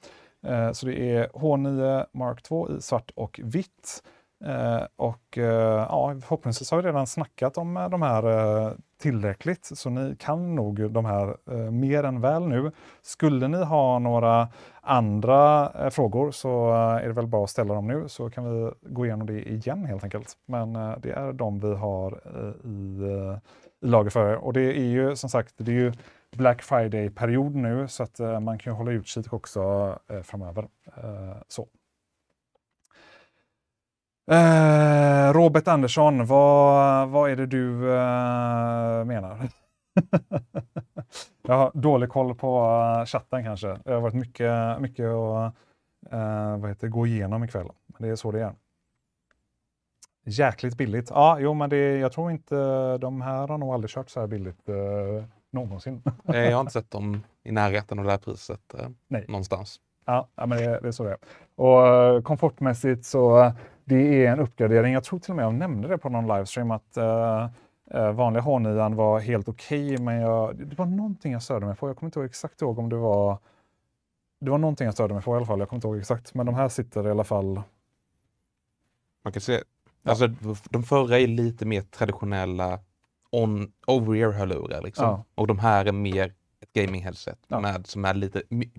Så det är H9 Mark 2 i svart och vitt. Förhoppningsvis har vi redan snackat om de här tillräckligt, så ni kan nog de här mer än väl nu. Skulle ni ha några andra frågor så är det väl bara att ställa dem nu, så kan vi gå igenom det igen helt enkelt. Men det är de vi har i lager för er. Och det är ju som sagt, det är ju Black Friday-period nu, så att man kan ju hålla utkik också framöver. Så. Robert Andersson, vad är det du menar? Jag har dålig koll på chatten kanske. Det har varit mycket att gå igenom ikväll. Men det är så det är. Jäkligt billigt. Ja, jo, men jag tror inte de här har nog aldrig kört så här billigt någonsin. Jag har inte sett dem i närheten av det här priset någonstans. Ja, men det är så det är. Och komfortmässigt så det är en uppgradering. Jag tror till och med jag nämnde det på någon livestream att vanliga H9 var helt okej, men det var någonting jag störde mig på. Jag kommer inte ihåg exakt om det var någonting jag störde mig på i alla fall. Jag kommer inte ihåg exakt, men de här sitter i alla fall. Man kan se, alltså de förra är lite mer traditionella over-ear-hörlurar liksom. Ja. Och de här är mer ett gaming-headset som är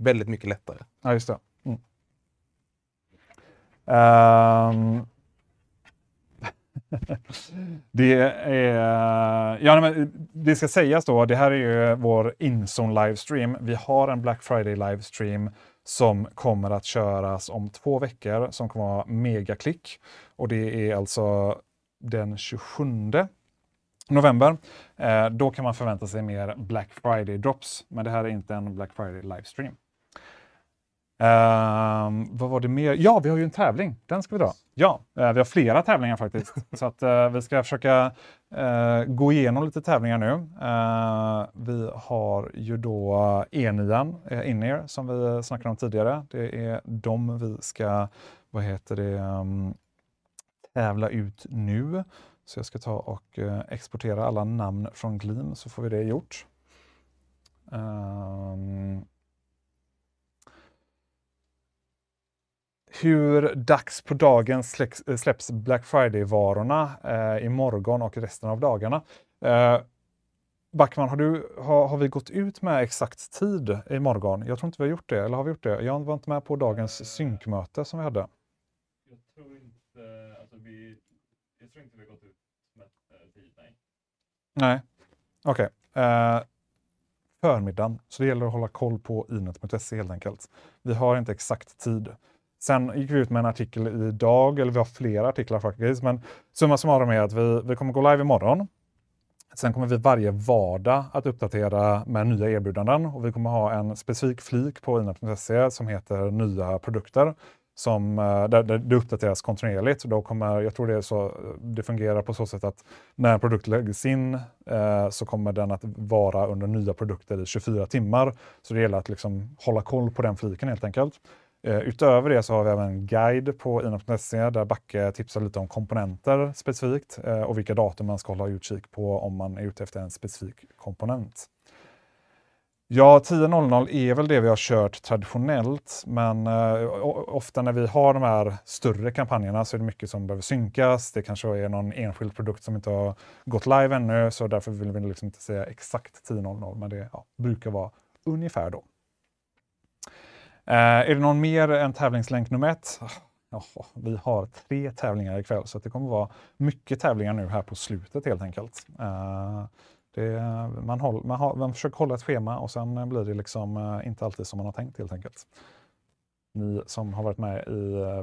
väldigt mycket lättare. Ja, just det. Det ska sägas då, det här är ju vår Inzone livestream. Vi har en Black Friday livestream som kommer att köras om 2 veckor, som kommer att vara megaklick. Och det är alltså den 27 november. Då kan man förvänta sig mer Black Friday drops, men det här är inte en Black Friday livestream. Vad var det mer? Ja, vi har ju en tävling. Den ska vi dra. Ja, vi har flera tävlingar faktiskt. Så att vi ska försöka gå igenom lite tävlingar nu. Vi har ju då E9 in-ear som vi snackade om tidigare. Det är de vi ska, tävla ut nu. Så jag ska ta och exportera alla namn från Gleam, så får vi det gjort. Hur dags på dagen släpps Black Friday-varorna imorgon och resten av dagarna? Backman, har vi gått ut med exakt tid imorgon? Jag tror inte vi har gjort det, eller har vi gjort det? Jag var inte med på dagens synkmöte som vi hade. Jag tror inte vi har gått ut med tid, nej. Nej, okej. Förmiddagen, så det gäller att hålla koll på inet.se helt enkelt. Vi har inte exakt tid. Sen gick vi ut med en artikel idag, eller vi har flera artiklar faktiskt, men summa summarum är att vi kommer gå live imorgon. Sen kommer vi varje vardag att uppdatera med nya erbjudanden, och vi kommer ha en specifik flik på inet.se som heter nya produkter, som, där det uppdateras kontinuerligt. Då kommer, jag tror det är så, det fungerar på så sätt att när en produkt läggs in så kommer den att vara under nya produkter i 24 timmar. Så det gäller att liksom hålla koll på den fliken helt enkelt. Utöver det så har vi även en guide på inet.se där Backe tipsar lite om komponenter specifikt och vilka datum man ska hålla utkik på om man är ute efter en specifik komponent. Ja, 10.00 är väl det vi har kört traditionellt, men ofta när vi har de här större kampanjerna så är det mycket som behöver synkas. Det kanske är någon enskild produkt som inte har gått live ännu, så därför vill vi liksom inte säga exakt 10.00, men det brukar vara ungefär då. Är det någon mer än tävlingslänk nummer 1? Vi har 3 tävlingar ikväll, så det kommer vara mycket tävlingar nu här på slutet helt enkelt. Man försöker hålla ett schema och sen blir det liksom inte alltid som man har tänkt helt enkelt. Ni som har varit med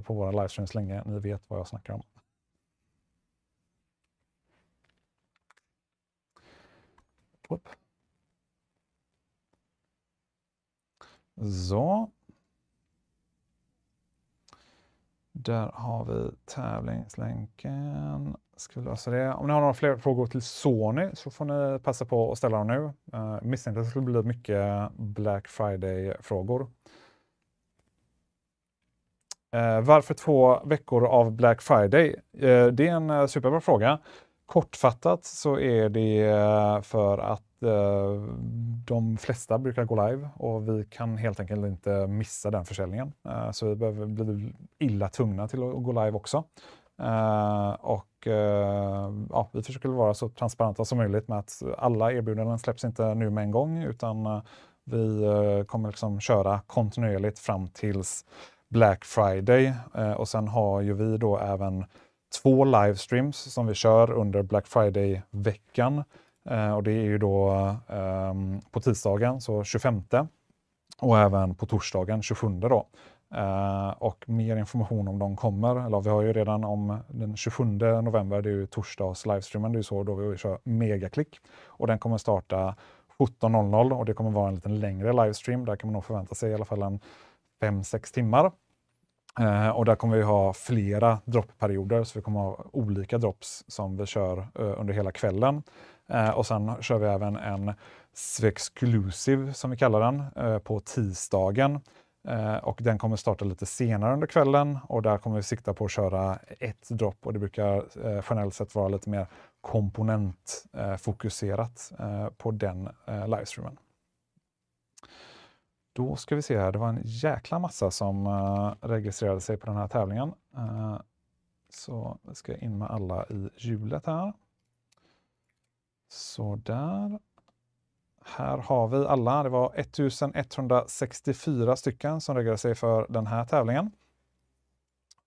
på våra livestreams länge, ni vet vad jag snackar om. Upp. Så. Där har vi tävlingslänken. Ska vi lösa det? Om ni har några fler frågor till Sony så får ni passa på att ställa dem nu. Misstänkte att det skulle bli mycket Black Friday-frågor. Varför 2 veckor av Black Friday? Det är en superbra fråga. Kortfattat så är det för att de flesta brukar gå live och vi kan helt enkelt inte missa den försäljningen. Så vi behöver bli illa tvungna till att gå live också. Vi försöker vara så transparenta som möjligt med att alla erbjudanden släpps inte nu med en gång, utan vi kommer liksom köra kontinuerligt fram tills Black Friday. Och sen har ju vi då även 2 livestreams som vi kör under Black Friday-veckan. Och det är ju då på tisdagen, så 25. Och även på torsdagen, 27 då. Och mer information om de kommer. Eller vi har ju redan om den 27 november, det är ju torsdags livestreamen, det är ju så då vi kör megaklick. Och den kommer starta 17.00 och det kommer vara en lite längre livestream. Där kan man nog förvänta sig i alla fall en 5-6 timmar. Och där kommer vi ha flera droppperioder, så vi kommer ha olika drops som vi kör under hela kvällen. Och sen kör vi även en Svexclusive som vi kallar den på tisdagen. Och den kommer starta lite senare under kvällen och där kommer vi sikta på att köra ett dropp och det brukar generellt sett vara lite mer komponentfokuserat på den livestreamen. Då ska vi se här, det var en jäkla massa som registrerade sig på den här tävlingen. Så jag ska in med alla i hjulet här. Så där. Här har vi alla, det var 1164 stycken som registrerade sig för den här tävlingen.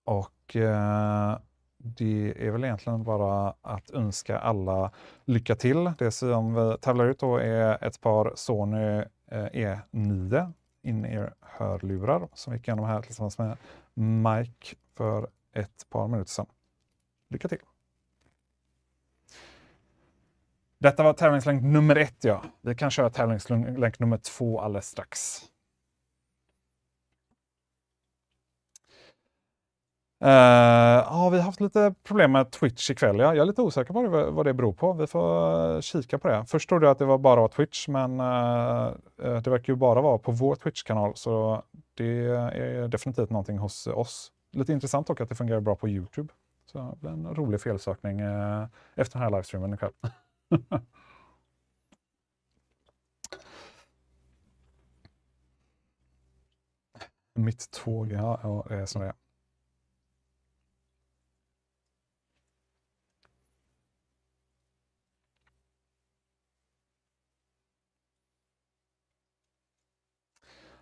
Och det är väl egentligen bara att önska alla lycka till. Det som vi tävlar ut då är ett par Sony E9 in-ear-hörlurar som vi gick igenom här tillsammans med Mike för ett par minuter sedan. Lycka till! Detta var tävlingslänk nummer 1, ja. Vi kan köra tävlingslänk nummer 2 alldeles strax. Vi har haft lite problem med Twitch ikväll. Jag är lite osäker på vad det beror på. Vi får kika på det. Först trodde jag att det var bara Twitch, men det verkar ju bara vara på vår Twitch-kanal. Så det är definitivt någonting hos oss. Lite intressant också att det fungerar bra på YouTube. Så det blir en rolig felsökning efter den här livestreamen ikväll. Mitt tåg, ja, det är som det är.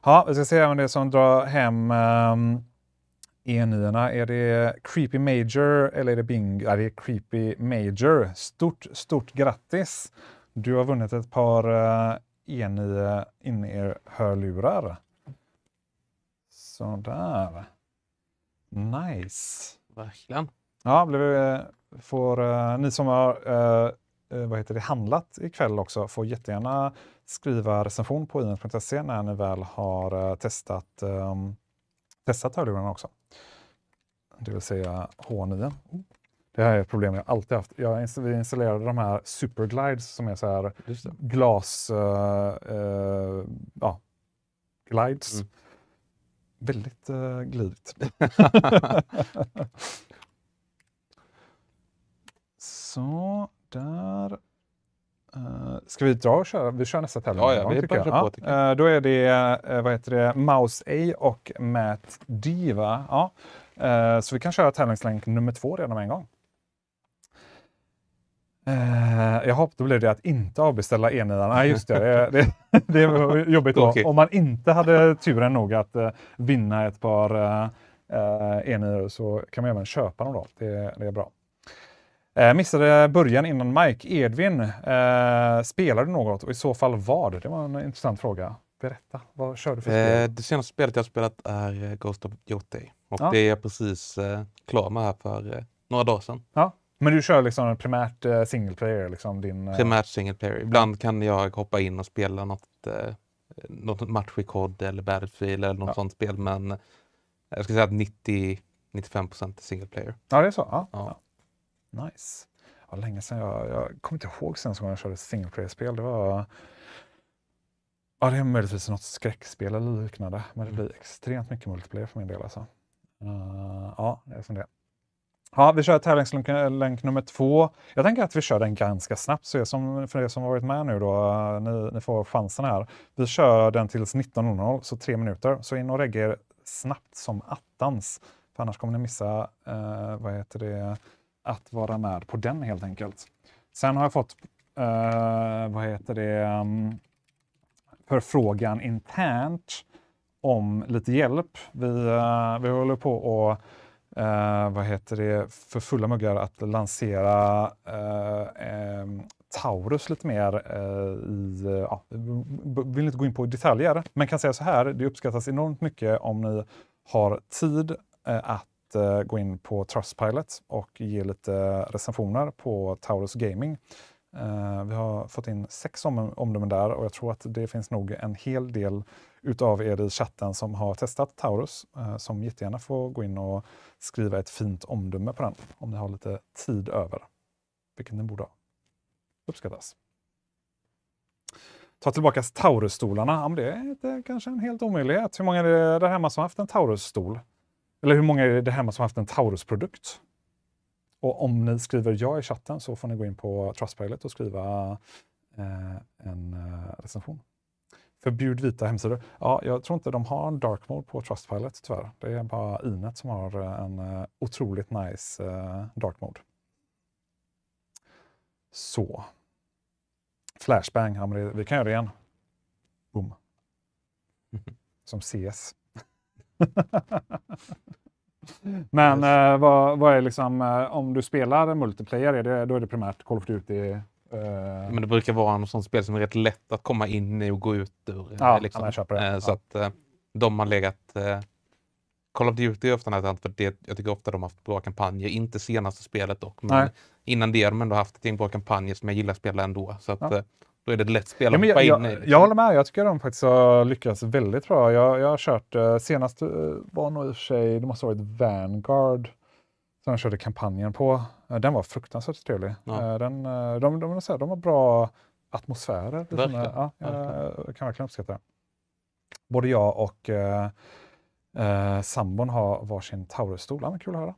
Ja, vi ska se även det som drar hem E9-erna. Är det Creepy Major eller är det Bing? Ja, det är Creepy Major. Stort grattis! Du har vunnit ett par E9 in-ear-hörlurar. Sådär. Nice. Verkligen. Ja, ni som har handlat ikväll också får jättegärna skriva recension på inet.se när ni väl har testat testat hörlurarna också. Det vill säga H9. Det här är ett problem jag alltid haft. Vi installerade de här superglides som är så här glas glides. Väldigt glidigt. Så, där. Ska vi dra och köra? Vi kör nästa tävling. Ja, vi börjar på, tycker jag. Då är det Mouse A och Matt D, va? Ja. Så vi kan köra tävlingslänk nummer 2 redan med en gång. Jag hoppas då blir det att inte avbeställa E9. Nej, just det. Det var jobbigt då. Okay. Om man inte hade turen nog att vinna ett par E9 så kan man även köpa dem då. Det är bra. Missade början innan Mike. Edvin, spelar du något och i så fall vad? Det var en intressant fråga. Berätta, vad kör du för spel? Det senaste spelet jag har spelat är Ghost of Yotei. Och det är jag precis klar med här för några dagar sedan. Ja. Men du kör liksom primärt single player? Liksom primärt single player. Ibland kan jag hoppa in och spela något match i COD eller Battlefield eller något sånt spel. Men jag ska säga att 90-95% är single player. Ja, det är så? Ja. Nice. Ja, länge sedan jag kommer inte ihåg sen som jag körde single player-spel. Det var... Ja, det är möjligtvis något skräckspel eller liknande. Men det blir extremt mycket multiplayer för min del. Alltså. Ja, det är som det. Ja, vi kör tävlingslänk nummer 2. Jag tänker att vi kör den ganska snabbt. Så för er som har varit med nu då, ni får chansen här. Vi kör den tills 19.00, så 3 minuter. Så in och regger snabbt som attans. För annars kommer ni missa att vara med på den helt enkelt. Sen har jag fått förfrågan internt om lite hjälp. Vi håller på och för fulla muggar att lansera Taurus lite mer vi vill inte gå in på detaljer, men kan säga så här, det uppskattas enormt mycket om ni har tid att gå in på Trustpilot och ge lite recensioner på Taurus Gaming. Vi har fått in 6 omdömen där och jag tror att det finns nog en hel del utav er i chatten som har testat Taurus som jättegärna får gå in och skriva ett fint omdöme på den om ni har lite tid över. Vilket ni borde ha. Uppskattas. Ta tillbaka Taurus-stolarna. Ja, det är kanske en helt omöjlighet. Hur många är det där hemma som har haft en Taurus-stol? Eller hur många är det hemma som har haft en Taurus-produkt? Och om ni skriver ja i chatten så får ni gå in på Trustpilot och skriva en recension. Förbjud vita hemsidor. Ja, jag tror inte de har en dark mode på Trustpilot tyvärr. Det är bara Inet som har en otroligt nice dark mode. Så. Flashbang, ja, men vi kan göra det igen. Boom. Som CS. Men vad är liksom, om du spelar multiplayer, då är det primärt Call of Duty? Men det brukar vara en sån spel som är rätt lätt att komma in i och gå ut ur. Ja, liksom. jag köper det. Så att de har legat... Call of Duty är ofta något för det, jag tycker ofta de har haft bra kampanjer. Inte senaste spelet dock, men innan det har de ändå haft ett gäng bra kampanjer som jag gillar att spela ändå. Så att då är det ett lätt spel att hoppa in i. Jag håller med, jag tycker de faktiskt har lyckats väldigt bra. Jag har kört, senast var nog i och för sig, det måste ha varit Vanguard som jag körde kampanjen på. Den var fruktansvärt trevlig. Ja. De har bra atmosfärer. Jag kan verkligen uppskatta det. Både jag och sambon har varsin Taurus-stol. Ja, men kul att höra.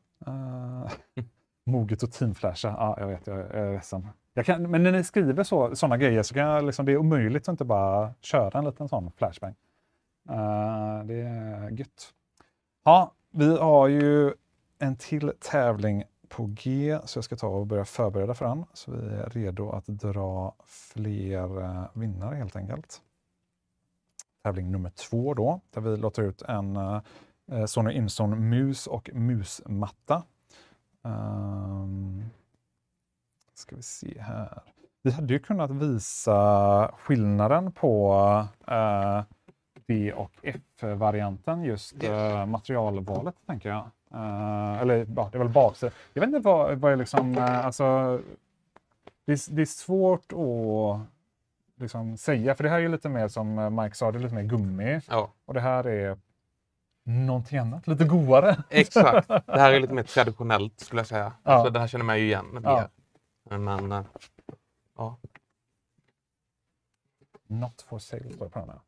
Moget och teamflasha. Ja, jag vet, jag är ledsen. Men när ni skriver sådana grejer så kan jag liksom, det är omöjligt att inte bara köra en liten sån flashbang. Det är gött. Ja, vi har ju en till tävling på G, så jag ska ta och börja förbereda för den. Så vi är redo att dra fler vinnare helt enkelt. Tävling nummer 2 då, där vi låter ut en Sony Inzone mus och musmatta. Ska vi se här. Vi hade ju kunnat visa skillnaden på D och F-varianten, just materialvalet tänker jag. Eller ja, det är väl baksidan. Jag vet inte vad är liksom, alltså det är svårt att liksom säga, för det här är ju lite mer som Mike sa, det är lite mer gummi. Ja. Och det här är någonting annat, lite godare. Exakt. Det här är lite mer traditionellt skulle jag säga. Ja. Så det här känner man ju igen mer. Men ja. Not for sale står det på den här.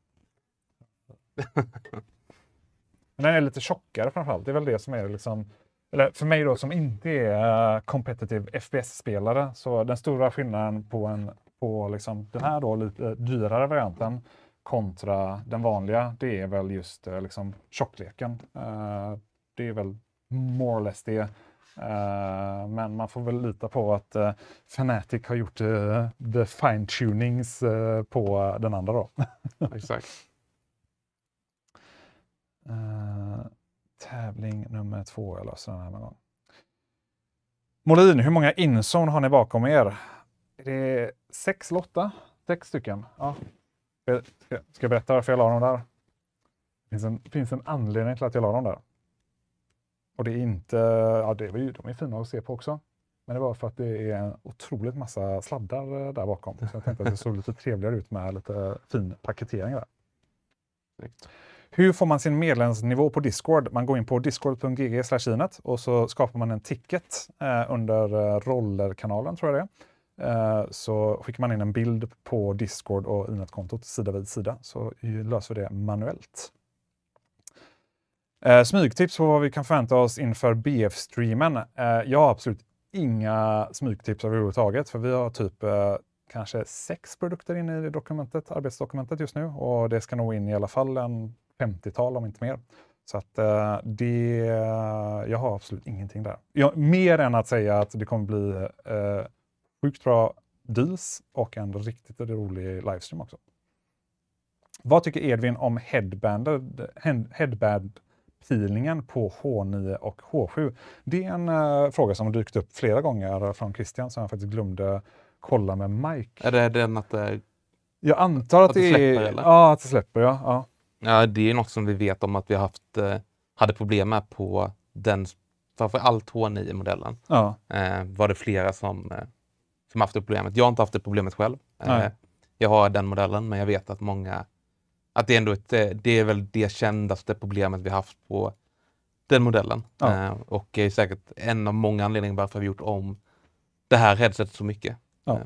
Men den är lite tjockare framförallt. Det är väl det som är liksom, eller för mig då som inte är competitive FPS-spelare, så den stora skillnaden på liksom den här då lite dyrare varianten kontra den vanliga, det är väl just liksom tjockleken. Det är väl more or less det. Men man får väl lita på att Fnatic har gjort the fine-tunings på den andra då. Exakt. Tävling nummer 2, jag löser den här med gång. Molin, hur många Inzone har ni bakom er? Är det 6 eller 8? 6 stycken. Ja. Ska jag berätta varför jag la dem där? Det finns en anledning till att jag la dem där. Och det är inte, ja de är fina att se på också. Men det var för att det är en otroligt massa sladdar där bakom. Så jag tänkte att det såg lite trevligare ut med lite fin paketering där. Hur får man sin medlemsnivå på Discord? Man går in på discord.gg/inet och så skapar man en ticket under rollerkanalen tror jag det är. Så skickar man in en bild på Discord och Inet-kontot sida vid sida, så löser vi det manuellt. Smygtips på vad vi kan förvänta oss inför BF-streamen. Jag har absolut inga smygtips överhuvudtaget, för vi har typ kanske 6 produkter inne i dokumentet, arbetsdokumentet just nu, och det ska nog in i alla fall en 50-tal om inte mer. Så att jag har absolut ingenting där. Mer än att säga att det kommer bli sjukt bra deals och en riktigt rolig livestream också. Vad tycker Edvin om headband-peelingen på H9 och H7? Det är en fråga som har dykt upp flera gånger från Christian som jag faktiskt glömde kolla med Mike. Är det den att jag antar att det släpper, är... eller? Ja, att det släpper, ja. Ja, det är något som vi vet om att vi hade problem med på den, framförallt H9-modellen. Ja. Var det flera som haft det problemet. Jag har inte haft det problemet själv. Jag har den modellen, men jag vet att många, att det är ändå det är väl det kändaste problemet vi haft på den modellen. Ja. Och är säkert en av många anledningar varför vi gjort om det här headsetet så mycket. Ja.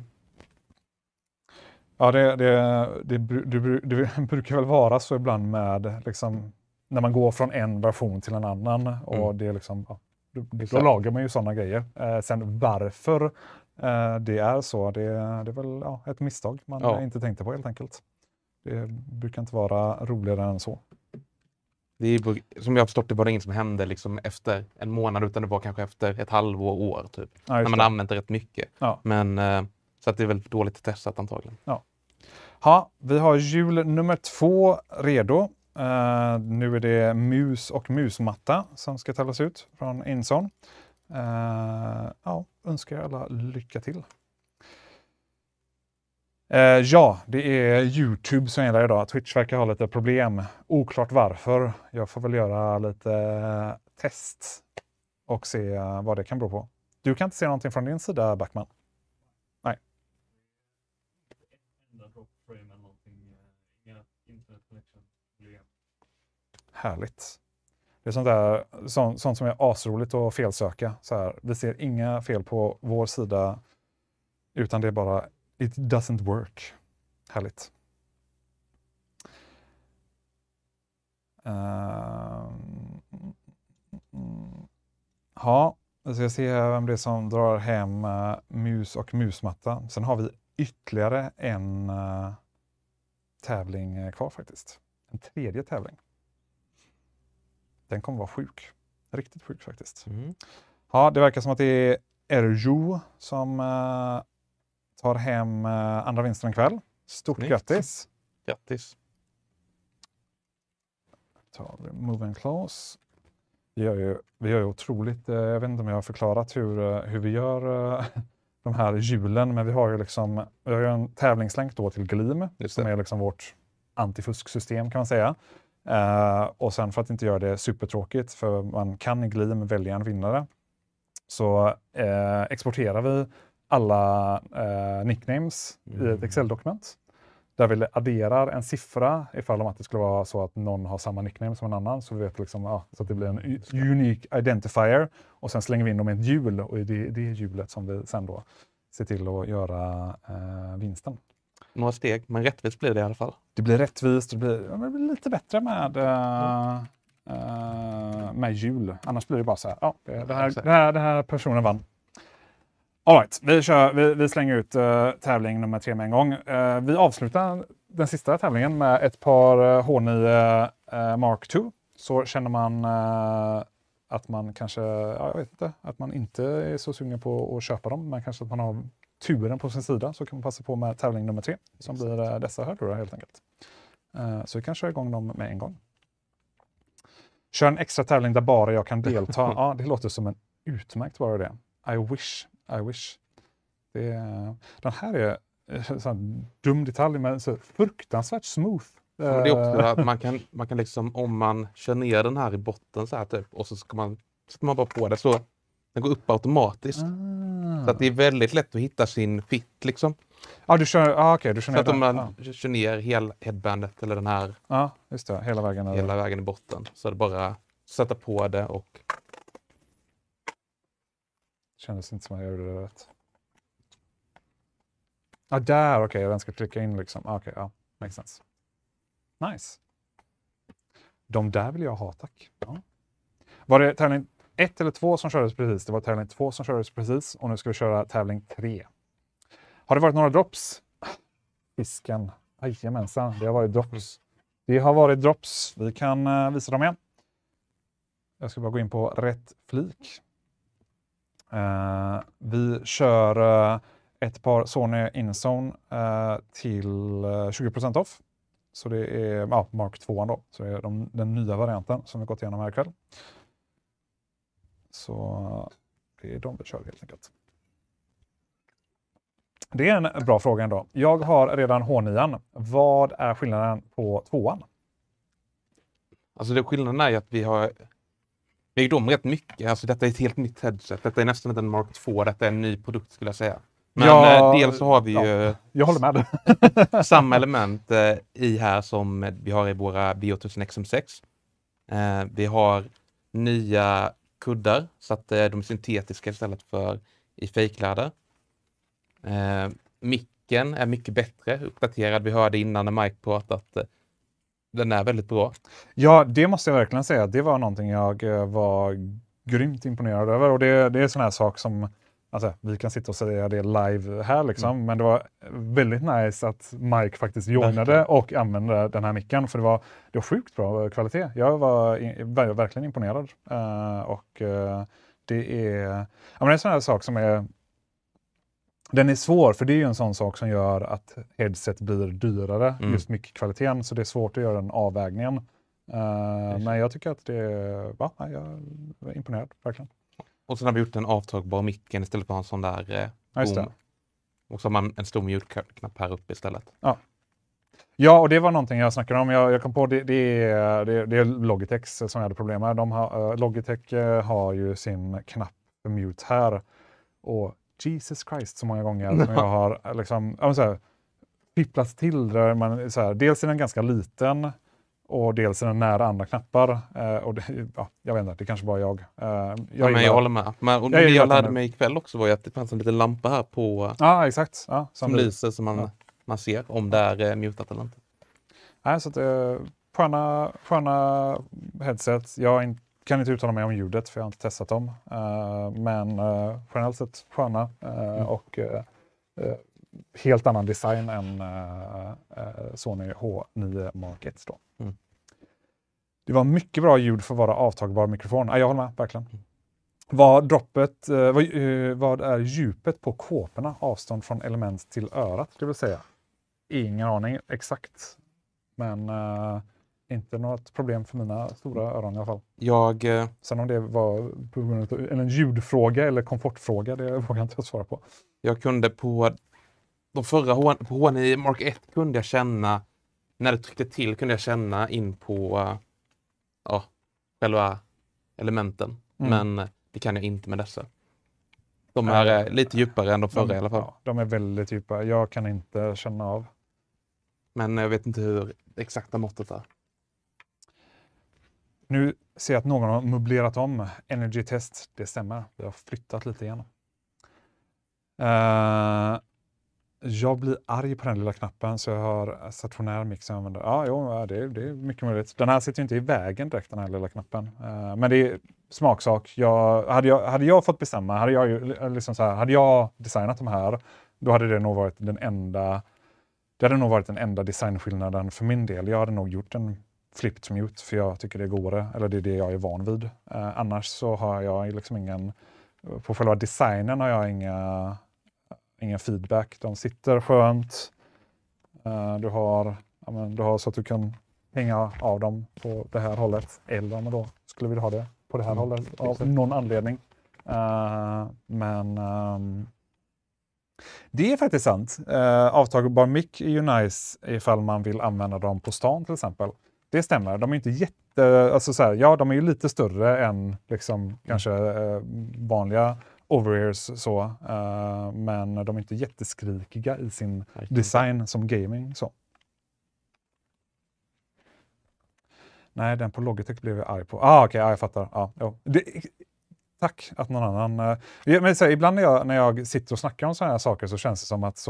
Ja, det brukar väl vara så ibland med liksom, när man går från en version till en annan och det är liksom, då lagar man ju sådana grejer. Sen varför det är så, det är väl ett misstag man inte tänkte på helt enkelt. Det brukar inte vara roligare än så. Som jag har förstått det var det inget som hände liksom efter en månad, utan det var kanske efter ett halvår typ. Ja, när man använt det rätt mycket. Ja. Men så att det är väl dåligt testat antagligen. Ja, vi har hjul nummer 2 redo. Nu är det mus och musmatta som ska tällas ut från Inzone. Önskar alla lycka till. Det är YouTube som gäller idag. Twitch verkar ha lite problem. Oklart varför. Jag får väl göra lite test och se vad det kan bero på. Du kan inte se någonting från din sida, Backman? Nej. Härligt. Det är sånt som är asroligt att felsöka. Så här, vi ser inga fel på vår sida, utan det är bara it doesn't work. Härligt. Jag ska se vem det är som drar hem mus och musmatta. Sen har vi ytterligare en tävling kvar faktiskt. En tredje tävling. Den kommer vara sjuk. Riktigt sjuk faktiskt. Ja, det verkar som att det är Erjo som tar hem andra vinsten ikväll. Stort grattis. Grattis. Tar vi move and close. Vi gör ju otroligt, jag vet inte om jag har förklarat hur vi gör de här hjulen, men vi har ju en tävlingslänk då till Gleam som är liksom vårt antifusksystem kan man säga. Och sen för att inte göra det supertråkigt, för man kan i Gleam välja en vinnare, så exporterar vi alla nicknames i ett Excel-dokument. där vi adderar en siffra ifall om att det skulle vara så att någon har samma nickname som en annan. Så vi vet liksom, så att det blir en unique identifier. Och sen slänger vi in dem i ett hjul och det är det hjulet som vi sen då ser till att göra vinsten. Några steg, men rättvist blir det i alla fall. Det blir rättvist, det blir lite bättre med hjul. Annars blir det bara så här, den här personen vann. All right, vi slänger ut tävling nummer 3 med en gång. Vi avslutar den sista tävlingen med ett par H9 Mark II. Så känner man att man kanske, jag vet inte, att man inte är så sugen på att köpa dem. Men kanske att man har turen på sin sida, så kan man passa på med tävling nummer 3. Som blir dessa här då helt enkelt. Så vi kan köra igång dem med en gång. Kör en extra tävling där bara jag kan delta. Ja, det låter som en utmärkt bara det. I wish. Den här är en dum detalj, men så fruktansvärt smooth. Det är också att man kan liksom, om man kör ner den här i botten så här typ, och så sätter man bara på det, så den går upp automatiskt. Så att det är väldigt lätt att hitta sin fit liksom. Ja, du kör så att om man kör ner hela headbandet eller den här. Ja, just det. Hela vägen i botten. Så är det bara sätta på det och... Kändes inte som att jag gjorde det rätt. Där, okej. Den ska klicka in liksom. Okej, makes sense. Nice. De där vill jag ha, tack. Ja. Var det tävling 1 eller 2 som kördes precis? Det var tävling 2 som kördes precis. Och nu ska vi köra tävling 3. Har det varit några drops? Fisken. Jajamensan, det har varit drops. Vi kan visa dem igen. Jag ska bara gå in på rätt flik. Vi kör ett par Sony Inzone till 20% off. Så det är Mark 2 då. Så det är den nya varianten som vi gått igenom här ikväll. Så det är de vi kör helt enkelt. Det är en bra fråga ändå. Jag har redan H9. Vad är skillnaden på 2:an? Alltså skillnaden är ju att vi har vägt om rätt mycket. Alltså detta är ett helt nytt headset. Detta är nästan inte en Mark 2. Detta är en ny produkt skulle jag säga. Men dels så har vi ju jag håller med. samma element i här som vi har i våra B1000 XM6. Vi har nya kuddar så att de är syntetiska istället för i fejkläder. Micken är mycket bättre uppdaterad. Vi hörde innan när Mike pratade att den är väldigt bra. Ja, det måste jag verkligen säga. Det var någonting jag var grymt imponerad över. Och det är en sån här sak som alltså, vi kan sitta och säga det live här liksom. Men det var väldigt nice att Mike faktiskt joinade och använde den här micken. För det var sjukt bra kvalitet. Jag var verkligen imponerad. Det är en sån här sak som är... Den är svår, för det är ju en sån sak som gör att headset blir dyrare, just mycket kvaliteten, så det är svårt att göra den avvägningen. Men jag tycker att det är, jag är imponerad, verkligen. Och sen har vi gjort en avtagbar micken istället för en sån där boom. Och så har man en stor mute-knapp här uppe istället. Ja, och det var någonting jag snackade om. Jag kom på det är Logitech som jag hade problem med. Logitech har ju sin knapp för mute här. Och Jesus Christ så många gånger som jag har liksom, fipplat till där man så här, dels är den ganska liten och dels är den nära andra knappar och jag vet inte, det kanske bara jag. Jag håller med. Men det jag lärde mig ikväll också var ju att det fanns en liten lampa här på exakt. Som lyser så man ser om det är mutat eller inte. Nej, så att sköna headset. Jag kan inte uttala mig om ljudet för jag har inte testat dem. Men generellt sett sköna och helt annan design än Sony H9 Mark 1 då. Det var mycket bra ljud för att vara avtagbar mikrofon. Jag håller med, verkligen. Vad är djupet på kåporna? Avstånd från element till örat, det vill säga. Ingen aning exakt. Men inte något problem för mina stora öron i alla fall. Sen om det var på grund av en ljudfråga eller komfortfråga, det vågar jag inte svara på. Jag kunde på de förra H9 Mark 1 kunde jag känna, när det tryckte till kunde jag känna in på själva elementen. Men det kan jag inte med dessa. De är lite djupare än de förra i alla fall. Ja, de är väldigt djupa. Jag kan inte känna av. Men jag vet inte hur det exakta måttet är. Nu ser jag att någon har möblerat om energy test. Det stämmer. Vi har flyttat lite igen. Jag blir arg på den lilla knappen så jag har stationär mix jag använder. Ja, det är mycket möjligt. Den här sitter ju inte i vägen direkt, den här lilla knappen. Men det är smaksak. Hade jag fått bestämma, hade jag designat de här, då hade det nog varit den enda designskillnaden för min del. Jag hade nog gjort en flipped mute för jag tycker det är godare, eller det är det jag är van vid. Annars så har jag liksom ingen, på själva designen har jag ingen feedback. De sitter skönt. Du har så att du kan hänga av dem på det här hållet. Eller om man då skulle vilja ha det på det här hållet av någon anledning. Men det är faktiskt sant. Avtagbar mic är ju nice ifall man vill använda dem på stan till exempel. Det stämmer. De är inte de är ju lite större än liksom kanske vanliga over-ears så. Men de är inte jätteskrikiga i sin design som gaming. Så. Nej, den på Logitech blev jag arg på. Okej, jag fattar. Tack att någon annan... Men ibland när jag sitter och snackar om sådana här saker så känns det som att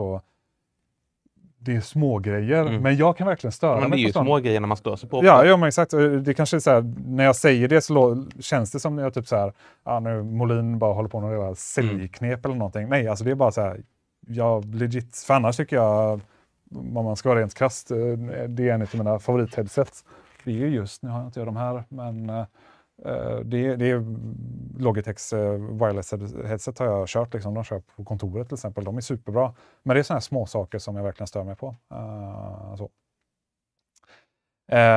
det är små grejer, men jag kan verkligen störa mig. Men det är ju små grejer när man stör sig på. Ja, men exakt. Det kanske är så här, när jag säger det så känns det som jag typ så här, nu Molin bara håller på med några säljknep eller någonting. Nej, alltså det är bara så här, legit, för annars tycker jag, om man ska vara rent krasst, det är en av mina favorithedset. Det är ju just, nu har jag inte de här, men det är Logitechs wireless headset har jag kört, liksom, de kör på kontoret till exempel, de är superbra. Men det är sådana här små saker som jag verkligen stör mig på.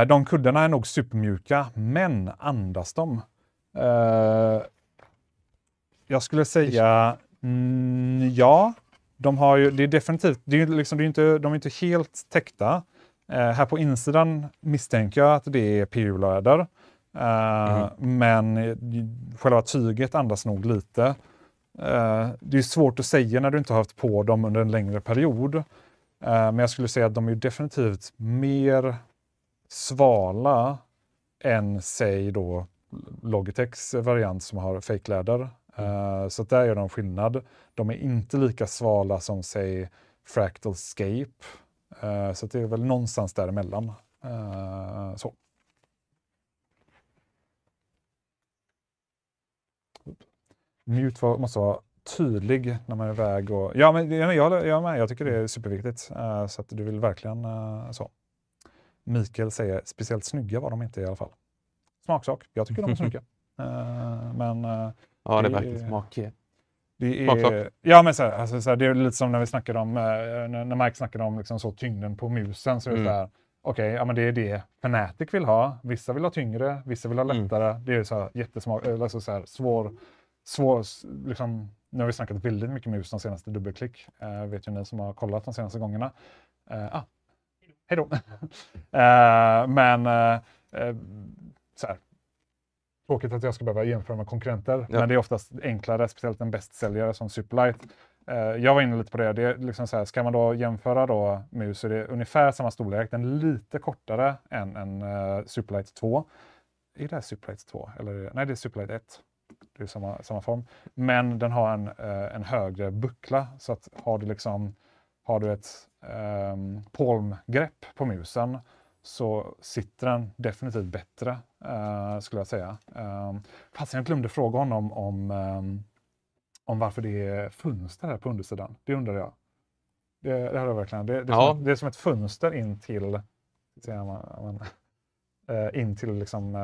De kuddarna är nog supermjuka, men andas de? Jag skulle säga ja. De har ju, det är definitivt, de är inte helt täckta. Här på insidan misstänker jag att det är PU-läder. Men själva tyget andas nog lite. Det är svårt att säga när du inte har haft på dem under en längre period. Men jag skulle säga att de är definitivt mer svala än, säg då, Logitechs variant som har fake-läder. Så där gör de skillnad. De är inte lika svala som, säg, Fractalscape. Så det är väl någonstans däremellan. Så. Mute måste vara tydlig när man är iväg. Och, jag tycker det är superviktigt. Så att du vill verkligen så. Mikael säger, speciellt snygga var de inte i alla fall. Smaksak. Jag tycker de är snygga. Men ja, det är verkligen smak. Det är, ja, men så här, det är lite som när vi snackade om, när Mike snackade om liksom så tyngden på musen. Så är det så här, okej, men det är det Fanatic vill ha. Vissa vill ha tyngre, vissa vill ha lättare. Det är så här jättesmak, alltså så här svår, liksom, nu har vi snackat väldigt mycket mus de senaste Dubbelklick. Vet ju ni som har kollat de senaste gångerna. Hej då. Så här. Tråkigt att jag ska behöva jämföra med konkurrenter, men det är oftast enklare, speciellt en bästsäljare som Superlight. Jag var inne lite på det. Det är liksom så här, ska man då jämföra då mus så är det ungefär samma storlek. Den är lite kortare än en Superlight 2. Är det här Superlight 2? Eller, nej, det är Superlight 1. Det är samma form. Men den har en högre buckla. Så att har du ett palmgrepp på musen så sitter den definitivt bättre, skulle jag säga. Fast jag glömde fråga honom om varför det är fönster här på undersidan. Det undrar jag. Det har jag verkligen. Det är som ett fönster in till liksom,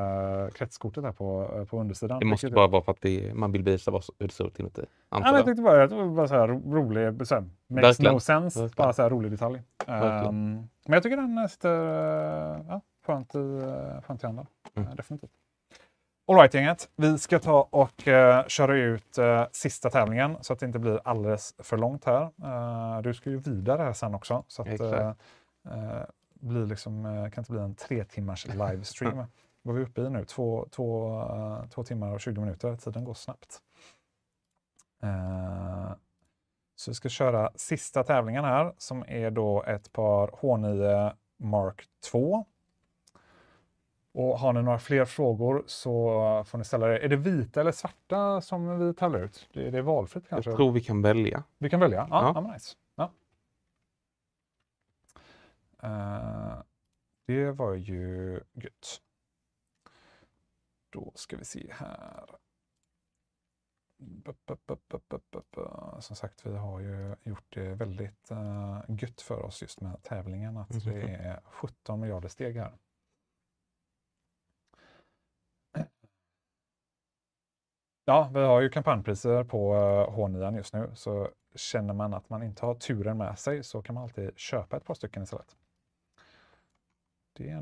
kretskortet här på undersidan. Det måste bara vara för att man vill visa hur det ser ut inuti. Jag tyckte bara det var så här rolig, så här, makes no sense, bara så här rolig detalj. Men jag tycker den sitter skönt i handen. Definitivt. All right, gänget. Vi ska ta och köra ut sista tävlingen så att det inte blir alldeles för långt här. Du ska ju vidare här sen också. Så att blir liksom, kan inte bli en 3 timmars livestream. Vad är vi uppe i nu? 2 timmar och 20 minuter. Tiden går snabbt. Så vi ska köra sista tävlingen här som är då ett par H9 Mark 2. Och har ni några fler frågor så får ni ställa det. Är det vita eller svarta som vi tävlar ut? Det är valfritt kanske? Jag tror vi kan välja. Vi kan välja? Ja, Ja. men nice. Ja. Det var ju gött. Då ska vi se här. Som sagt, vi har ju gjort det väldigt gött för oss just med tävlingen. Att det är 17 miljarder steg här. Ja, vi har ju kampanjpriser på H9 just nu. Så känner man att man inte har turen med sig så kan man alltid köpa ett par stycken istället. Det är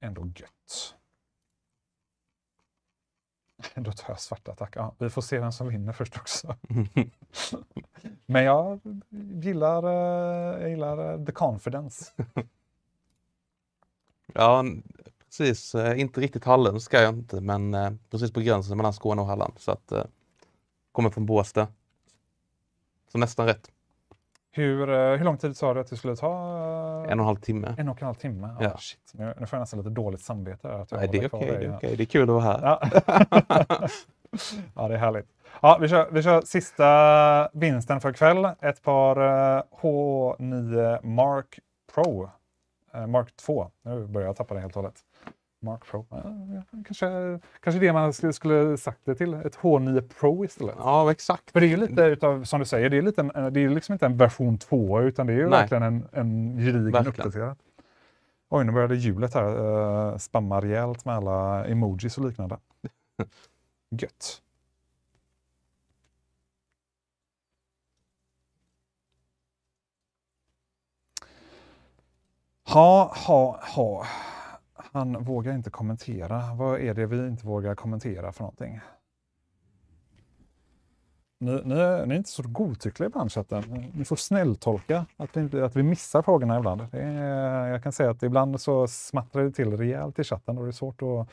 ändå gött. Då tar jag svarta, tack. Ja, vi får se vem som vinner först också. Men jag gillar the confidence. Ja, precis. Inte riktigt Halland ska jag inte, men precis på gränsen mellan Skåne och Halland. Så att kommer från Båstad. Så nästan rätt. Hur lång tid sa du att det skulle ta? 1,5 timme. 1,5 timme? Ja. Shit. Nu får jag nästan lite dåligt samvete. Att Nej, det är okej. Det är kul att vara här. Ja. Ja, det är härligt. Ja, vi kör sista vinsten för kväll. Ett par H9 Mark Pro. Mark 2. Nu börjar jag tappa det helt och hållet. Mark Pro. Kanske det man skulle sagt det till. Ett H9 Pro istället. Ja, exakt. För det är ju lite utav, som du säger, det är liksom inte en version 2 utan det är ju verkligen en gedigen uppdaterad. Oj, nu började hjulet här spamma rejält med alla emojis och liknande. Gött. Ha. Han vågar inte kommentera. Vad är det vi inte vågar kommentera för någonting? Ni är inte så godtyckliga ibland, chatten. Ni får snälltolka att vi missar frågorna ibland. Jag kan säga att ibland så smattrar det till rejält i chatten och det är svårt att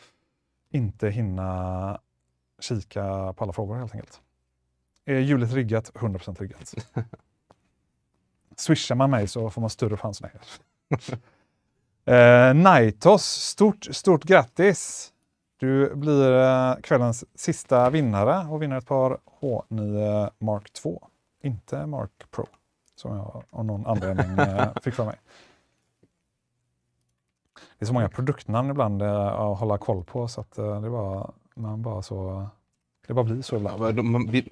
inte hinna kika på alla frågor helt enkelt. Är hjulet riggat? 100% riggat. Swishar man mig så får man större chans. Naitos, stort grattis! Du blir kvällens sista vinnare och vinner ett par H9 Mark 2. Inte Mark Pro, som jag av någon anledning fick för mig. Det är så många produktnamn ibland att hålla koll på så att det bara blir så ibland.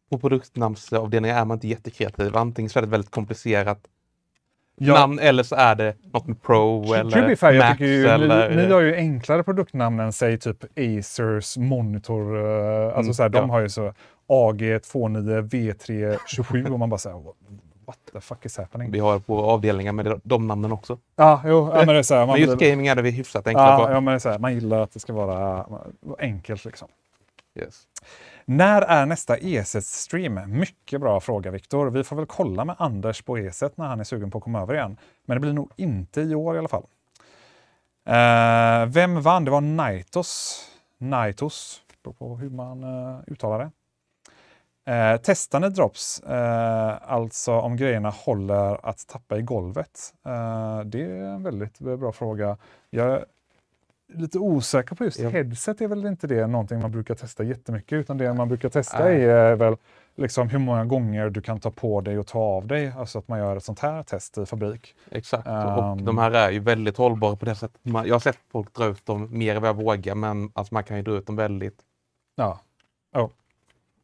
På produktnamnsavdelningen är man inte jättekreativ. Antingen så är det väldigt komplicerat namn eller så är det något med Pro eller Max. Ni har ju enklare produktnamn än säg typ Acers Monitor. Alltså så här, de har ju så AG29 V327 och man bara säger what the fuck is happening? Vi har på avdelningar med de namnen också. Ja, men det är så här, men just gaming är det vi hyfsat enkla på. Ja, men det är så här, man gillar att det ska vara enkelt liksom. Yes. När är nästa ESET-stream? Mycket bra fråga, Viktor. Vi får väl kolla med Anders på ESET när han är sugen på att komma över igen. Men det blir nog inte i år i alla fall. Vem vann? Det var Naitos. På hur man uttalar det. Testar ni drops? Alltså om grejerna håller att tappa i golvet. Det är en väldigt bra fråga. Jag lite osäker på just headset är väl inte det någonting man brukar testa jättemycket utan det man brukar testa är väl liksom hur många gånger du kan ta på dig och ta av dig, alltså att man gör ett sånt här test i fabrik. Exakt, och de här är ju väldigt hållbara på det sättet. Jag har sett folk dra ut dem mer än vad jag vågar, men alltså man kan ju dra ut dem väldigt. Ja,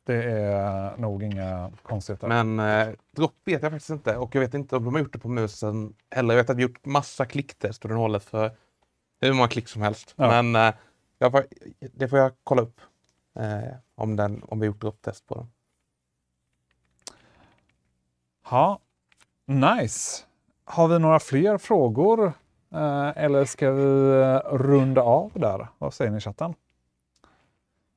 det är nog inga konstigheter. Men dropp vet jag faktiskt inte, och jag vet inte om de har gjort det på musen heller. Jag vet att vi har gjort massa klicktest och den håller för hur många klick som helst. Ja. Men det får jag kolla upp om vi har gjort dropptest på den. Ja, nice. Har vi några fler frågor? Eller ska vi runda av där? Vad säger ni i chatten?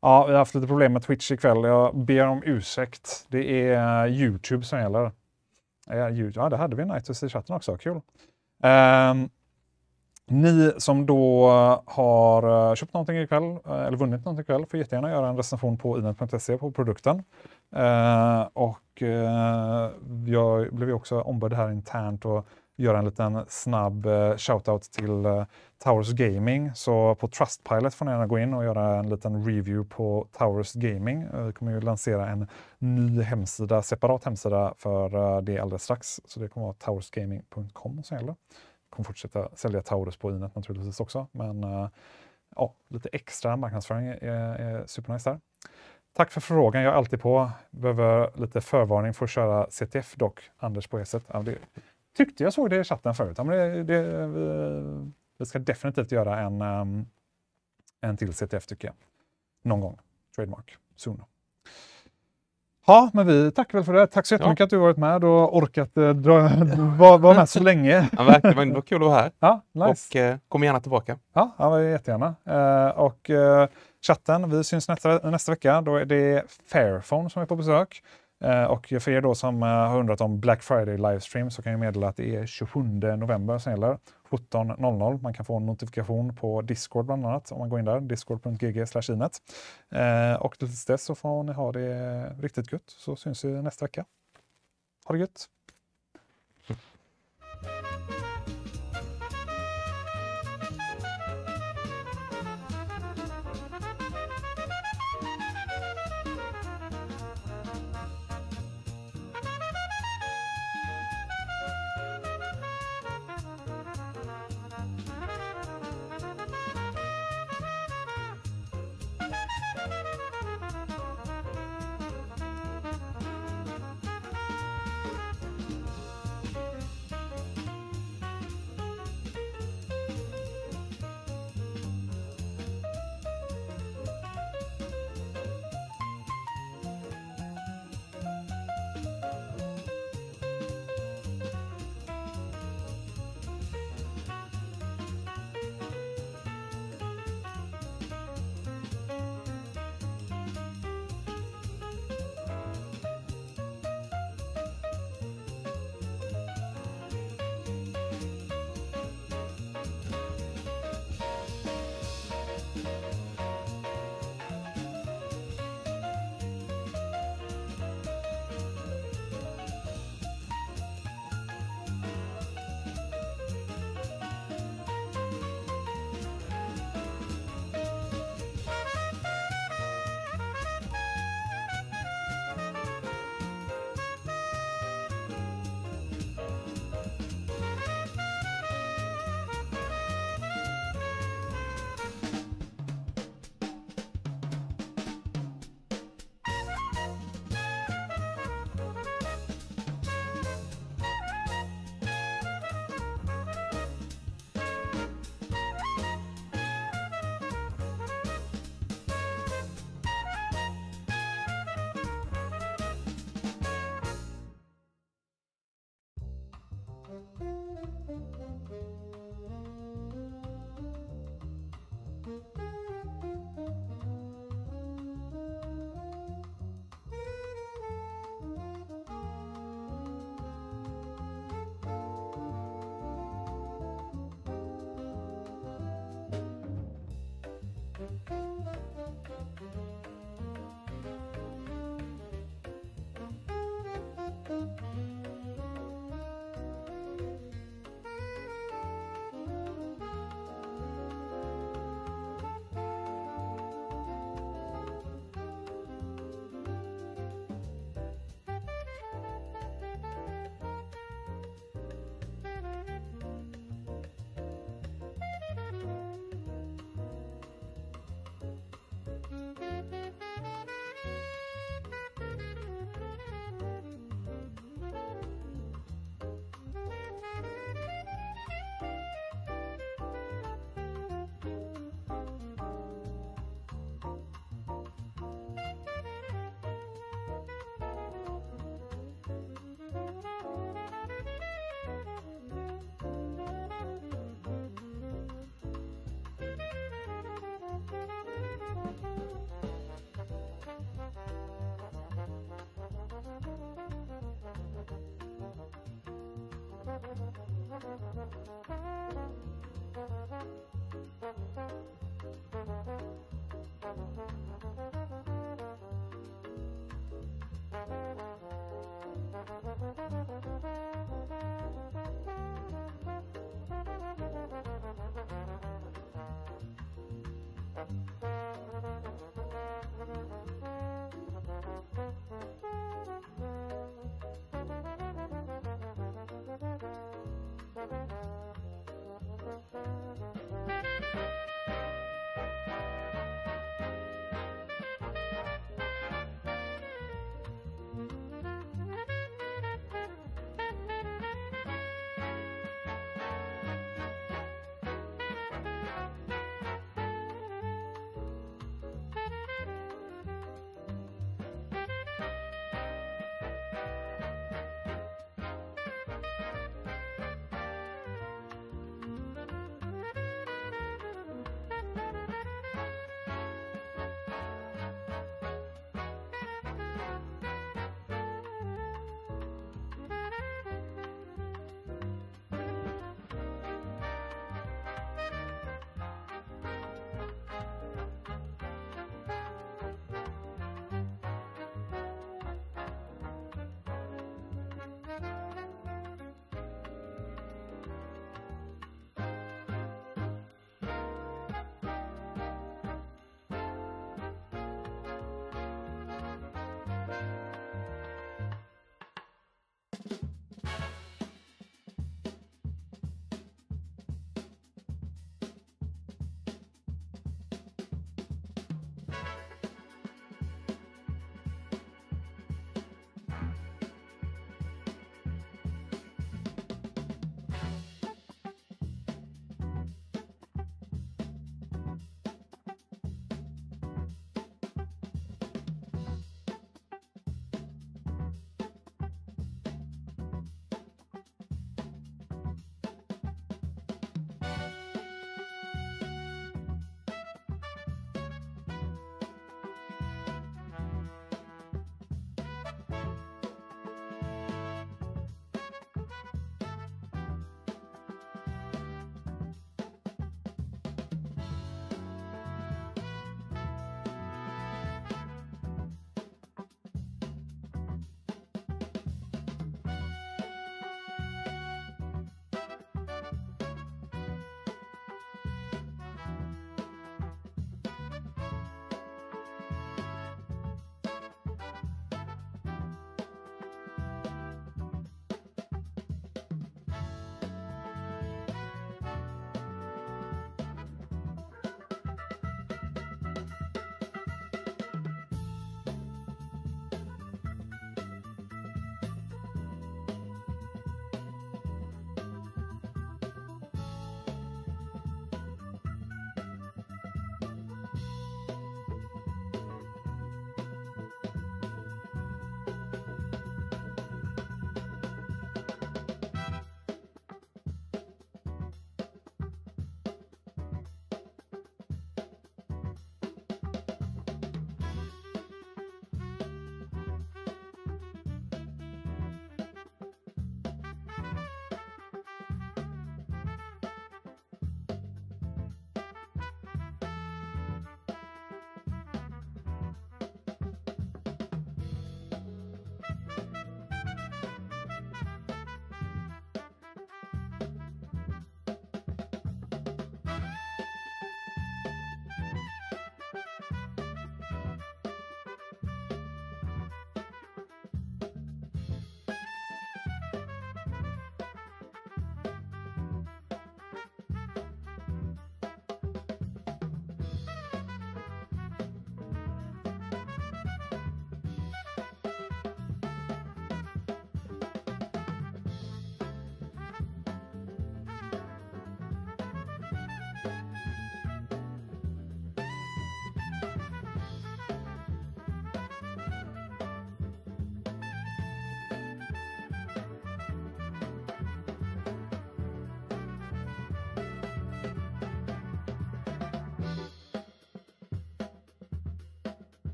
Ja, vi har haft lite problem med Twitch ikväll. Jag ber om ursäkt. Det är YouTube som gäller. Ja, det hade vi Nightus i chatten också. Kul. Ni som då har köpt någonting ikväll eller vunnit någonting ikväll får jättegärna göra en recension på inet.se på produkten. Jag blev ju också ombedd här internt och göra en liten snabb shoutout till Towers Gaming. Så på Trustpilot får ni gärna gå in och göra en liten review på Towers Gaming. Vi kommer ju lansera en ny hemsida, separat hemsida för det alldeles strax. Så det kommer vara towersgaming.com som gäller. Kommer fortsätta sälja Taurus på Inet naturligtvis också. Men lite extra marknadsföring är supernice där. Tack för frågan, jag är alltid på. Behöver lite förvarning för att köra CTF dock, Anders på ESET. Ja, det tyckte jag såg det i chatten förut. Ja, men vi ska definitivt göra en till CTF tycker jag. Någon gång. Trademark. Soon. Ja, men vi tackar väl för det. Tack så jättemycket att du har varit med och orkat vara med så länge. Ja, verkligen. Det var kul att vara här. Ja, nice. Och kom gärna tillbaka. Ja, jättegärna. Chatten, vi syns nästa vecka. Då är det Fairphone som är på besök. Och för er då som har undrat om Black Friday livestream så kan jag meddela att det är 27 november som gäller 17.00. Man kan få en notifikation på Discord bland annat om man går in där, discord.gg/inet. Och tills dess så får ni ha det riktigt gött så syns vi nästa vecka. Ha det gött!